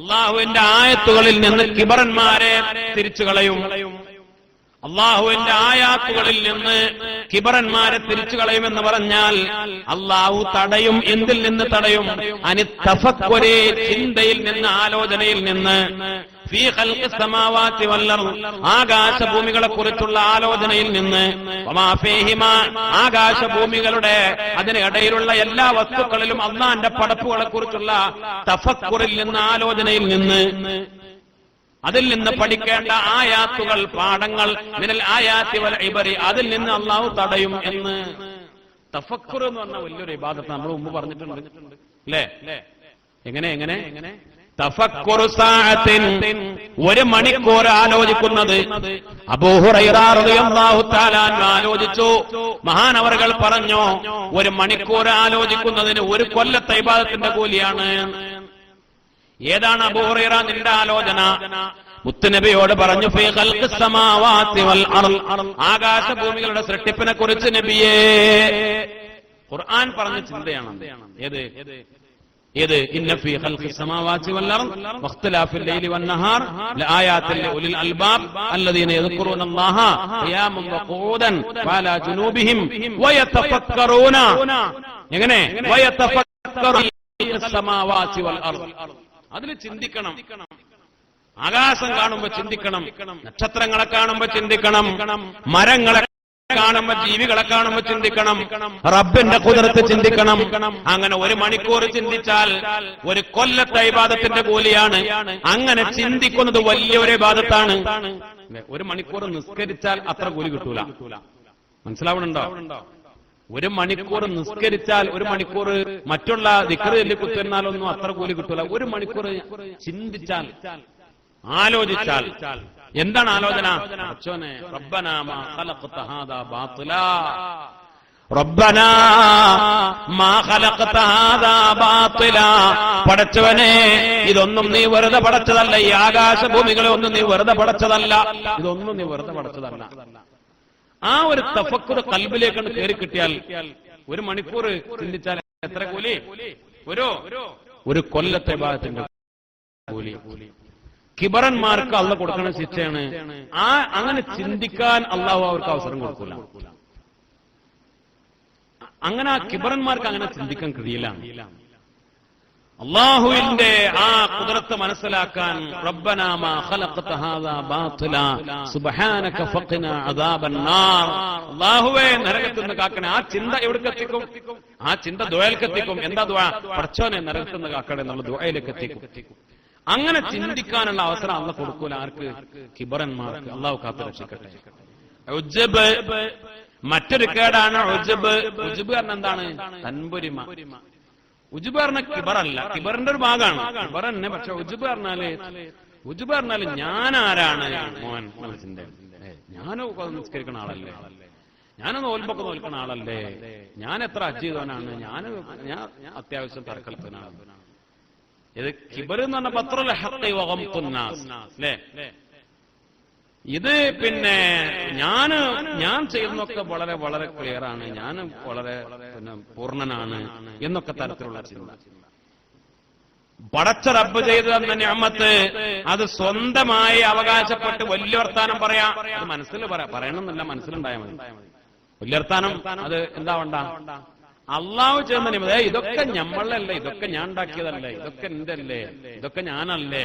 അല്ലാഹുവിന്റെ ആയത്തുകളിൽ നിന്ന് കിബറന്മാരെ തിരിച്ചു കളയും. അള്ളാഹുവിന്റെ ആയാത്തുകളിൽ നിന്ന് കിബറന്മാരെ തിരിച്ചു കളയുമെന്ന് പറഞ്ഞാൽ അള്ളാഹു തടയും. എന്തിൽ നിന്ന് തടയും? അനിത്തഫക്കുരി, ചിന്തയിൽ നിന്ന്, ആലോചനയിൽ നിന്ന്, ഫീ ഖൽഖിസ് സമാവാതി വൽ അർദ്, ആകാശഭൂമികളെ കുറിച്ചുള്ള ആലോചനയിൽ നിന്ന്, വമാ ഫീഹിമാ, ആകാശഭൂമികളുടെ അതിനിടയിലുള്ള എല്ലാ വസ്തുക്കളിലും അള്ളാന്റെ പടപ്പുകളെ കുറിച്ചുള്ള തഫക്കുറിൽ നിന്ന്, ആലോചനയിൽ നിന്ന്, അതിൽ നിന്ന് പഠിക്കേണ്ട ആയാത്തുകൾ, പാഠങ്ങൾ, മിനൽ ആയാതി വൽ ഇബരി, അതിൽ നിന്ന് അള്ളാഹു തടയും എന്ന്. തഫക്കുർ എന്ന് പറഞ്ഞ വലിയൊരു ഇബാദത്ത് നമ്മൾ മുമ്പ് പറഞ്ഞിട്ടുണ്ട് അല്ലേ? എങ്ങനെ തഫക്കുറു സഅത്തിൻ, ഒരു മണിക്കൂർ ആലോചിക്കുന്നത്. അബൂ ഹുറൈറ റളിയല്ലാഹു തആല ആലോചിച്ചു. മഹാനവറുകൾ പറഞ്ഞു, ഒരു മണിക്കൂർ ആലോചിക്കുന്നതിന് ഒരു കൊല്ലത്തെ ഇബാദത്തിന്റെ കൂലിയാണ്. ഏതാണ് അബൂ ഹുറൈറ നിന്റെ ആലോചന? മുത്തുനബിയോട് പറഞ്ഞു, ഫീ ഖൽഖിസ് സമാവാതി വൽ അർള്, ആകാശഭൂമികളുടെ സൃഷ്ടിപ്പിനെ കുറിച്ച് നബിയേ. ഖുർആൻ പറഞ്ഞ ചിന്തയാണ്. ഏത്? ഇന്ന ഫീ ഖൽഖിസ് സമാവാതി വൽ അർള് വഖ്തിലാഫിൽ ലൈലി വൻ നഹാർ ലആയാതിൻ ലിഉലിൽ അൽബാബ് അല്ലദീന യദ്കുറൂനല്ലാഹ ഖിയാമൻ വഖൂദൻ വഅലാ ജുനൂബിഹിം വയതഫക്കറൂന. എങ്ങനെ? വയതഫക്കറൂന ഫീ സമാവാതി വൽ അർള്, അതിൽ ചിന്തിക്കണം. ആകാശം കാണുമ്പോ ചിന്തിക്കണം, നക്ഷത്രങ്ങളെ കാണുമ്പോ ചിന്തിക്കണം, മരങ്ങളെ കാണുമ്പോ, ജീവികളെ കാണുമ്പോ ചിന്തിക്കണം, റബ്ബിന്റെ ഖുദ്റത്ത് ചിന്തിക്കണം. അങ്ങനെ ഒരു മണിക്കൂർ ചിന്തിച്ചാൽ ഒരു കൊല്ലത്തെ ഇബാദത്തിന്റെ കൂലിയാണ്. അങ്ങനെ ചിന്തിക്കുന്നത് വലിയൊരു ഇബാദത്താണ്. ഒരു മണിക്കൂർ നിസ്കരിച്ചാൽ അത്ര കൂലി കിട്ടൂല. മനസ്സിലാവണുണ്ടോ? ഒരു മണിക്കൂർ നിസ്കരിച്ചാൽ, ഒരു മണിക്കൂർ മറ്റുള്ള ദിക്ർ ചൊല്ലി കുത്തിരുന്നാലൊന്നും അത്ര കൂലി കിട്ടൂല. ഒരു മണിക്കൂർ ചിന്തിച്ചാൽ, ആലോചിച്ചാൽ. എന്താണ് ആലോചന? റബ്ബനാ മാ ഖലഖത ഹാദാ ബാത്തിലാ, റബ്ബനാ മാ ഖലഖത ഹാദാ ബാത്തിലാ, പടച്ചവനെ ഇതൊന്നും നീ വെറുതെ പടച്ചതല്ല. ഈ ആകാശഭൂമികളെ ഒന്നും നീ വെറുതെ പടച്ചതല്ല. ഇതൊന്നും നീ വെറുതെ പടച്ചതല്ല. ആ ഒരു തഫക്കുർ ഖൽബിലേക്ക് കയറി കിട്ടിയാൽ ഒരു മണിക്കൂർ ചിന്തിച്ചാൽ എത്ര കൂലി? ഒരു കൊല്ലത്തെ ഇബാദത്തിന്റെ കൂലി. കിബറന്മാർക്ക് അള്ളാഹ് കൊടുക്കുന്ന ശിക്ഷയാണ്. അങ്ങനെ ചിന്തിക്കാൻ അള്ളാഹു അവർക്ക് അവസരം കൊടുക്കില്ല. അങ്ങനെ ആ കിബറന്മാർക്ക് അങ്ങനെ ചിന്തിക്കാൻ കഴിയില്ല. അള്ളാഹുവിന്റെ ആ ഖുദ്റത്ത് മനസ്സിലാക്കാൻ, റബ്ബനാ മാ ഖലഖത ഹാദാ ബാത്തിലാ സുബ്ഹാനക ഫഖിനാ അദാബന്നാർ, അല്ലാഹുവേ നരകത്തിൽ നിന്ന് കാക്കണേ. ആ ചിന്ത എവിടേക്ക് എത്തിക്കും? ആ ചിന്ത ദുആയിലേക്ക് എത്തിക്കും. എന്താ ദുആ? പടച്ചോനെ നരകത്തിൽ നിന്ന് കാക്കണേ എന്നുള്ള ദുആയിലേക്ക് എത്തിക്കും. അങ്ങനെ ചിന്തിക്കാനുള്ള അവസരം അള്ളാഹ് കൊടുക്കൂല. ആർക്ക്? കിബറന്മാർക്ക്. അള്ളാഹു കാത്തുരക്ഷിക്കട്ടെ. ഉജ്ബ്, മറ്റൊരു കേടാണ് ഉജ്ബ്. ഉജ്ബ് പറഞ്ഞ എന്താണ്? തൻപുരിമ. ഉജ്ബ് പറഞ്ഞ കിബറല്ല, കിബറിന്റെ ഒരു ഭാഗമാണ്. കിബർ തന്നെ. പക്ഷെ ഉജ്ബ് പറഞ്ഞാല് ഞാൻ ആരാണ് മോൻ മനസ്സിന്റെ, ഞാനോ നിസ്കരിക്കുന്ന ആളല്ലേ, ഞാൻ നോൽമ്പൊക്കെ നോൽക്കുന്ന ആളല്ലേ, ഞാൻ എത്ര ഹജ്ജ് ചെയ്തവനാണ്, ഞാൻ അത്യാവശ്യം തർക്കൽപ്പനാണ്. ഇത് കിബർ എന്ന് പറഞ്ഞ പത്രല്ലേ അല്ലേ? ഇത് പിന്നെ ഞാൻ ചെയ്യുന്നതൊക്കെ വളരെ വളരെ ക്ലിയർ ആണ്, ഞാൻ വളരെ പൂർണ്ണനാണ് എന്നൊക്കെ തരത്തിലുള്ള ചിന്ത. പടച്ച റബ്ബ് ചെയ്തു തന്ന നിഅമത്ത് അത് സ്വന്തമായി അവകാശപ്പെട്ട് വലിയ വർത്താനം പറയാം. അത് മനസ്സിൽ പറയണമെന്നില്ല, മനസ്സിലുണ്ടായാൽ മതി. വലിയ വർത്താനം അത് എന്താവണ്ട. അള്ളാഹു ചെയ്യുന്ന നിയമം ഇതൊക്കെ ഞമ്മളല്ലേ, ഇതൊക്കെ ഞാൻ ഉണ്ടാക്കിയതല്ലേ, ഇതൊക്കെ എന്റെ അല്ലേ, ഇതൊക്കെ ഞാനല്ലേ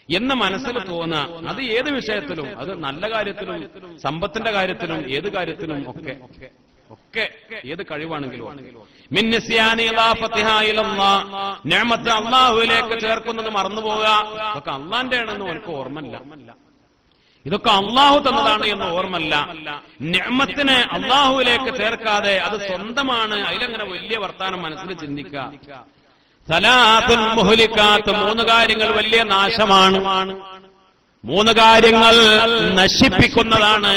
എന്ന് മനസ്സിൽ തോന്നുക. അത് ഏത് വിഷയത്തിലും, അത് നല്ല കാര്യത്തിലും സമ്പത്തിന്റെ കാര്യത്തിലും ഏത് കാര്യത്തിലും ഒക്കെ ഏത് കഴിവാണെങ്കിലും നിഅമത്ത് അള്ളാഹുവിലേക്ക് ചേർക്കുന്നത് മറന്നുപോവുക. ഇതൊക്കെ അള്ളാന്റെ ആണെന്ന് അവർക്ക് ഓർമ്മല്ല, ഇതൊക്കെ അള്ളാഹു തന്നതാണ് എന്ന് ഓർമ്മല്ല. നിഅമത്തിനെ അള്ളാഹുവിലേക്ക് ചേർക്കാതെ അത് സ്വന്തമാണ്, അതിലങ്ങനെ വലിയ വർത്താനം മനസ്സിൽ ചിന്തിക്കുക. സലാത്തുൻ മുഹ്ലികാത്ത്, 3 കാര്യങ്ങൾ വലിയ നാശമാണ്, 3 കാര്യങ്ങൾ നശിപ്പിക്കുന്നതാണ്.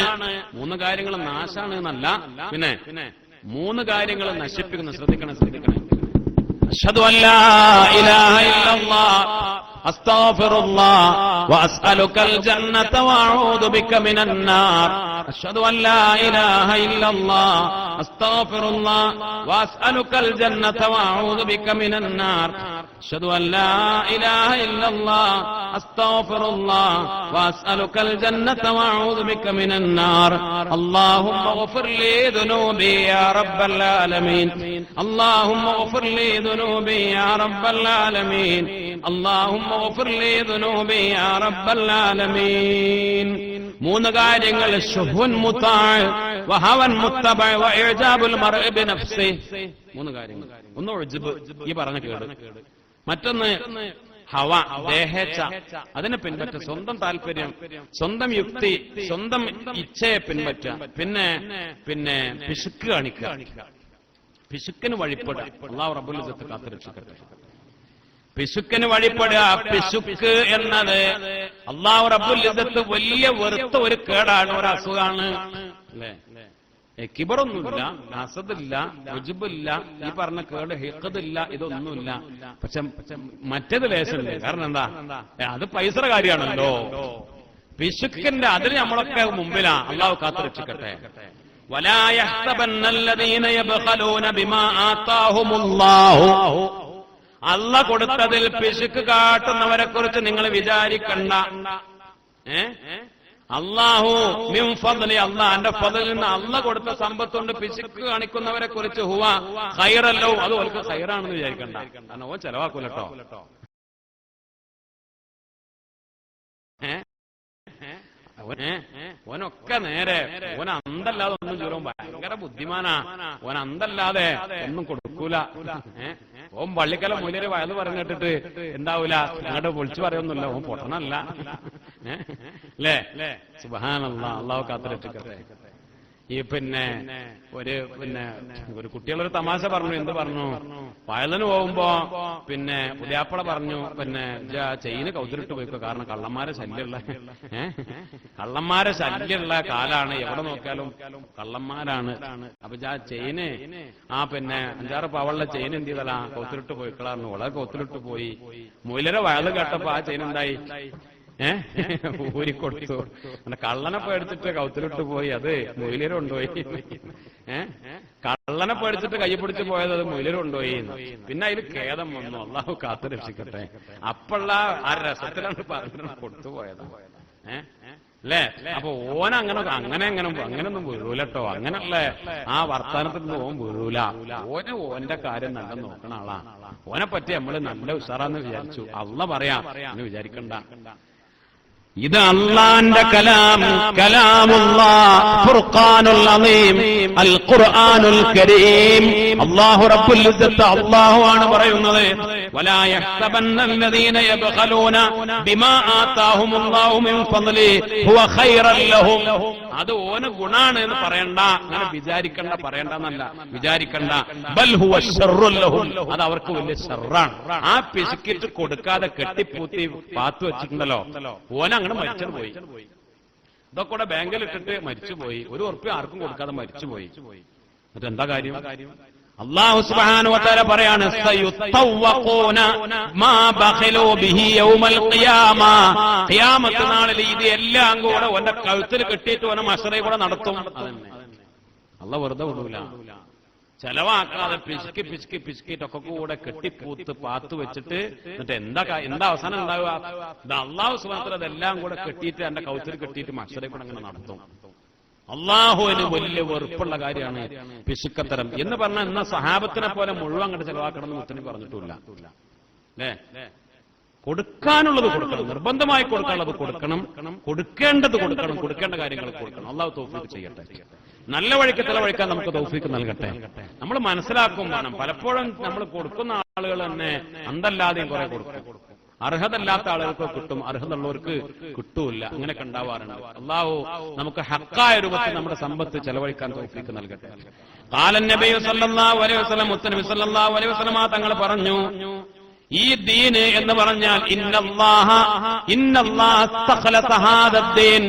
3 കാര്യങ്ങൾ നാശാണ് എന്നല്ല, പിന്നെ 3 കാര്യങ്ങൾ നശിപ്പിക്കുന്നു. ശ്രദ്ധിക്കണം. അശ്ഹദു അല്ലാ ഇലാഹ ഇല്ലല്ലാഹ് അസ്തഗ്ഫിറുല്ലാഹ് വഅസ്അലുകൽ ജന്നത വഅഊദു ബിക മിനൻ നാർ. അശ്ഹദു അല്ലാ ഇലാഹ ഇല്ലല്ലാഹ് അസ്തഗ്ഫിറുല്ലാഹ് വഅസ്അലുകൽ ജന്നത വഅഊദു ബിക മിനൻ നാർ. അശ്ഹദു അല്ലാ ഇലാഹ ഇല്ലല്ലാഹ് അസ്തഗ്ഫിറുല്ലാഹ് വഅസ്അലുകൽ ജന്നത വഅഊദു ബിക മിനൻ നാർ. അല്ലാഹുമ്മഗ്ഫിർ ലീ ദുനൂബി യാ റബ്ബൽ ആലമീൻ. അല്ലാഹുമ്മഗ്ഫിർ ലീ ദുനൂബി യാ റബ്ബൽ ആലമീൻ. അല്ലാഹുമ്മ ഗ്ഫിർ ലീ ദുനൂബി യാ റബ്ബൽ ആലമീൻ. 3 കാര്യങ്ങൾ ശുഹ്വൻ മുതാഅ വഹവൻ മുത്തബഅ വഇജാബുൽ മർഇ ബിനഫ്സിഹി. 3 കാര്യങ്ങൾ. ഒന്ന് ഉജ്ബ്, ഈ പറഞ്ഞ കേട്. മറ്റൊന്ന് ഹവ, ദേഹേച്ഛ, അതിനെ പിൻപറ്റ, സ്വന്തം താല്പര്യം, സ്വന്തം യുക്തി, സ്വന്തം ഇച്ഛയെ പിൻപറ്റുക. പിന്നെ പിശുക്ക് കാണിക്കുക, പിശുക്കിന് വഴിപ്പെടുക. അല്ലാഹു റബ്ബുൽ ഇസ്സത്ത് കാത്തുരക്ഷിക്കട്ടെ. പിശുക്കിന് വഴിപ്പെടുക. പിശുക്ക് എന്നത് അല്ലാഹു റബ്ബുൽ ഇസ്സത്ത് വലിയ വെറുത്ത ഒരു കേടാണ്, ഒരു അസുഖാണ് അല്ലേ? കിബറൊന്നുമില്ല, ഹസദില്ല, ഉജ്ബില്ല, ഈ പറഞ്ഞ കേട് ഹിഖദില്ല, ഇതൊന്നുമില്ല. പക്ഷെ മറ്റേത് ലേശമില്ല. കാരണം എന്താ? അത് പൈസയുടെ കാര്യമാണല്ലോ. പിശുക്കിന്റെ അതിന് നമ്മളൊക്കെ മുമ്പിലാ. അള്ളാഹു കാത്തുരക്ഷിക്കട്ടെ. വലാ യഹ്സബന്നല്ലദീന യബ്ഖലൂന ബിമാ ആതാഹുമുല്ലാഹു. അല്ലാഹ് കൊടുത്തതിൽ പിശുക്ക് കാട്ടുന്നവരെ കുറിച്ച് നിങ്ങൾ വിചാരിക്കണ്ട. അല്ലാഹു മിൻ ഫദ്ലി, അല്ലാഹുവിന്റെ ഫദ്ലിൽ നിന്ന് അല്ലാഹ് കൊടുത്ത സമ്പത്തുകൊണ്ട് പിശുക്ക് കാണിക്കുന്നവരെ കുറിച്ച് ഹുവ ഖൈറല്ലോ, അത് ഓൽക്ക് ഖൈറാണെന്ന് വിചാരിക്കണ്ട. കാരണം ഓൻ ചെലവാക്കൂലട്ടോ. ഓനൊക്കെ നേരെ, ഓൻ അന്തല്ലാതെ ഒന്നും ചൂരും, ഭയങ്കര ബുദ്ധിമാനാ. ഓൻ അന്തല്ലാതെ ഒന്നും കൊടുക്കൂല. ഓൻ പള്ളിക്കല മൂല്യര് വയത് പറഞ്ഞിട്ടിട്ട് എന്താവൂല, അങ്ങോട്ട് പൊളിച്ചു പറയൊന്നുമില്ല. ഓൻ പൊട്ടനല്ല അല്ലേ? സുബ്ഹാനല്ലാഹ്, അല്ലാഹു കാത്തുരക്ഷിക്കട്ടെ. ഈ ഒരു കുട്ടികളൊരു തമാശ പറഞ്ഞു. എന്ത് പറഞ്ഞു? വയലിന് പോകുമ്പോ പുതിയാപ്പള പറഞ്ഞു, ചെയിന് കൗത്തിലിട്ട് പോയിക്കോ, കാരണം കള്ളന്മാരെ ശല്യമുള്ള കാലാണ്, എവിടെ നോക്കിയാലും കള്ളന്മാരാണ്. അപ്പൊ ചെയിന് 5-6 പവളുടെ ചെയിൻ എന്ത് ചെയ്തല്ല, കൗത്തിലിട്ട് പോയിക്കളായിരുന്നു. വളരെ കൗത്തിലിട്ട് പോയി. മുയിലരെ വയല് കേട്ടപ്പോ ആ ചെയിൻ എന്തായി, ഊരിക്കൊടുത്തു. കള്ളനെ പേടിച്ചിട്ട് കൗത്തിലിട്ട് പോയി, അത് മൊയിലര് കൊണ്ടുപോയി. കള്ളനെ പേടിച്ചിട്ട് കൈ പിടിച്ച് പോയത് അത് മൊയിലര് കൊണ്ടുപോയി. പിന്നെ അതിൽ ഖേദം വന്നു. അല്ലാഹു കാത്തു രക്ഷിക്കട്ടെ. അപ്പോഴുള്ള ആ രസത്തിലാണ് പറഞ്ഞിട്ട് കൊടുത്തുപോയത് അല്ലേ? അപ്പൊ അങ്ങനെയൊന്നും വീഴൂലട്ടോ. അങ്ങനെയുള്ള ആ വർത്താനത്തിൽ നിന്ന് ഓൻ വീഴൂല. ഓന്റെ കാര്യം നല്ല നോക്കണ ആളാ. ഓനെ പറ്റി നമ്മള് നല്ല ഉഷാറാന്ന് വിചാരിച്ചു. അള്ളാഹ് പറയാം എന്ന് വിചാരിക്കണ്ട. ഇത് അല്ലാഹുവിന്റെ കലാമുല്ലാഹ് ഫുർഖാനുൽ അളീം അൽ ഖുർആനുൽ കരീം. അല്ലാഹു റബ്ബുൽ ഇസ്സത്ത് അല്ലാഹു ആണ് പറയുന്നത്, വലാ യഹ്സബന്നല്ലദീന യബ്ഖലൂന ബിമാ ആതാഹുമുല്ലാഹു മിൻ ഫദ്ലി ഹുവ ഖൈറൻ ലഹും. അത് ഓന് ഗുണാണ് എന്ന് പറയണ്ട, അങ്ങനെ വിചാരിക്കണ്ട, പറയണ്ടെന്നല്ല, വിചാരിക്കണ്ട. ബൽ ഹുവ ശർറുൻ ലഹും, അത് അവർക്ക് വലിയ ശർറാണ്. ആ പിശുക്കിട്ട് കൊടുക്കാതെ കെട്ടിപ്പൂത്തി പാത്തു വെച്ചിട്ടുണ്ടല്ലോ, ഓന അങ്ങനെ മരിച്ചു പോയി. ഇതൊക്കെ കൂടെ ബാങ്കിൽ ഇട്ടിട്ട് മരിച്ചുപോയി. ഒരു ഉറുപ്പ്യ ആർക്കും കൊടുക്കാതെ മരിച്ചുപോയി. എന്നിട്ട് എന്താ കാര്യം? അല്ലാഹു സുബ്ഹാനഹു വ തആല പറയാണ്, സയുത്തവഖൂന മാ ബഖലൂ ബിഹി യൗമൽ ഖിയാമ. ഖിയാമത്ത് നാളിൽ ഇത് എല്ലാം കൂടെ ഓന്റെ കഴുത്തിൽ കെട്ടിയിട്ട് ഓനെ മഹ്ശറിൽ കൂടെ നടത്തും. അതന്നെ അല്ലാഹു വെറുതെ വിടൂല. ചെലവാക്കാതെ പിശുക്കിയിട്ടൊക്കെ കൂടെ കെട്ടിപ്പൂത്ത് പാത്തു വെച്ചിട്ട് എന്നിട്ട് എന്താ അവസാനം ഉണ്ടാവുക? ഇത് അല്ലാഹു സുബ്ഹാനഹു വ തആല അതെല്ലാം കൂടെ കെട്ടിയിട്ട് എന്റെ കൗത്തിൽ കെട്ടിയിട്ട് മഹ്ശറിൽ കൂടെ അങ്ങനെ നടത്തും. അള്ളാഹുവിന് വലിയ വെറുപ്പുള്ള കാര്യമാണ് പിശുക്കത്തരം എന്ന് പറഞ്ഞാൽ എന്നാ സഹാബത്തിനെ പോലെ മുഴുവൻ അങ്ങോട്ട് ചെലവാക്കണമെന്ന് മുത്തനബി പറഞ്ഞിട്ടില്ല. അല്ലേ? കൊടുക്കാനുള്ളത് കൊടുക്കണം, നിർബന്ധമായി കൊടുക്കാനുള്ളത് കൊടുക്കണം, കൊടുക്കേണ്ടത് കൊടുക്കണം, കൊടുക്കേണ്ട കാര്യങ്ങൾ കൊടുക്കണം. അള്ളാഹു തൗഫീഖ് ചെയ്യട്ടെ. നല്ല വഴിക്ക് ചെലവഴിക്കാൻ നമുക്ക് തൗഫീഖ് നൽകട്ടെ. നമ്മൾ മനസ്സിലാക്കും വേണം, പലപ്പോഴും നമ്മൾ കൊടുക്കുന്ന ആളുകൾ തന്നെ അന്തല്ലാതെയും കുറെ കൊടുക്കും. അർഹതല്ലാത്ത ആളുകൾക്ക് കിട്ടും, അർഹതയുള്ളവർക്ക് കിട്ടൂല. അങ്ങനെയൊക്കെ ഉണ്ടാവാറുണ്ട്. അള്ളാഹു നമുക്ക് ഹക്കായ രൂപത്തിൽ നമ്മുടെ സമ്പത്ത് ചെലവഴിക്കാൻ തൗഫീഖ് നൽകട്ടെ. ഖാലൻ നബി സല്ലല്ലാഹു അലൈഹി വസല്ലം, മുത്തനബി സല്ലല്ലാഹു അലൈഹി വസല്ലം തങ്ങൾ പറഞ്ഞു, ഈ ദീന് എന്ന് പറഞ്ഞാൽ ഇന്നല്ലാഹ ഇസ്തഖലത ഹാദദ്ദീൻ,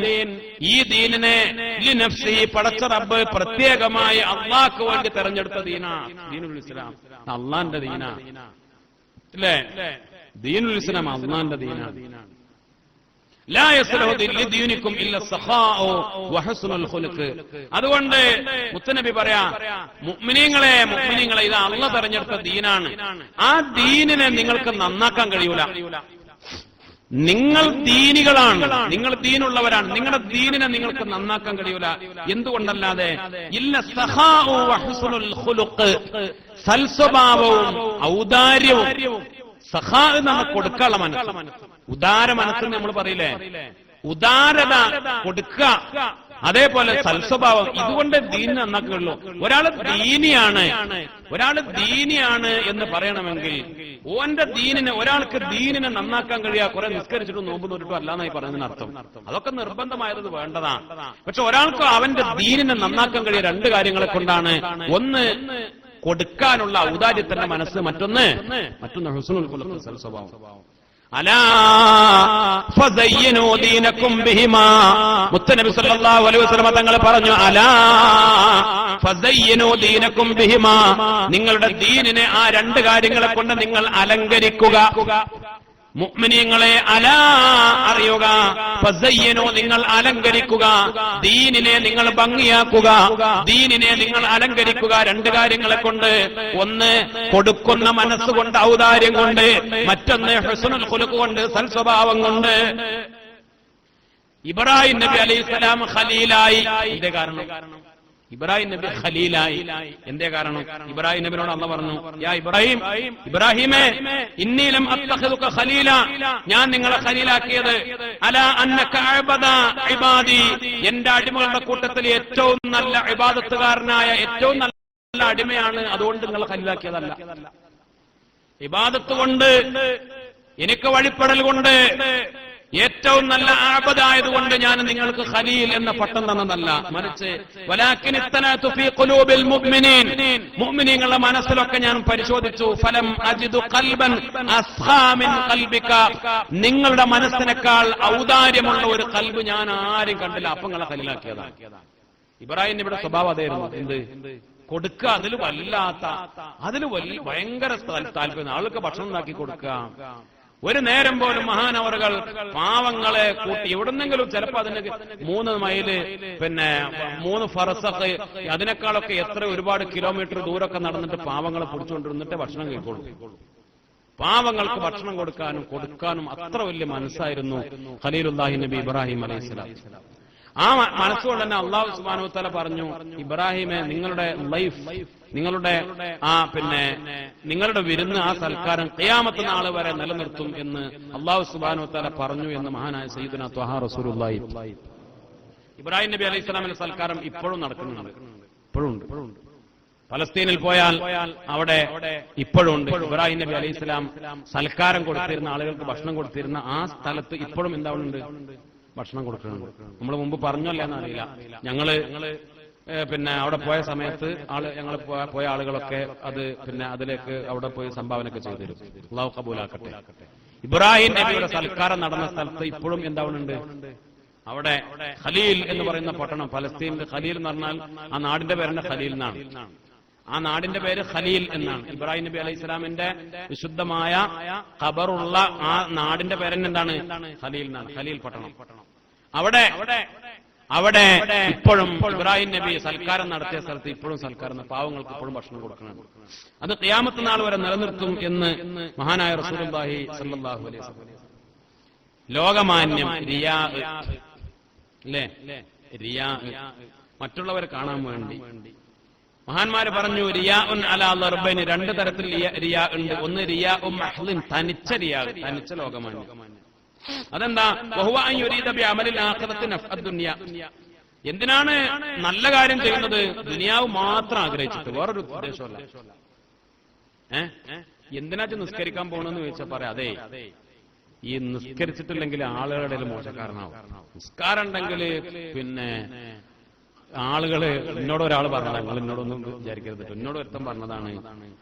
ഈ ദീനിനെ ലിനഫ്സി പടച്ച റബ്ബ് പ്രത്യേകമായി അള്ളാഹ്ക്ക് വേണ്ടി തെരഞ്ഞെടുത്ത ദീനാണ് ദീനുൽ ഇസ്ലാം. അള്ളാന്റെ ദീനാ, അല്ലേ? ദീനുൽ ഇസ്ലാം അള്ളാന്റെ ദീനാണ്. ലാ യസ്ലഹു ലിദീനിക്കും ഇല്ല സഖാഉ വഹസ്നുൽ ഖുൽഖ്. അതുകൊണ്ട് മുത്തനബി പറയാ, മുഅ്മിനീങ്ങളെ ഇത് അള്ളാഹ് തെരഞ്ഞെടുത്ത ദീനാണ്. ആ ദീനിനെ നിങ്ങൾക്ക് നന്നാക്കാൻ കഴിയൂല. നിങ്ങൾ ദീനികളാണ്, നിങ്ങൾ ദീനുള്ളവരാണ്. നിങ്ങളുടെ ദീനിനെ നിങ്ങൾക്ക് നന്നാക്കാൻ കഴിയൂല. എന്തുകൊണ്ടല്ലാതെ? ഇല്ല സഖാഉ വഹസ്നുൽ ഖുൽഖ്, സൽസ്വഭാവവും ഔദാര്യവും. സഖാ നമ്മൾ കൊടുക്കാനുള്ള മനസ്സ്, ഉദാര മനസ്സെന്ന് നമ്മൾ പറയില്ലേ, ഉദാരത കൊടുക്കുക, അതേപോലെ സൽസ്വഭാവം. ഇതുകൊണ്ട് ദീൻ നന്നാക്കുള്ളൂ. ഒരാള് ദീനിയാണ് എന്ന് പറയണമെങ്കിൽ ഓന്റെ ദീനിനെ, ഒരാൾക്ക് ദീനിനെ നന്നാക്കാൻ കഴിയാ കുറെ നിസ്കരിച്ചിട്ടും നോമ്പ് നോറ്റിട്ടും അല്ലാന്നായി പറയുന്നതിന് അർത്ഥം. അതൊക്കെ നിർബന്ധമായത് വേണ്ടതാണ്. പക്ഷെ ഒരാൾക്ക് അവന്റെ ദീനിനെ നന്നാക്കാൻ കഴിയുക രണ്ട് കാര്യങ്ങളെ കൊണ്ടാണ്. ഒന്ന് കൊടുക്കാനുള്ള ഔദാര്യത്തിന്റെ മനസ്സ്, മറ്റൊന്ന് ഹുസ്നുൽ ഖുലുഖ്, സൽസ്വഭാവം. അലാ ഫസയ്യിനൂ ദീനകും ബിഹിമാ. മുത്തനബി സല്ലല്ലാഹു അലൈഹി വസല്ലം തങ്ങൾ പറഞ്ഞു, അലാ ഫസയ്യിനൂ ദീനകും ബിഹിമാ, നിങ്ങളുടെ ദീനിനെ ആ രണ്ട് കാര്യങ്ങളെ കൊണ്ട് നിങ്ങൾ അലങ്കരിക്കുക. മുഅ്മിനീങ്ങളെ അലാ അറിയുക, ഫസയ്യിനൂ നിങ്ങൾ അലങ്കരിക്കുക, ദീനിനെ നിങ്ങൾ ഭംഗിയാക്കുക, ദീനിനെ നിങ്ങൾ അലങ്കരിക്കുക രണ്ട് കാര്യങ്ങളെ കൊണ്ട്. ഒന്ന് കൊടുക്കുന്ന മനസ്സുകൊണ്ട്, ഔദാര്യം കൊണ്ട്. മറ്റൊന്ന് ഹുസ്നുൽ ഖുലുഖ് കൊണ്ട്, സൽസ്വഭാവം കൊണ്ട്. ഇബ്രാഹിം നബി അലൈഹിസ്സലാം ഖലീലായി. എന്തേ കാരണം? ഇബ്രാഹിം നബി ഖലീലായി. എന്തേ കാരണം? ഇബ്രാഹിം നബിയോട് അല്ലാഹ് പറഞ്ഞു, യാ ഇബ്രാഹിമേ ഇന്നി ലം അത്തഖിദുക ഖലീല, ഞാൻ നിങ്ങളെ ഖലീലാക്കിയത് അലാ അന്നക അഅബദ ഇബാദി, എന്റെ അടിമകളുടെ കൂട്ടത്തിൽ ഏറ്റവും നല്ല ഇബാദത്തുകാരനായ ഏറ്റവും നല്ല അടിമയാണ്, അതുകൊണ്ട് നിങ്ങളെ ഖലീലാക്കിയതല്ല. ഇബാദത്ത് കൊണ്ട്, എനിക്ക് വഴിപ്പെടൽ കൊണ്ട്, ഏറ്റവും നല്ല ആബദായതുകൊണ്ട് ഞാൻ നിങ്ങൾക്ക് ഖലീൽ എന്ന പട്ടം തന്നതല്ല. മറിച്ച് വലാകിൻ ഇത്തനതു ഫീ ഖുലൂബിൽ മുഅ്മിനീൻ, മുഅ്മിനീങ്ങളുടെ മനസ്സിലൊക്കെ ഞാൻ പരിശോധിച്ചു. ഫലം അജിദു ഖൽബൻ അസ്ഖാ മിൻ ഖൽബിക, നിങ്ങളുടെ മനസ്സിനേക്കാൾ ഔദാര്യമുള്ള ഒരു ഖൽബ് ഞാൻ ആരും കണ്ടില്ല. അപ്പം നിങ്ങളെ ഖലീലാക്കിയതാണ്. ഇബ്രാഹിം നബിയുടെ സ്വഭാവം അതായിരുന്നു. എന്ത്? കൊടുക്കുക. അതിൽ ഭയങ്കര താല്പര്യം. ആൾക്ക് ഭക്ഷണം ഉണ്ടാക്കി കൊടുക്കുക. ഒരു നേരം പോലും മഹാനവറുകൾ പാവങ്ങളെ കൂട്ടി എവിടുന്നെങ്കിലും, ചിലപ്പോ അതിന് 3 മൈല്, 3 ഫറസഖ്, അതിനേക്കാളൊക്കെ ഒരുപാട് കിലോമീറ്റർ ദൂരമൊക്കെ നടന്നിട്ട് പാവങ്ങളെ പിടിച്ചുകൊണ്ടിരുന്നിട്ട് ഭക്ഷണം കഴിക്കോളൂ. പാവങ്ങൾക്ക് ഭക്ഷണം കൊടുക്കാനും അത്ര വലിയ മനസ്സായിരുന്നു ഖലീലുല്ലാഹി നബി ഇബ്രാഹിം അലൈഹിസ്സലാം. ആ മനസ്സുകൊണ്ട് തന്നെ അല്ലാഹു സുബ്ഹാനഹു വ തആല പറഞ്ഞു, ഇബ്രാഹിമെ നിങ്ങളുടെ ലൈഫ്, നിങ്ങളുടെ നിങ്ങളുടെ വിരുന്ന്, ആ സൽക്കാരം ഖിയാമത്ത് നാൾ വരെ നിലനിർത്തും എന്ന് അല്ലാഹു സുബ്ഹാനഹു വ തആല പറഞ്ഞു എന്ന് മഹാനായ സയ്യിദുനാ ത്വഹ റസൂലുള്ളാഹി. ഇബ്രാഹിം നബി അലൈഹി സ്വലാമിന്റെ സൽക്കാരം ഇപ്പോഴും നടക്കുന്നുണ്ട്, ഇപ്പോഴുണ്ട്. ഫലസ്തീനിൽ പോയാൽ അവിടെ ഇപ്പോഴും ഉണ്ട്. ഇബ്രാഹിം നബി അലൈഹി സ്വലാം സൽക്കാരം കൊടുത്തിരുന്ന ആളുകൾക്ക് ഭക്ഷണം കൊടുത്തിരുന്ന ആ സ്ഥലത്ത് ഇപ്പോഴും എന്താവുന്നുണ്ട്? ഭക്ഷണം കൊടുക്കുന്നുണ്ട്. നമ്മൾ മുമ്പ് പറഞ്ഞല്ലേ എന്നറിയില്ല. ഞങ്ങള് അവിടെ പോയ സമയത്ത് ഞങ്ങൾ പോയ ആളുകളൊക്കെ അതിലേക്ക് അവിടെ പോയി സംഭാവനയൊക്കെ ചെയ്തു. അല്ലാഹു ഖബൂലാക്കട്ടെ. ഇബ്രാഹിം നബിയുടെ സൽക്കാരം നടന്ന സ്ഥലത്ത് ഇപ്പോഴും എന്താവുന്നുണ്ട്? അവിടെ ഖലീൽ എന്ന് പറയുന്ന പട്ടണം, പലസ്തീനിൽ ഖലീൽ എന്ന് പറഞ്ഞാൽ ആ നാടിന്റെ പേരെന്നെ ഖലീൽ എന്നാണ്. ആ നാടിന്റെ പേര് ഖലീൽ എന്നാണ്. ഇബ്രാഹിം നബി അലൈഹി ഇസ്ലാമിന്റെ വിശുദ്ധമായ ഖബറുള്ള ആ നാടിന്റെ പേരെന്നെ എന്താണ്? ഖലീൽ എന്നാണ്. ഖലീൽ പട്ടണം. അവിടെ ഇപ്പോഴും ഇബ്രാഹിം നബി സൽക്കാരം നടത്തിയ സ്ഥലത്ത് ഇപ്പോഴും സൽക്കാരം, പാവങ്ങൾക്ക് ഇപ്പോഴും ഭക്ഷണം കൊടുക്കണം. അത് ഖിയാമത്ത് നാൾ വരെ നിലനിർത്തും എന്ന് മഹാനായ റസൂലുള്ളാഹി സ്വല്ലല്ലാഹു അലൈഹി വസല്ലം. ലോകമാന്യം റിയാ, അല്ലേ? റിയാ, മറ്റുള്ളവരെ കാണാൻ വേണ്ടി. മഹാന്മാര് പറഞ്ഞു റിയാഉൻ അലാ ദർബൈനി, രണ്ട് തരത്തിൽ റിയാ ഉണ്ട്. ഒന്ന് റിയാഉം മഹ്ലിൻ, തനിച്ച റിയാ, തനിച്ച ലോകമാന്യം. അതെന്താ? വഹുവ അൻ യുരീദ ബിഅമലിൽ ആഖിറത്തി നഫ്അദ് ദുനിയ. എന്തിനാണ് നല്ല കാര്യം ചെയ്യുന്നത്? ദുനിയാവ് മാത്രം ആഗ്രഹിച്ചിട്ട്, വേറൊരു ഉദ്ദേശമല്ല. എന്തിനാച്ച് നിസ്കരിക്കാൻ പോകണമെന്ന് ചോദിച്ചാൽ പറയാം, അതെ ഈ നിസ്കരിച്ചിട്ടില്ലെങ്കിൽ ആളുകളുടെ മോശക്കാരനാവും. നിസ്കാരം ഉണ്ടെങ്കിൽ പിന്നെ ആളുകള്, എന്നോട് ഒരാൾ പറഞ്ഞതാണ്, നിങ്ങൾ എന്നോടൊന്നും വിചാരിക്കരുത്, എന്നോട് ഒരുത്തം പറഞ്ഞതാണ്,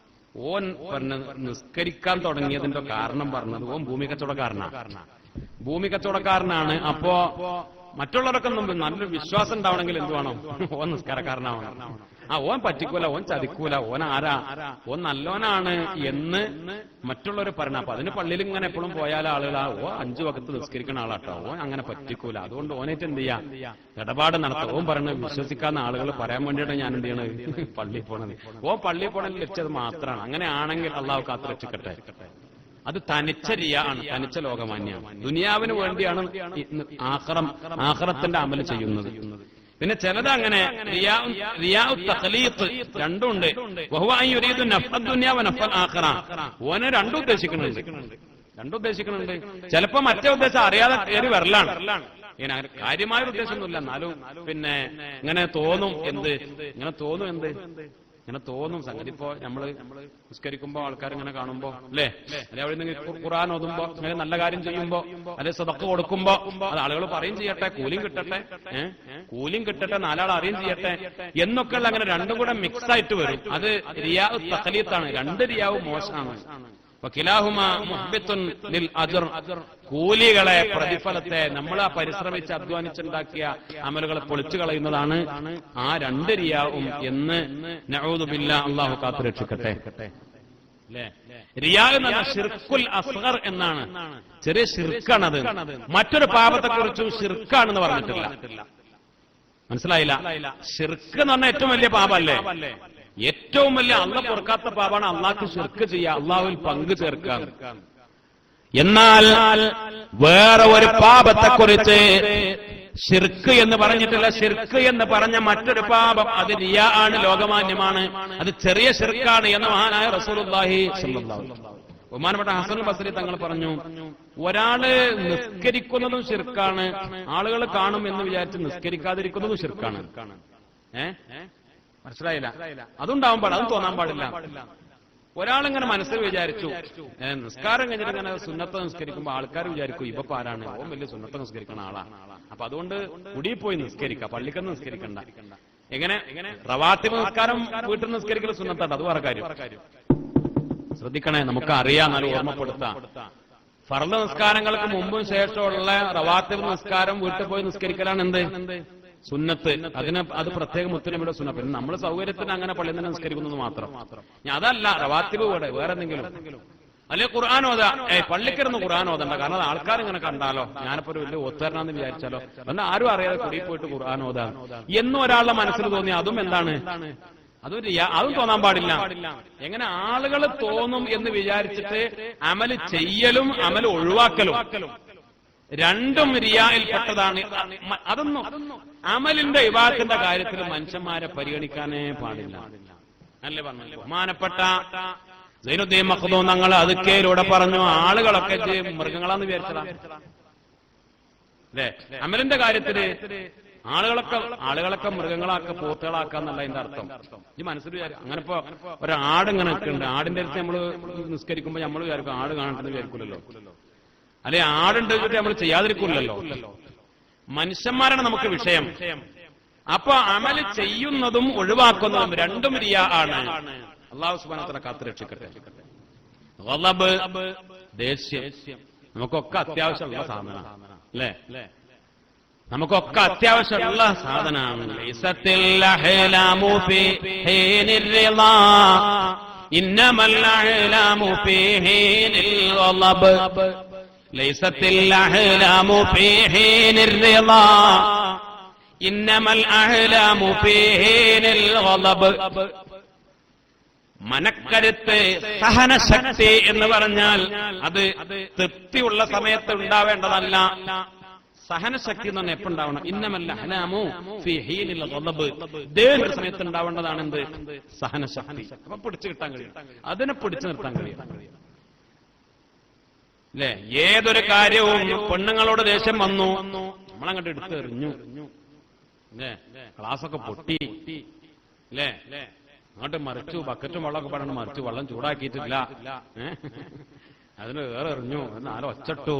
ഓൻ പറഞ്ഞ നിസ്കരിക്കാൻ തുടങ്ങിയതിന്റെ കാരണം പറഞ്ഞത് ഓൻ ഭൂമി കച്ചവടക്കാരനാണ്. അപ്പോ മറ്റുള്ളവരൊക്കെ നല്ലൊരു വിശ്വാസം ഉണ്ടാവണമെങ്കിൽ എന്ത് വേണം? ഓൻ നിസ്കാരക്കാരനാവണം. ഓൻ പറ്റിക്കൂല, ഓൻ ചതിക്കൂല, ഓൻ ആരാ, ഓൻ നല്ലോനാണ് എന്ന് മറ്റുള്ളവർ പറയണം. അപ്പൊ അതിന് പള്ളിയിൽ ഇങ്ങനെ എപ്പോഴും പോയാൽ ആളുകളാ, ഓ 5 വഖത്ത് നിസ്കരിക്കുന്ന ആളാട്ടോ, ഓൻ അങ്ങനെ പറ്റിക്കൂല, അതുകൊണ്ട് ഓനേറ്റ് എന്ത് ചെയ്യാ, ഇടപാട് നടത്തും. ഓൻ പറഞ്ഞ് വിശ്വസിക്കാവുന്ന ആളുകൾ പറയാൻ വേണ്ടിയിട്ട് ഞാൻ എന്ത് ചെയ്യണത്? പള്ളിയിൽ പോണത്. ഓൻ പള്ളിയിൽ പോണത് ലഭിച്ചത് മാത്രമാണ്. അങ്ങനെ ആണെങ്കിൽ അള്ളാഹു കാത്ത് രക്ഷിക്കട്ടെ. അത് തനിച്ച റിയാ ആണ്, തനിച്ച ലോകമാന്യാണ്. ദുനിയാവിന് വേണ്ടിയാണ് ആഖിറത്തിന്റെ അമൽ ചെയ്യുന്നത്. പിന്നെ ചിലത് അങ്ങനെ റിയാഉ തഖ്ലീത്ത്, രണ്ടുണ്ട്. വഹുവ അൻ യുരീദു നഫ്അദ് ദുനിയ വ നഫ്അൽ ആഖിറ. ഓനെ രണ്ടും ഉദ്ദേശിക്കുന്നുണ്ട്. ചിലപ്പോ മറ്റേ ഉദ്ദേശം അറിയാതെ കയറി വരലാണ്. ഇങ്ങനെ കാര്യമായ ഉദ്ദേശമൊന്നുമില്ല, എന്നാലും പിന്നെ ഇങ്ങനെ തോന്നും. ഇങ്ങനെ തോന്നും സംഗതി. ഇപ്പോ നമ്മള് നിസ്കരിക്കുമ്പോ ആൾക്കാർ ഇങ്ങനെ കാണുമ്പോ, അല്ലേ, അല്ലെ അവിടെ നിന്ന് ഖുർആൻ ഓതുമ്പോ, അങ്ങനെ നല്ല കാര്യം ചെയ്യുമ്പോ, അല്ലെ സദഖ കൊടുക്കുമ്പോ, അത് ആളുകൾ പറയും ചെയ്യട്ടെ, കൂലിയും കിട്ടട്ടെ, നാലാൾ അറിയും ചെയ്യട്ടെ എന്നൊക്കെയുള്ള അങ്ങനെ രണ്ടും കൂടെ മിക്സ് ആയിട്ട് വരും. അത് റിയാഉ തഖ്ലീത്താണ്. രണ്ട് റിയാവും മോശമാണ്. വകിലാഹുമാ മുഹ്ബിത്തുൻ ലിൽ അജ്ർ. കൂലികളെ, പ്രതിഫലത്തെ, നമ്മൾ ആ പരിശ്രമിച്ച് അധ്വാനിച്ചുണ്ടാക്കിയ അമലുകളെ പൊളിച്ചു കളയുന്നതാണ് ആ രണ്ട് റിയാവും എന്ന് നഊദു ബില്ലാഹ്, അല്ലാഹു കാത്തു രക്ഷിക്കട്ടെ. റിയാ എന്ന് പറഞ്ഞാൽ ശിർക്കുൽ അസ്ഗർ എന്നാണ്, ചെറിയ ശിർക്കാണത്. മറ്റൊരു പാപത്തെക്കുറിച്ചും ശിർക്കാണെന്ന് പറഞ്ഞിട്ടില്ല. മനസ്സിലായില്ല? ശിർക്ക് എന്ന് പറഞ്ഞാൽ ഏറ്റവും വലിയ പാപല്ലേ? ഏറ്റവും വലിയ അള്ളാഹ് പൊറുക്കാത്ത പാപാണ് അള്ളാഹ്ക്ക് ശിർക്ക് ചെയ്യുക, അള്ളാഹുവിൽ പങ്കു ചേർക്കുക. എന്നാൽ വേറെ ഒരു പാപത്തെക്കുറിച്ച് ശിർക്ക് എന്ന് പറഞ്ഞിട്ടില്ല. ശിർക്ക് എന്ന് പറഞ്ഞ മറ്റൊരു പാപം അത് റിയാ ആണ്, ലോകമാന്യമാണ്, അത് ചെറിയ ശിർക്കാണ് എന്ന് മഹാനായ റസൂലുള്ളാഹി സ്വല്ലല്ലാഹു അലൈഹി വസല്ലം. ബഹുമാനപ്പെട്ട ഹസനുൽ ബസ്രി തങ്ങൾ പറഞ്ഞു, ഒരാള് നിസ്കരിക്കുന്നതും ശിർക്കാണ്, ആളുകൾ കാണും എന്ന് വിചാരിച്ച് നിസ്കരിക്കാതിരിക്കുന്നതും ശിർക്കാണ്. മനസ്സിലായില്ല? അതുണ്ടാവാൻ പാടില്ല, അതും തോന്നാൻ പാടില്ല. ഒരാളിങ്ങനെ മനസ്സിൽ വിചാരിച്ചു, നിസ്കാരം കഴിഞ്ഞിട്ട് ഇങ്ങനെ സുന്നത്ത് നിസ്കരിക്കുമ്പോ ആൾക്കാർ വിചാരിക്കും ഇപ്പൊ ആരാണ്, ഓൻ വലിയ സുന്നത്ത് നിസ്കരിക്കുന്ന ആളാണ്, അപ്പൊ അതുകൊണ്ട് കുടിയിൽ പോയി നിസ്കരിക്കാം, പള്ളിക്കൊന്നും നിസ്കരിക്കണ്ട. എങ്ങനെ റവാത്തിബ് നിസ്കാരം വീട്ടിൽ നിസ്കരിക്കൽ സുന്നത്താണ്, അത് വേറെ കാര്യം. ശ്രദ്ധിക്കണേ, നമുക്ക് അറിയാം, എന്നാലും ഓർമ്മപ്പെടുത്താം. ഫർള് നിസ്കാരങ്ങൾക്ക് മുമ്പും ശേഷമുള്ള റവാത്തിബ് നിസ്കാരം വീട്ടിൽ പോയി നിസ്കരിക്കലാണ് എന്ത്? സുന്നത്ത്. അത് പ്രത്യേക മുത്തനബിയുടെ സുന്നത്ത്. പിന്നെ നമ്മൾ സൗകര്യത്തിന് അങ്ങനെ പള്ളിയിൽ നിന്ന് നിസ്കരിക്കുന്നത് മാത്രം. അതല്ല റവാത്തിബ് വേറെ എന്തെങ്കിലും, അല്ലെ ഖുർആൻ ഓതാ, പള്ളിക്കിരുന്ന് ഖുർആൻ ഓതണ്ട, കാരണം അത് ആൾക്കാർ ഇങ്ങനെ കണ്ടാലോ, ഞാനിപ്പോ ഒരു വലിയ ഒത്തുതരണമെന്ന് വിചാരിച്ചാലോ, എന്നാൽ ആരും അറിയാതെ കുടിയിൽ പോയിട്ട് ഖുർആൻ ഓതാ എന്നും ഒരാളുടെ മനസ്സിൽ തോന്നി, അതും എന്താണ്? അതും തോന്നാൻ പാടില്ല. എങ്ങനെ ആളുകൾ തോന്നും എന്ന് വിചാരിച്ചിട്ട് അമല് ചെയ്യലും അമല് ഒഴിവാക്കലും രണ്ടും റിയായിൽപ്പെട്ടതാണ്. അതൊന്നും അമലിന്റെ ഇബാദത്തിന്റെ കാര്യത്തിൽ മനുഷ്യന്മാരെ പരിഗണിക്കാനേ പാടില്ല. അല്ലേ പറഞ്ഞു ബഹുമാനപ്പെട്ട സൈനുദ്ദീൻ മഖ്ദൂം തങ്ങൾ അതുക്കേലൂടെ പറഞ്ഞു, ആളുകളൊക്കെ മൃഗങ്ങളാന്ന് വിചാരിച്ചതാ. അല്ലേ? അമലിന്റെ കാര്യത്തില് ആളുകളൊക്കെ മൃഗങ്ങളാക്ക, പോത്തുകളാക്കാന്നല്ല അതിന്റെ അർത്ഥം. ഈ മനസ്സിൽ വിചാരിക്കും. അങ്ങനെ ഇപ്പൊ ഒരാടിങ്ങനെ ഉണ്ട്, ആടിന്റെ അടുത്ത് നമ്മള് നിസ്കരിക്കുമ്പോ നമ്മൾ വിചാരിക്കും ആട് കാണട്ടെന്ന് വിചാരിക്കില്ലല്ലോ, അല്ലെ ആടുണ്ട് നമ്മൾ ചെയ്യാതിരിക്കില്ലല്ലോ. മനുഷ്യന്മാരാണ് നമുക്ക് വിഷയം. അപ്പൊ അമല് ചെയ്യുന്നതും ഒഴിവാക്കുന്നതും രണ്ടും റിയാ ആണ്. അല്ലാഹു സുബ്ഹാനഹു വ തആല കാത്തു രക്ഷിക്കട്ടെ. ഗളബ്, ദേഷ്യം, നമുക്കൊക്കെ അത്യാവശ്യമുള്ള സാധനമാണ്, അല്ലേ? നമുക്കൊക്കെ അത്യാവശ്യമുള്ള സാധനമാണ്. ലൈസത്തിൽ അഹ്ലാമു ഫീ ഹീനിർ റിളാ ഇന്നമൽ അഹ്ലാമു ഫീ ഹീനിൽ ഗളബ്. ലൈസത്തിൽ അഹ്ലാമു ഫീ ഹീനിർ റിളാ ഇന്നമൽ അഹ്ലാമു ഫീ ഹീനിൽ ഗളബ്. മനക്കരുത്ത്, സഹനശക്തി എന്ന് പറഞ്ഞാൽ അത് തൃപ്തിയുള്ള സമയത്ത് ഉണ്ടാവേണ്ടതല്ല. സഹനശക്തി എന്ന് പറഞ്ഞാൽ എപ്പോഴുണ്ടാവണം. ഇന്നമൽ അഹ്ലാമു ഫീ ഹീനിൽ ഗളബ്. ദേഹ സമയത്ത് ഉണ്ടാവേണ്ടതാണ് എന്ത്? സഹനശക്തി. അപ്പൊ പിടിച്ചു കിട്ടാൻ കഴിയും, അതിനെ പിടിച്ചു നിർത്താൻ കഴിയും. അല്ലെ? ഏതൊരു കാര്യവും പെണ്ണുങ്ങളോട് ദേഷ്യം വന്നു, നമ്മളങ്ങോട്ട് എടുത്തെറിഞ്ഞു, അല്ലേ? ക്ലാസ്സൊക്കെ പൊട്ടി, അല്ലേ? അങ്ങോട്ട് മറിച്ചു, ബക്കറ്റും വെള്ളമൊക്കെ പറഞ്ഞു മറിച്ചു, വെള്ളം ചൂടാക്കിയിട്ടില്ല, അതിന് വേറെ എറിഞ്ഞു എന്ന് ആരോ ഒച്ചട്ടു.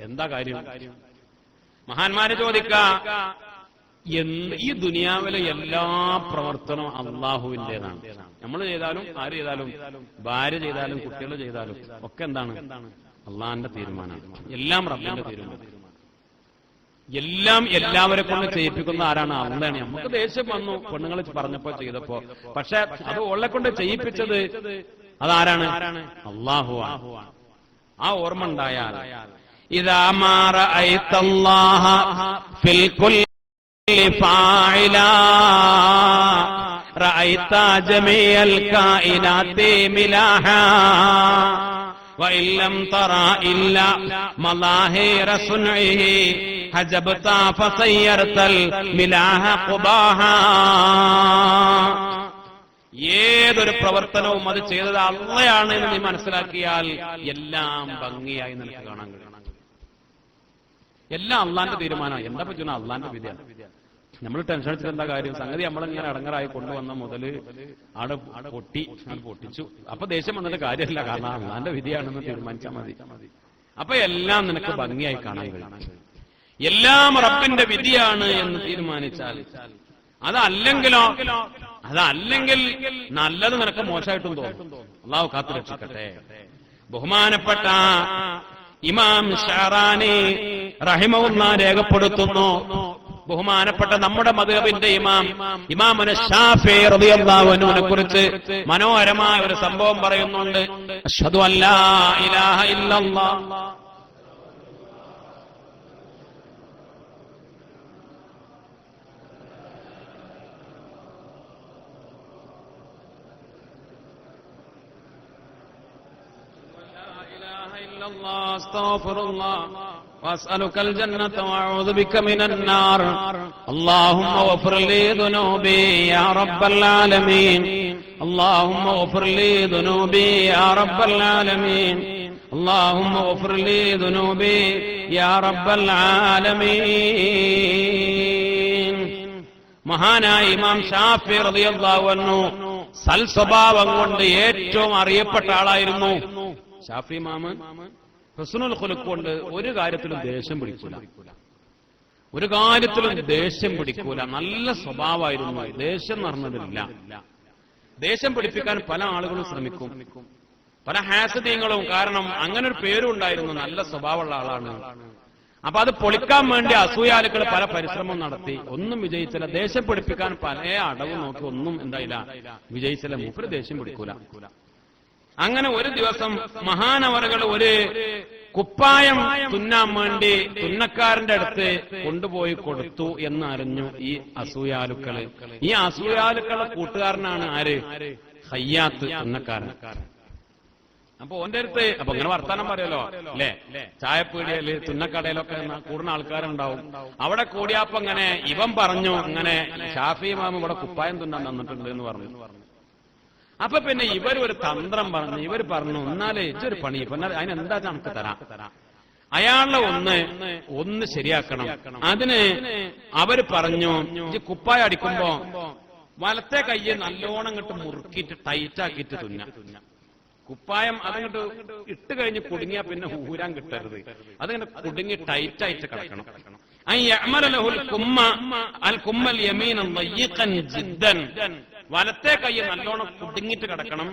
എന്താ കാര്യം? മഹാന്മാര് ചോദിക്ക, ഈ ദുനിയാവിലെ എല്ലാ പ്രവർത്തനവും അള്ളാഹുവിന്റേതാണ്. നമ്മൾ ചെയ്താലും ആര് ചെയ്താലും, ഭാര്യ ചെയ്താലും കുട്ടികൾ ചെയ്താലും ഒക്കെ എന്താണ്? അള്ളാഹിന്റെ തീരുമാനമാണ്. എല്ലാം റബ്ബിന്റെ തീരുമാനം. എല്ലാം എല്ലാവരെ കൊണ്ട് ചെയ്യിപ്പിക്കുന്ന ആരാണ്? അള്ളാണ്. നമുക്ക് ദേഷ്യം വന്നു പെണ്ണുങ്ങൾ പറഞ്ഞപ്പോ ചെയ്തപ്പോ, പക്ഷെ അത് ഓളെ കൊണ്ട് ചെയ്യിപ്പിച്ചത് അതാരാണ്? അള്ളാഹു. ആ ഓർമ്മ ഉണ്ടായാൽ ഇദാ മാ റഅയ്തല്ലാഹ ഫിൽ കുല്ലി ഫാഇലാ റഅയ്ത ജമീഅൽ കായിനാതി മിലാഹാ വഇൻ ലം തറാ ഇല്ലാ മലാഹിറ സുൻഇഹി ഹജബ്ത ഫസയ്യർതൽ മിലാഹ ഖുബാഹാ. ഏതൊരു പ്രവർത്തനവും അത് ചെയ്തത് അള്ളയാണ് എന്ന് നീ മനസ്സിലാക്കിയാൽ എല്ലാം ഭംഗിയായി നിനക്ക് കാണാൻ കഴിയും. എല്ലാം അള്ളാന്റെ തീരുമാനമാണ്. എന്താ പറ്റുന്ന? അള്ളാന്റെ വിധിയാണ്. നമ്മൾ ടെൻഷൻ അടിച്ചിട്ട് എന്താ കാര്യം? സംഗതി നമ്മളിങ്ങനെ അടങ്ങറായി കൊണ്ടുവന്ന മുതല് ആട് പൊട്ടിച്ചു. അപ്പൊ ദേഷ്യം വന്നിട്ട് കാര്യമില്ല, കാരണം അള്ളാന്റെ വിധിയാണെന്ന് തീരുമാനിച്ചാൽ മതി. അപ്പൊ എല്ലാം നിനക്ക് ഭംഗിയായി കാണാൻ കഴിയും. എല്ലാം റബ്ബിന്റെ വിധിയാണ് എന്ന് തീരുമാനിച്ചാൽ, അതല്ലെങ്കിൽ നല്ലത് നിനക്ക് മോശമായിട്ടും തോന്നും. അള്ളാഹു കാത്തു രക്ഷിക്കട്ടെ. ബഹുമാനപ്പെട്ട ഇമാം ഷഅറാനി റഹിമഹുല്ലാഹ് രേഖപ്പെടുത്തുന്നു, ബഹുമാനപ്പെട്ട നമ്മുടെ മദ്ഹബിന്റെ ഇമാമുന ശാഫിഈ റളിയല്ലാഹു അൻഹുവിനെ കുറിച്ച് മനോഹരമായ ഒരു സംഭവം പറയുന്നുണ്ട്. അശ്ഹദു അല്ലാ ഇലാഹ ഇല്ലല്ലാഹ് أستغفر الله وأسألك الجنة وأعوذ بك من النار اللهم اغفر لي ذنوبي يا رب العالمين اللهم اغفر لي ذنوبي يا رب العالمين اللهم اغفر لي ذنوبي يا رب العالمين. മഹാനായ ഇമാം ഷാഫി റളിയല്ലാഹു അൻഹു സൽസ്വഭാവം കൊണ്ട് ഏറ്റവും അറിയപ്പെട്ട ആളായിരുന്നു. ഷാഫി ഇമാമ് ഹുസ്നുൽ ഖുലുഖ് കൊണ്ട് ഒരു കാര്യത്തിലും ദേഷ്യം പിടിക്കൂല, ഒരു കാര്യത്തിലും ദേഷ്യം പിടിക്കൂല. നല്ല സ്വഭാവമായിരുന്നു. ദേഷ്യം നടന്നതില്ല. ദേഷ്യം പിടിപ്പിക്കാൻ പല ആളുകളും ശ്രമിക്കും, പല ഹാസദീങ്ങളും. കാരണം അങ്ങനെ ഒരു പേരും ഉണ്ടായിരുന്നു, നല്ല സ്വഭാവമുള്ള ആളാണ്. അപ്പൊ അത് പൊളിക്കാൻ വേണ്ടി അസൂയാലുക്കൾ പല പരിശ്രമം നടത്തി, ഒന്നും വിജയിച്ചില്ല. ദേഷ്യം പിടിപ്പിക്കാൻ പല അടവ് നോക്കി, ഒന്നും എന്തായില്ല, വിജയിച്ചില്ല. മൂപ്പര് ദേഷ്യം പിടിക്കൂല. അങ്ങനെ ഒരു ദിവസം മഹാനവറുകൾ ഒരു കുപ്പായം തുന്നാൻ വേണ്ടി തുന്നക്കാരന്റെ അടുത്ത് കൊണ്ടുപോയി കൊടുത്തു എന്നറിഞ്ഞു ഈ അസൂയാലുക്കള്. ഈ അസൂയാലുക്കളുടെ കൂട്ടുകാരനാണ് ആര്? ഖയ്യാത്ത്, തുന്നക്കാരൻ. അപ്പൊ ഓന്റെ അടുത്ത് അപ്പൊ ഇങ്ങനെ വർത്താനം പറയല്ലോ, അല്ലേ? ചായപ്പീടിയയില് തുന്നക്കടയിലൊക്കെ കൂടുന്ന ആൾക്കാരുണ്ടാവും. അവിടെ കൂടിയപ്പോ ഇങ്ങനെ ഇവൻ പറഞ്ഞു, ഇങ്ങനെ ഷാഫി ഇമാം ഇവിടെ കുപ്പായം തുന്നാൻ തന്നിട്ടുണ്ട് എന്ന് പറഞ്ഞു. അപ്പൊ പിന്നെ ഇവർ ഒരു തന്ത്രം പറഞ്ഞു. ഇവർ പറഞ്ഞു, എന്നാലേ ഇച്ചൊരു പണി, അതിനെന്താ നമുക്ക് തരാം. അയാളുടെ ഒന്ന് ശരിയാക്കണം. അതിന് അവര് പറഞ്ഞു, കുപ്പായ അടിക്കുമ്പോ വലത്തെ കയ്യെ നല്ലോണം ഇങ്ങോട്ട് മുറുക്കിയിട്ട് ടൈറ്റാക്കിയിട്ട് തുന്നാം. കുപ്പായം അതങ്ങോട്ട് ഇട്ട് കഴിഞ്ഞ് കുടുങ്ങിയാ പിന്നെ ഊരാൻ കിട്ടരുത്. അതിങ്ങനെ കുടുങ്ങി ടൈറ്റായിട്ട് കിടക്കണം. വലത്തെ കയ്യെ നല്ലോണം കുടുങ്ങിട്ട് കിടക്കണം.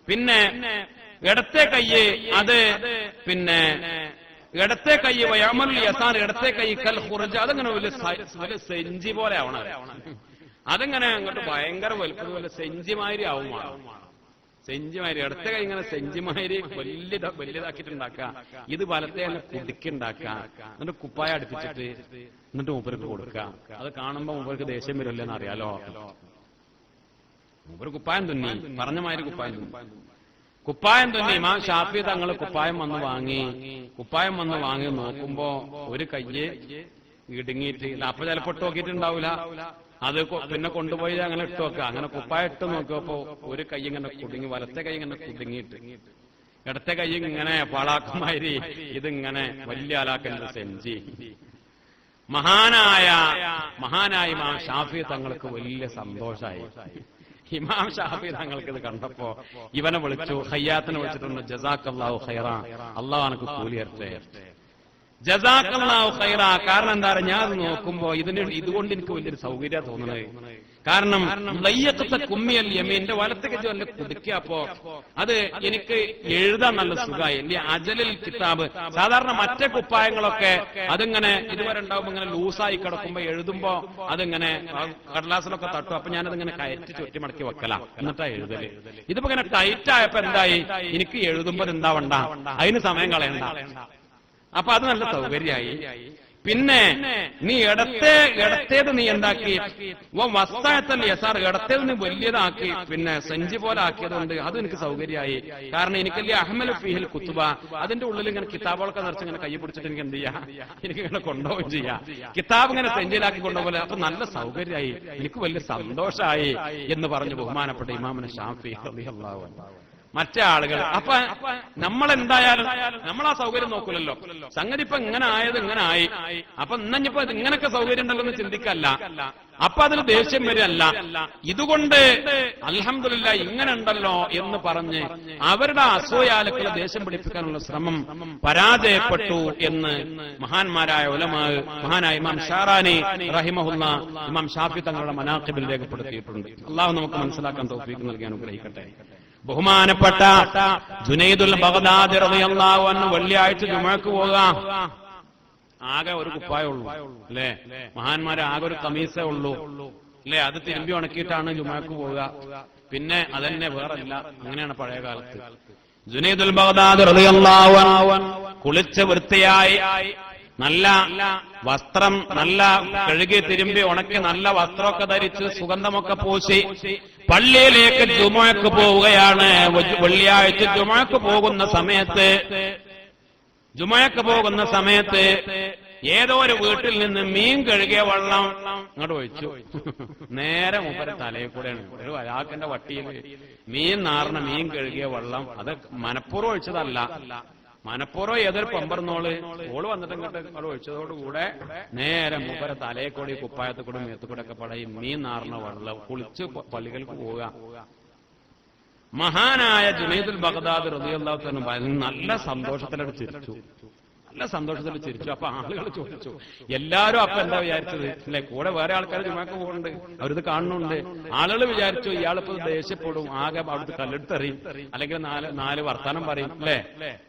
പിന്നെ ഇടത്തെ കയ്യെ അത് പിന്നെ ഇടത്തെ കൈ വയമൽ യസാർ, ഇടത്തെ കൈ കൽ ഖുർജ, അതങ്ങനെ വലിയ സെഞ്ചി പോലെ ആവണം. അതങ്ങനെ അങ്ങോട്ട് ഭയങ്കര വലുപ്പം പോലെ സെഞ്ചിമാരി ആവുമാണ്. സെഞ്ചിമാരി ഇടത്തെ കൈ ഇങ്ങനെ സെഞ്ചിമാരി വലിയതാക്കിയിട്ടുണ്ടാക്കുക. ഇത് വലത്തെ തന്നെ കുടുക്കുണ്ടാക്കുക. എന്നിട്ട് കുപ്പായ അടുപ്പിച്ചിട്ട് എന്നിട്ട് മൂപ്പർക്ക് കൊടുക്കുക. അത് കാണുമ്പോ മൂപ്പർക്ക് ദേഷ്യം വരില്ലെന്ന് അറിയാലോ. മൂപ്പര് കുപ്പായം തുന്നി, പറഞ്ഞ മാതിരി കുപ്പായം തുന്നി. ഇമാം ഷാഫി തങ്ങൾ കുപ്പായം വന്ന് വാങ്ങി നോക്കുമ്പോ ഒരു കയ്യ് ഇടുങ്ങിയിട്ട്, അപ്പൊ ചിലപ്പോ ഇട്ട് നോക്കിയിട്ടുണ്ടാവില്ല. അത് പിന്നെ കൊണ്ടുപോയി അങ്ങനെ ഇട്ട് നോക്കുക. അങ്ങനെ കുപ്പായ ഇട്ട് നോക്കിയപ്പോ ഒരു കൈ ഇങ്ങനെ കുടുങ്ങി, വലത്തെ കൈ ഇങ്ങനെ കുടുങ്ങിയിട്ട് ഇടത്തെ കൈ ഇങ്ങനെ പാളാക്കുമാതിരി ഇതിങ്ങനെ വലിയ ആലാക്കൽ സെഞ്ചി. മഹാനായ ഇമാം ഷാഫി തങ്ങൾക്ക് വലിയ സന്തോഷമായി. ഇമാം ഷാഫി തങ്ങൾക്ക് ഇത് കണ്ടപ്പോ ഇവനെ വിളിച്ചു, ഖയ്യാത്തിനെ വിളിച്ചിട്ടുണ്ട്. ജസാക്കല്ലാഹു ഖൈറ, അള്ളാഹു അനക്ക് കൂലി തരട്ടെ. ജസാക്കല്ലാഹു ഖൈറ. കാരണം എന്താ പറയുക, ഞാൻ നോക്കുമ്പോ ഇതുകൊണ്ട് എനിക്ക് വലിയൊരു സൗകര്യം തോന്നുന്നത്. കാരണം ലയ്യത്തെ കുമ്മിയൽ യമീന്റെ വലത്തേക്ക് വല്ല കുതിക്കപ്പോ അത് എനിക്ക് എഴുതാൻ നല്ല സുഖമായി. അല്ലെ അജലിൽ കിതാബ്. സാധാരണ മറ്റേ കുപ്പായങ്ങളൊക്കെ അതിങ്ങനെ ഇതുവരെ ഉണ്ടാവുമ്പോ ഇങ്ങനെ ലൂസായി കിടക്കുമ്പോ എഴുതുമ്പോ അതിങ്ങനെ കടലാസിലൊക്കെ തട്ടും. അപ്പൊ ഞാനതിങ്ങനെ കയറ്റി ചുറ്റിമടക്കി വെക്കലാം, എന്നിട്ടാ എഴുതല്. ഇതിപ്പോ ഇങ്ങനെ ടൈറ്റ് ആയപ്പോ എന്തായി, എനിക്ക് എഴുതുമ്പോ എന്താവണ്ട, അതിന് സമയം കളയണ്ട. അപ്പൊ അത് നല്ല സൗകര്യമായി. പിന്നെ നീ ഇടത്തേത് നീ എന്താക്കി, വസ്തായത്തല്ല യസാർ, ഇടത്തേത് നീ വലിയതാക്കി പിന്നെ സെഞ്ചി പോലെ ആക്കിയതുകൊണ്ട് അത് എനിക്ക് സൗകര്യമായി. കാരണം എനിക്കല്ലേ അഹ്മൽ ഫീഹിൽ കുത്തുബ, അതിന്റെ ഉള്ളിൽ ഇങ്ങനെ കിതാബുകളൊക്കെ നിറച്ച് ഇങ്ങനെ കൈ പിടിച്ചിട്ട് എനിക്ക് എന്ത് ചെയ്യാം, എനിക്ക് ഇങ്ങനെ കൊണ്ടുപോവുകയും ചെയ്യാം. കിതാബ് ഇങ്ങനെ സെഞ്ചിയിലാക്കി കൊണ്ടുപോലെ. അപ്പൊ നല്ല സൗകര്യമായി, എനിക്ക് വലിയ സന്തോഷമായി എന്ന് പറഞ്ഞു ബഹുമാനപ്പെട്ട ഇമാമുന ഷാഫി റളിയല്ലാഹു അൻഹു. മറ്റേ ആളുകൾ അപ്പൊ നമ്മളെന്തായാലും നമ്മൾ ആ സൗകര്യം നോക്കൂലല്ലോ. സംഗതി ഇപ്പൊ ഇങ്ങനെ ആയത് ഇങ്ങനെ ആയി, അപ്പൊ ഇന്നിപ്പോ ഇങ്ങനൊക്കെ സൗകര്യം ഉണ്ടല്ലോ എന്ന് ചിന്തിക്കല്ല. അപ്പൊ അതിന് ദേഷ്യം വരികയല്ല. ഇതുകൊണ്ട് അൽഹംദുലില്ലാ ഇങ്ങനെ ഉണ്ടല്ലോ എന്ന് പറഞ്ഞ് അവരുടെ അസൂയാലുക്കളെ ദേഷ്യം പിടിപ്പിക്കാനുള്ള ശ്രമം പരാജയപ്പെട്ടു എന്ന് മഹാന്മാരായ ഉലമാ, മഹാനായ ഇമാം ഷാറാനി റഹിമഹുല്ലാ, ഇമാം ഷാഫി തങ്ങളുടെ മനാഖിബിൽ രേഖപ്പെടുത്തിയിട്ടുണ്ട്. അള്ളാഹു നമുക്ക് മനസ്സിലാക്കാൻ തൗഫീഖ് നൽകി അനുഗ്രഹിക്കട്ടെ. ബഹുമാനപ്പെട്ട ജുനൈദുൽ ബഗ്ദാദി റളിയല്ലാഹു അൻഹു വെള്ളിയാഴ്ച ജുമുഅക്ക് പോകാം. ആകെ ഒരു കുപ്പായേ ഉള്ളൂ അല്ലേ, മഹാന്മാരെ ആകെ ഒരു കമീസേ ഉള്ളൂ അല്ലേ, അത് തിരുമ്പി ഉണക്കിയിട്ടാണ് ജുമുഅക്ക് പോവുക. പിന്നെ അതന്നെ വേറല്ല. അങ്ങനെയാണ് പഴയ കാലത്ത്. ജുനൈദുൽ ബഗ്ദാദി റളിയല്ലാഹു അൻഹു കുളിച്ച് വൃത്തിയായി നല്ല വസ്ത്രം, നല്ല കഴുകി തിരുമ്പി ഉണക്കി നല്ല വസ്ത്രമൊക്കെ ധരിച്ച് സുഗന്ധമൊക്കെ പൂശി പള്ളിയിലേക്ക് ജുമുഅക്ക് പോവുകയാണ്. വെള്ളിയാഴ്ച ജുമുഅക്ക് പോകുന്ന സമയത്ത് ഏതോ ഒരു വീട്ടിൽ നിന്ന് മീൻ കഴുകിയ വെള്ളം അങ്ങോട്ട് ഒഴിച്ചു. നേരെ മൂപ്പരെ തലയിൽ കൂടെയാണ്. ഒരു വരാക്കിന്റെ വട്ടിയിൽ മീൻ നാർന്ന മീൻ കഴുകിയ വെള്ളം. അത് മനഃപൂർവ്വം ഒഴിച്ചതല്ല. മനഃപൂർവ്വം ഏതൊരു പമ്പർന്നോള് ഓള് വന്നിട്ട് ഇങ്ങോട്ട് ഒഴിച്ചതോടുകൂടെ നേരെ മൂപ്പരെ തലയെ കൂടി കുപ്പായത്തിൽ കൂടെ മേത്തു കൂടെ ഒക്കെ പടയും മീൻ നാർന്ന വെള്ളം കുളിച്ച് പള്ളികൾക്ക് പോവുക. മഹാനായ ജുനൈദുൽ ബഗ്ദാദി റളിയല്ലാഹു അൻഹു നല്ല സന്തോഷത്തിലൂടെ ചിരിച്ചു. അപ്പൊ ആളുകൾ ചോദിച്ചു, എല്ലാരും അപ്പൊ എന്താ വിചാരിച്ചത് അല്ലെ, കൂടെ വേറെ ആൾക്കാർ ജുമാക്ക് പോകുന്നുണ്ട്, അവരിത് കാണുന്നുണ്ട്. ആളുകൾ വിചാരിച്ചു ഇയാളിപ്പോ ദേഷ്യപ്പെടും, ആകെ അവിടുത്തെ കല്ലെടുത്തെറിയും, അല്ലെങ്കിൽ നാല് വർത്താനം പറയും അല്ലെ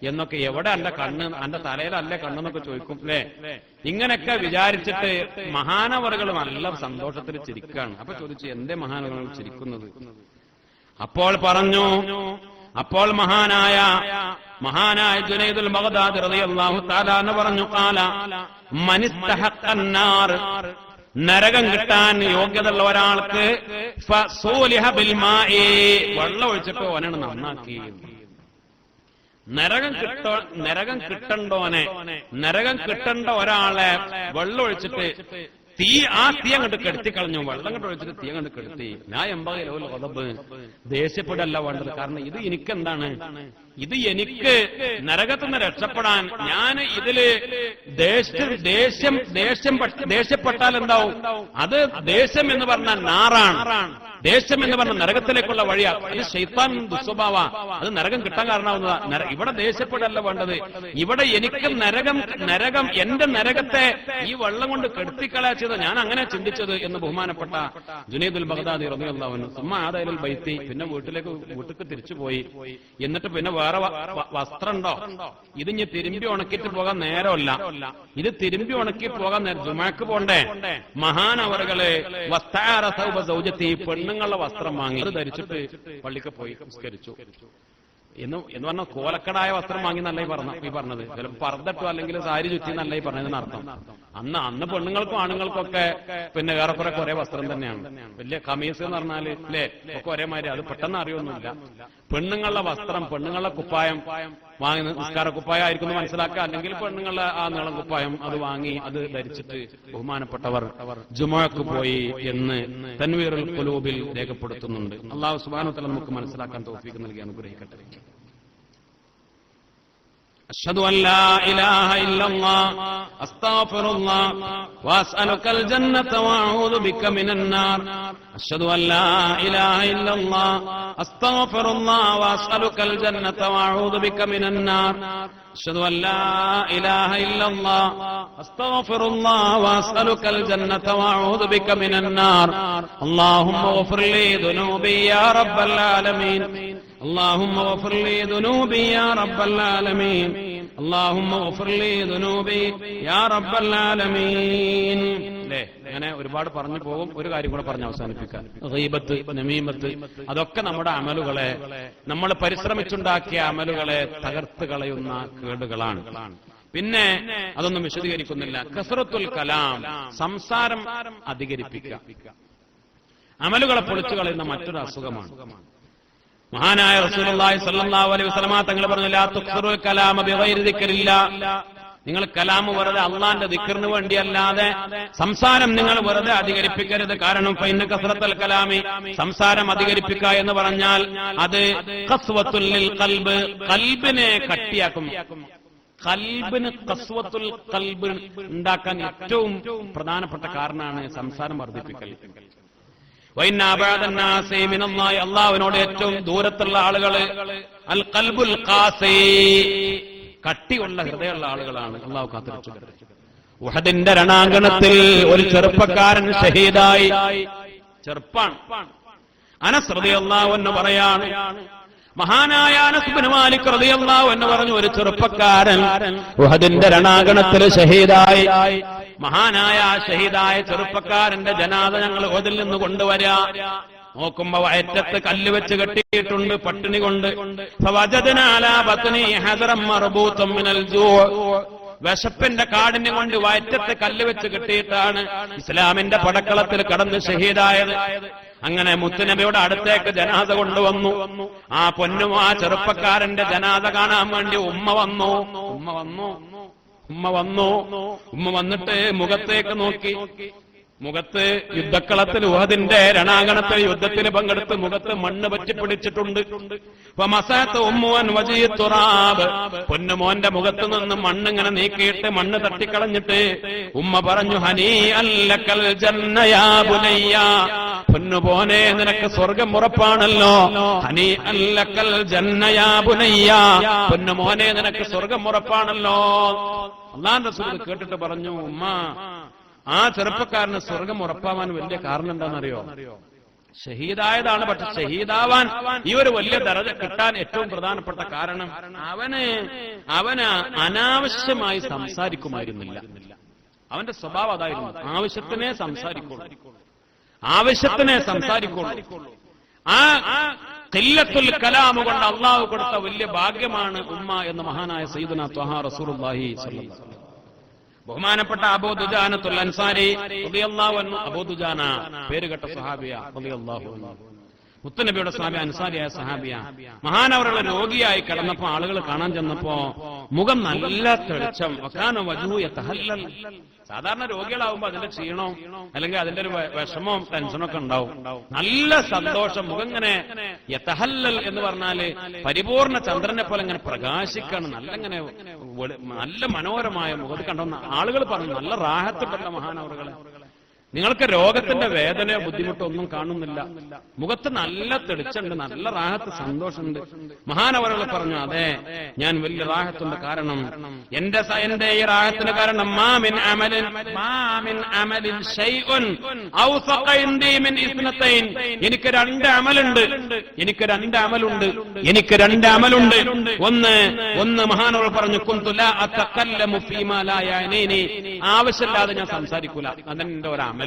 എന്നൊക്കെ. എവിടെ അല്ല കണ്ണ്, അന്റെ തലയിലല്ലേ കണ്ണെന്നൊക്കെ ചോദിക്കും അല്ലെ. ഇങ്ങനെയൊക്കെ വിചാരിച്ചിട്ട് മഹാനവറുകൾ നല്ല സന്തോഷത്തിൽ ചിരിക്കുകയാണ്. അപ്പൊ ചോദിച്ചു, എന്തേ മഹാനവറുകൾ ചിരിക്കുന്നത്? അപ്പോൾ മഹാനായ ജുനൈദുൽ ബഗ്ദാദി റളിയല്ലാഹു തആല അൻഹു പറഞ്ഞു, ഖാല മനിസ്തഹഖന്നാർ, നരകം കിട്ടാൻ യോഗ്യതയുള്ള ഒരാൾക്ക് ഫസൂലിഹ ബിൽ മാഇ, വെള്ളം ഒഴിച്ചിട്ട് ഓനാണ് നന്നാക്കി. നരകം കിട്ടേണ്ട ഒരാളെ വെള്ളം ഒഴിച്ചിട്ട് തീ അങ്ങോട്ട് കെടുത്തിക്കളഞ്ഞു. വെള്ളം അങ്ങോട്ട് ഒഴിച്ചിട്ട് തീ അങ്ങോട്ട് കെടുത്തി. ഞാൻ എമ്പകലോൽ കൊതബ്, ദേഷ്യപ്പെടല്ല വേണ്ടത്. കാരണം ഇത് എനിക്കെന്താണ്, ഇത് എനിക്ക് നരകത്തിൽ നിന്ന് രക്ഷപ്പെടാൻ ഞാൻ ഇതില് ദേഷ്യപ്പെട്ടാൽ എന്താവും? അത് ദേഷ്യം എന്ന് പറഞ്ഞാൽ നാറാണ്. ദേഷ്യം എന്ന് പറഞ്ഞ നരകത്തിലേക്കുള്ള വഴിയാ. അത് ശൈത്താൻ ദുസ്വഭാവ, അത് നരകം കിട്ടാൻ കാരണമാവുന്നതാ. ഇവിടെ ദേഷ്യപ്പെടല്ല വേണ്ടത്. ഇവിടെ എനിക്ക് നരകം എന്റെ നരകത്തെ ഈ വെള്ളം കൊണ്ട് കെടുത്തിക്കളയാ ചെയ്തത്, ഞാൻ അങ്ങനെ ചിന്തിച്ചത് എന്ന് ബഹുമാനപ്പെട്ട ജുനൈദുൽ ബഗ്ദാദി റളിയല്ലാഹു അൻഹു സുമ്മ ആദ ഇലൽ ബൈത്തി, പിന്നെ വീട്ടിലേക്ക് തിരിച്ചുപോയി. എന്നിട്ട് പിന്നെ വേറെ വേറെ വസ്ത്രം ഉണ്ടോ? ഇത് ഇനി തിരുമ്പി ഉണക്കിട്ട് പോകാൻ നേരമല്ല. ഇത് തിരുമ്പി ഉണക്കി പോകാൻ നേരം ജുമാക്ക് പോണ്ടേ? മഹാനവറുകള് വസ്താറ സൗബ സൗജത്തി, പെണ്ണുങ്ങളുടെ വസ്ത്രം വാങ്ങി അത് ധരിച്ചിട്ട് പള്ളിക്ക് പോയി നിസ്കരിച്ചു എന്ന് പറഞ്ഞാൽ കോലക്കടായ വസ്ത്രം വാങ്ങി നല്ല ഈ പറഞ്ഞത്. ചിലപ്പോൾ പർദ്ദട്ടോ അല്ലെങ്കിൽ സാരി ചുറ്റി നല്ല ഈ പറഞ്ഞതിനർത്ഥം. അന്ന് പെണ്ണുങ്ങൾക്കും ആണുങ്ങൾക്കൊക്കെ പിന്നെ കുറെ വസ്ത്രം തന്നെയാണ്. വലിയ കമീസ് എന്ന് പറഞ്ഞാല് അല്ലേ ഒക്കെ ഒരേമാതിരി, അത് പെട്ടെന്ന് അറിയൊന്നുമില്ല. പെണ്ണുങ്ങളുടെ വസ്ത്രം, പെണ്ണുങ്ങളുടെ കുപ്പായം വാങ്ങി, നിസ്കാര കുപ്പായം ആയിരിക്കും മനസ്സിലാക്കുക. അല്ലെങ്കിൽ പെണ്ണുങ്ങളുടെ ആ നീളം കുപ്പായം അത് വാങ്ങി അത് ധരിച്ചിട്ട് ബഹുമാനപ്പെട്ടവർ ജുമുഅക്ക് പോയി എന്ന് തൻവീറുൽ ഖുലൂബിൽ രേഖപ്പെടുത്തുന്നുണ്ട്. അല്ലാഹു സുബ്ഹാനഹു വ തആല നമുക്ക് മനസ്സിലാക്കാൻ തൗഫീഖ് നൽകി അനുഗ്രഹിക്കട്ടെ. അശ്ഹദു അൻ ലാ ഇലാഹ ഇല്ലല്ലാഹ് അസ്തഗ്ഫിറുല്ലാഹ് വഅസ്അലുകൽ ജന്നത വഅഊദു ബിക മിനൻ നാർ. അശ്ഹദു അൻ ലാ ഇലാഹ ഇല്ലല്ലാഹ് അസ്തഗ്ഫിറുല്ലാഹ് വഅസ്അലുകൽ ജന്നത വഅഊദു ബിക മിനൻ നാർ. അശ്ഹദു അൻ ലാ ഇലാഹ ഇല്ലല്ലാഹ് അസ്തഗ്ഫിറുല്ലാഹ് വഅസ്അലുകൽ ജന്നത വഅഊദു ബിക മിനൻ നാർ. അല്ലാഹുമ്മ ഗ്ഫിർ ലീ ദുനൂബി യാ റബ്ബൽ ആലമീൻ. اللهم اغفر لي ذنوبي يا رب العالمين. اللهم اغفر لي ذنوبي يا رب العالمين. അങ്ങനെ ഒരുപാട് പറഞ്ഞു പോകും. ഒരു കാര്യം കൂടെ പറഞ്ഞ് അവസാനിപ്പിക്കാൻ, ഗീബത്ത്, നമീമത്ത്, അതൊക്കെ നമ്മുടെ അമലുകളെ, നമ്മൾ പരിശ്രമിച്ചുണ്ടാക്കിയ അമലുകളെ തകർത്ത് കളയുന്ന കേടുകളാണ്. പിന്നെ അതൊന്നും വിശദീകരിക്കുന്നില്ല. കസ്റത്തുൽ കലാം, സംസാരം അധികരിപ്പിക്കുക, അമലുകളെ പൊളിച്ചു കളയുന്ന മറ്റൊരു അസുഖമാണ്. മഹാനായ റസൂലുള്ളാഹി സ്വല്ലല്ലാഹു അലൈഹി വസല്ലമ തങ്ങൾ പറഞ്ഞു, ലാ തുക്സിറുൽ കലാമ ബിഗൈരി ദിക്രില്ലാ. നിങ്ങൾ കലാമ് വെറുതെ അള്ളാന്റെ ദിക്റിന് വേണ്ടിയല്ലാതെ സംസാരം നിങ്ങൾ വെറുതെ അധികരിപ്പിക്കരുത്. കാരണം ഫഇന്ന കസ്റത്തുൽ കലാമി, സംസാരം അധികരിപ്പിക്കുക എന്ന് പറഞ്ഞാൽ അത് ഖസ്വത്തുൽ ലിൽ ഖൽബ്, ഖൽബിനെ കട്ടിയാക്കും. ഖൽബിന് ഖസ്വത്തുൽ ഖൽബ് ഉണ്ടാക്കാൻ ഏറ്റവും പ്രധാനപ്പെട്ട കാരണമാണ് സംസാരം വർദ്ധിപ്പിക്കൽ. അള്ളാഹുവിനോട് ഏറ്റവും ദൂരത്തുള്ള ആളുകള് അൽ ഖൽബുൽ ഖാസി, കട്ടിയുള്ള ഹൃദയമുള്ള ആളുകളാണ്. അള്ളാഹു കാത്തിരക്ഷിക്കട്ടെ. ഉഹദിന്റെ രണാങ്കണത്തിൽ ഒരു ചെറുപ്പക്കാരൻ ഷഹീദായി. ചെറുപ്പാണ്. അനസ് റളിയല്ലാഹു അൻഹു പറയാണ്, മഹാനായ അനസ് ഇബ്നു മാലിക് റളിയല്ലാഹു അൻഹു പറഞ്ഞു, ഒരു ചെറുപ്പക്കാരൻ ഉഹദിന്റെ രണാങ്കണത്തിൽ ഷഹീദായി. മഹാനായ ഷഹീദായ ചെറുപ്പക്കാരന്റെ ജനാദ ഞങ്ങൾ ഉഹദിൽ നിന്ന് കൊണ്ടുവരാ. നോക്കുമ്പോ വയറ്റത്ത് കല്ല് വെച്ച് കെട്ടിയിട്ടുണ്ട്, പട്ടിണി കൊണ്ട്. ഫവജദ്നാ അലാ ബത്നി ഹദറൻ മർബൂതൻ മിനൽ ജൂ, വിശപ്പിന്റെ കാഠിന്യം കൊണ്ട് വയറ്റത്ത് കല്ല് വെച്ച് കെട്ടിയിട്ടാണ് ഇസ്ലാമിന്റെ പടക്കളത്തിൽ കടന്ന് ഷഹീദായത്. അങ്ങനെ മുത്തുനബിയുടെ അടുത്തേക്ക് ജനാദ കൊണ്ടുവന്നു. ആ പൊന്നും ആ ചെറുപ്പക്കാരന്റെ ജനാദ കാണാൻ വേണ്ടി ഉമ്മ വന്നിട്ട് മുഖത്തേക്ക് നോക്കി. മുഖത്ത് യുദ്ധക്കളത്തിൽ ഉഹദിന്റെ രണാങ്കണത്തിൽ യുദ്ധത്തിൽ പങ്കെടുത്ത് മുഖത്ത് മണ്ണ് പറ്റി പിടിച്ചിട്ടുണ്ട്. പൊന്നുമോന്റെ മുഖത്ത് നിന്ന് മണ്ണിങ്ങനെ നീക്കിയിട്ട് മണ്ണ് തട്ടിക്കളഞ്ഞിട്ട് ഉമ്മ പറഞ്ഞു, ഹനീ അല്ലക്കൽ ജന്നയാ ബുനയ്യ, പൊന്നുപോനെ നിനക്ക് സ്വർഗം ഉറപ്പാണല്ലോ. ഹനീ അല്ലക്കൽ ജന്നയാ ബുനയ്യ, പൊന്നുമോനെ നിനക്ക് സ്വർഗം ഉറപ്പാണല്ലോ. അല്ലാഹുവിന്റെ റസൂൽ കേട്ടിട്ട് പറഞ്ഞു, ഉമ്മ, ആ ചെറുപ്പക്കാരന് സ്വർഗം ഉറപ്പാവാൻ വലിയ കാരണം എന്താണെന്നറിയോ? ഷഹീദായതാണ്. പക്ഷെ ഷഹീദാവാൻ ഈ ഒരു വലിയ ദറജ കിട്ടാൻ ഏറ്റവും പ്രധാനപ്പെട്ട കാരണം അവന് അനാവശ്യമായി സംസാരിക്കുമായിരുന്നില്ല. അവന്റെ സ്വഭാവം അതായിരുന്നു. ആവശ്യത്തിനെ സംസാരിക്കുള്ളൂ. ആ ഖില്ലത്തുൽ കലാം കൊണ്ട് അള്ളാഹു കൊടുത്ത വലിയ ഭാഗ്യമാണ് ഉമ്മ എന്ന് മഹാനായ സയ്യിദുനാ ത്വഹാ റസൂലുള്ളാഹി സ്വല്ലല്ലാഹു അലൈഹി വസല്ലം. ബഹുമാനപ്പെട്ട അബൂ ദുജാനത്തുൽ അൻസാരി റളിയല്ലാഹു അൻഹു, അബൂ ദുജാന പേരുകെട്ട സഹാബിയ റളിയല്ലാഹു അൻഹു, മുത്തുനബിയുടെ സഹാബി, അൻസാരിയായ സഹാബിയ. മഹാനവറുടെ രോഗിയായി കിടന്നപ്പോ ആളുകൾ കാണാൻ ചെന്നപ്പോ മുഖം നല്ല തെളിച്ചം. വകാന വജ്ഹു യതഹല്ലൽ. സാധാരണ രോഗികളാവുമ്പോ അതിന്റെ ക്ഷീണവും അല്ലെങ്കിൽ അതിന്റെ ഒരു വിഷമവും ടെൻഷനൊക്കെ ഉണ്ടാവും. നല്ല സന്തോഷം, മുഖം ഇങ്ങനെ യതഹല്ലൽ എന്ന് പറഞ്ഞാല് പരിപൂർണ ചന്ദ്രനെ പോലെ ഇങ്ങനെ പ്രകാശിക്കാണ്. നല്ല മനോഹരമായ മുഖത്ത് കണ്ടോ. ആളുകൾ പറഞ്ഞു നല്ല റാഹത്തുള്ള മഹാനവറുകളെ. നിങ്ങൾക്ക് രോഗത്തിന്റെ വേദനയോ ബുദ്ധിമുട്ടോ ഒന്നും കാണുന്നില്ല, മുഖത്ത് നല്ല തെളിച്ചുണ്ട്, നല്ല റാഹത്ത്, സന്തോഷമുണ്ട്. മഹാനവറുകൾ പറഞ്ഞു, അതെ ഞാൻ വലിയ റാഹത്തുണ്ട്. കാരണം എന്റെ ഈ റാഹത്തിന് കാരണം മാമിൻ അമലിൻ ഷൈഉൻ ഔസഖ ഇൻദി മിൻ ഇസ്നതൈൻ. എനിക്ക് രണ്ട് അമലുണ്ട്. ഒന്ന് മഹാനവറുകൾ പറഞ്ഞു, കുന്തു ലാ അതകല്ലമു ഫീമാ ലാ യഅനീനി. ആവശ്യമില്ലാതെ ഞാൻ സംസാരിക്കൂല, അതെന്റെ ഒരു അമല്.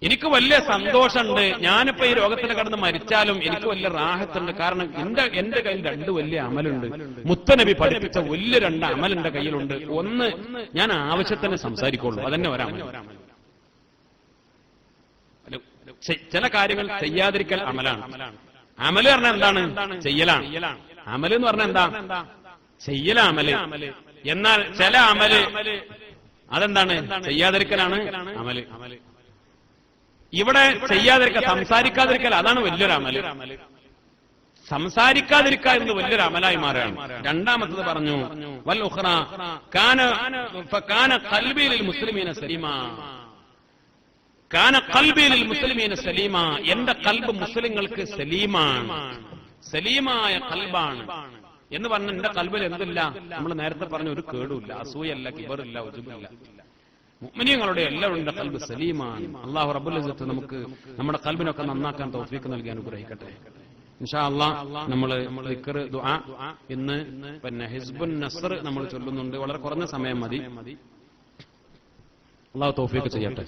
എനിക്ക് വലിയ സന്തോഷമുണ്ട്. ഞാനിപ്പോ ഈ രോഗത്തിന് കടന്ന് മരിച്ചാലും എനിക്ക് വലിയ റാഹത്തുണ്ട്. കാരണം എന്റെ കയ്യിൽ രണ്ട് വലിയ അമലുണ്ട്. മുത്തനബി പഠിപ്പിച്ച വലിയ രണ്ട് അമൽ എന്റെ കയ്യിലുണ്ട്. ഒന്ന്, ഞാൻ ആവശ്യത്തിന് സംസാരിക്കുള്ളൂ, അതന്നെ ഒരമൽ. ചില കാര്യങ്ങൾ ചെയ്യാതിരിക്കൽ അമലാണ്. അമല് പറഞ്ഞാൽ എന്താണ്? ചെയ്യലാണ്. അമല് എന്ന് പറഞ്ഞാൽ എന്താ? ചെയ്യല അമല്. എന്നാൽ ചില അമല് അതെന്താണ്? ചെയ്യാതിരിക്കലാണ് അമല്. ഇവിടെ സംസാരിക്കാതിരിക്കൽ, അതാണ് വലിയൊരു അമല്. സംസാരിക്കാതിരിക്കുക എന്ന് വലിയൊരു അമലായി മാറുകയാണ്. രണ്ടാമത്തത് പറഞ്ഞു, വൽ ഉഖ്റ കാന ഖൽബി ലിൽ മുസ്ലിമീന സലീമാ. കാന ഖൽബി ലിൽ മുസ്ലിമീന സലീമാ. എന്റെ ഖൽബ് മുസ്ലിങ്ങൾക്ക് സലീമാണ്, സലീമായ ഖൽബാണ് എന്ന് പറഞ്ഞ എന്റെ ഖൽബിൽ എന്തില്ല? നമ്മൾ നേരത്തെ പറഞ്ഞ ഒരു കേടുമില്ല, അസൂയല്ല, കിബറില്ല, ഉജുബില്ല. മുഅ്മിനീങ്ങളുടെ എല്ലാവരുടെ ഖൽബ് സലീമാണ്. അല്ലാഹു റബ്ബുൽ ഇസ്സത്ത് നമുക്ക് നമ്മുടെ ഖൽബിനൊക്കെ നന്നാക്കാൻ തൗഫീഖ് നൽകി അനുഗ്രഹിക്കട്ടെ. ഇൻഷാ അല്ലാഹ് നമ്മൾ ദിക്ർ ദുആ ഇന്ന് പിന്നെ ഹിസ്ബുൻ നസ്ർ നമ്മൾ ചൊല്ലുന്നുണ്ട്. വളരെ കുറഞ്ഞ സമയം മതി. അല്ലാഹു തൗഫീഖ് ചെയ്യട്ടെ.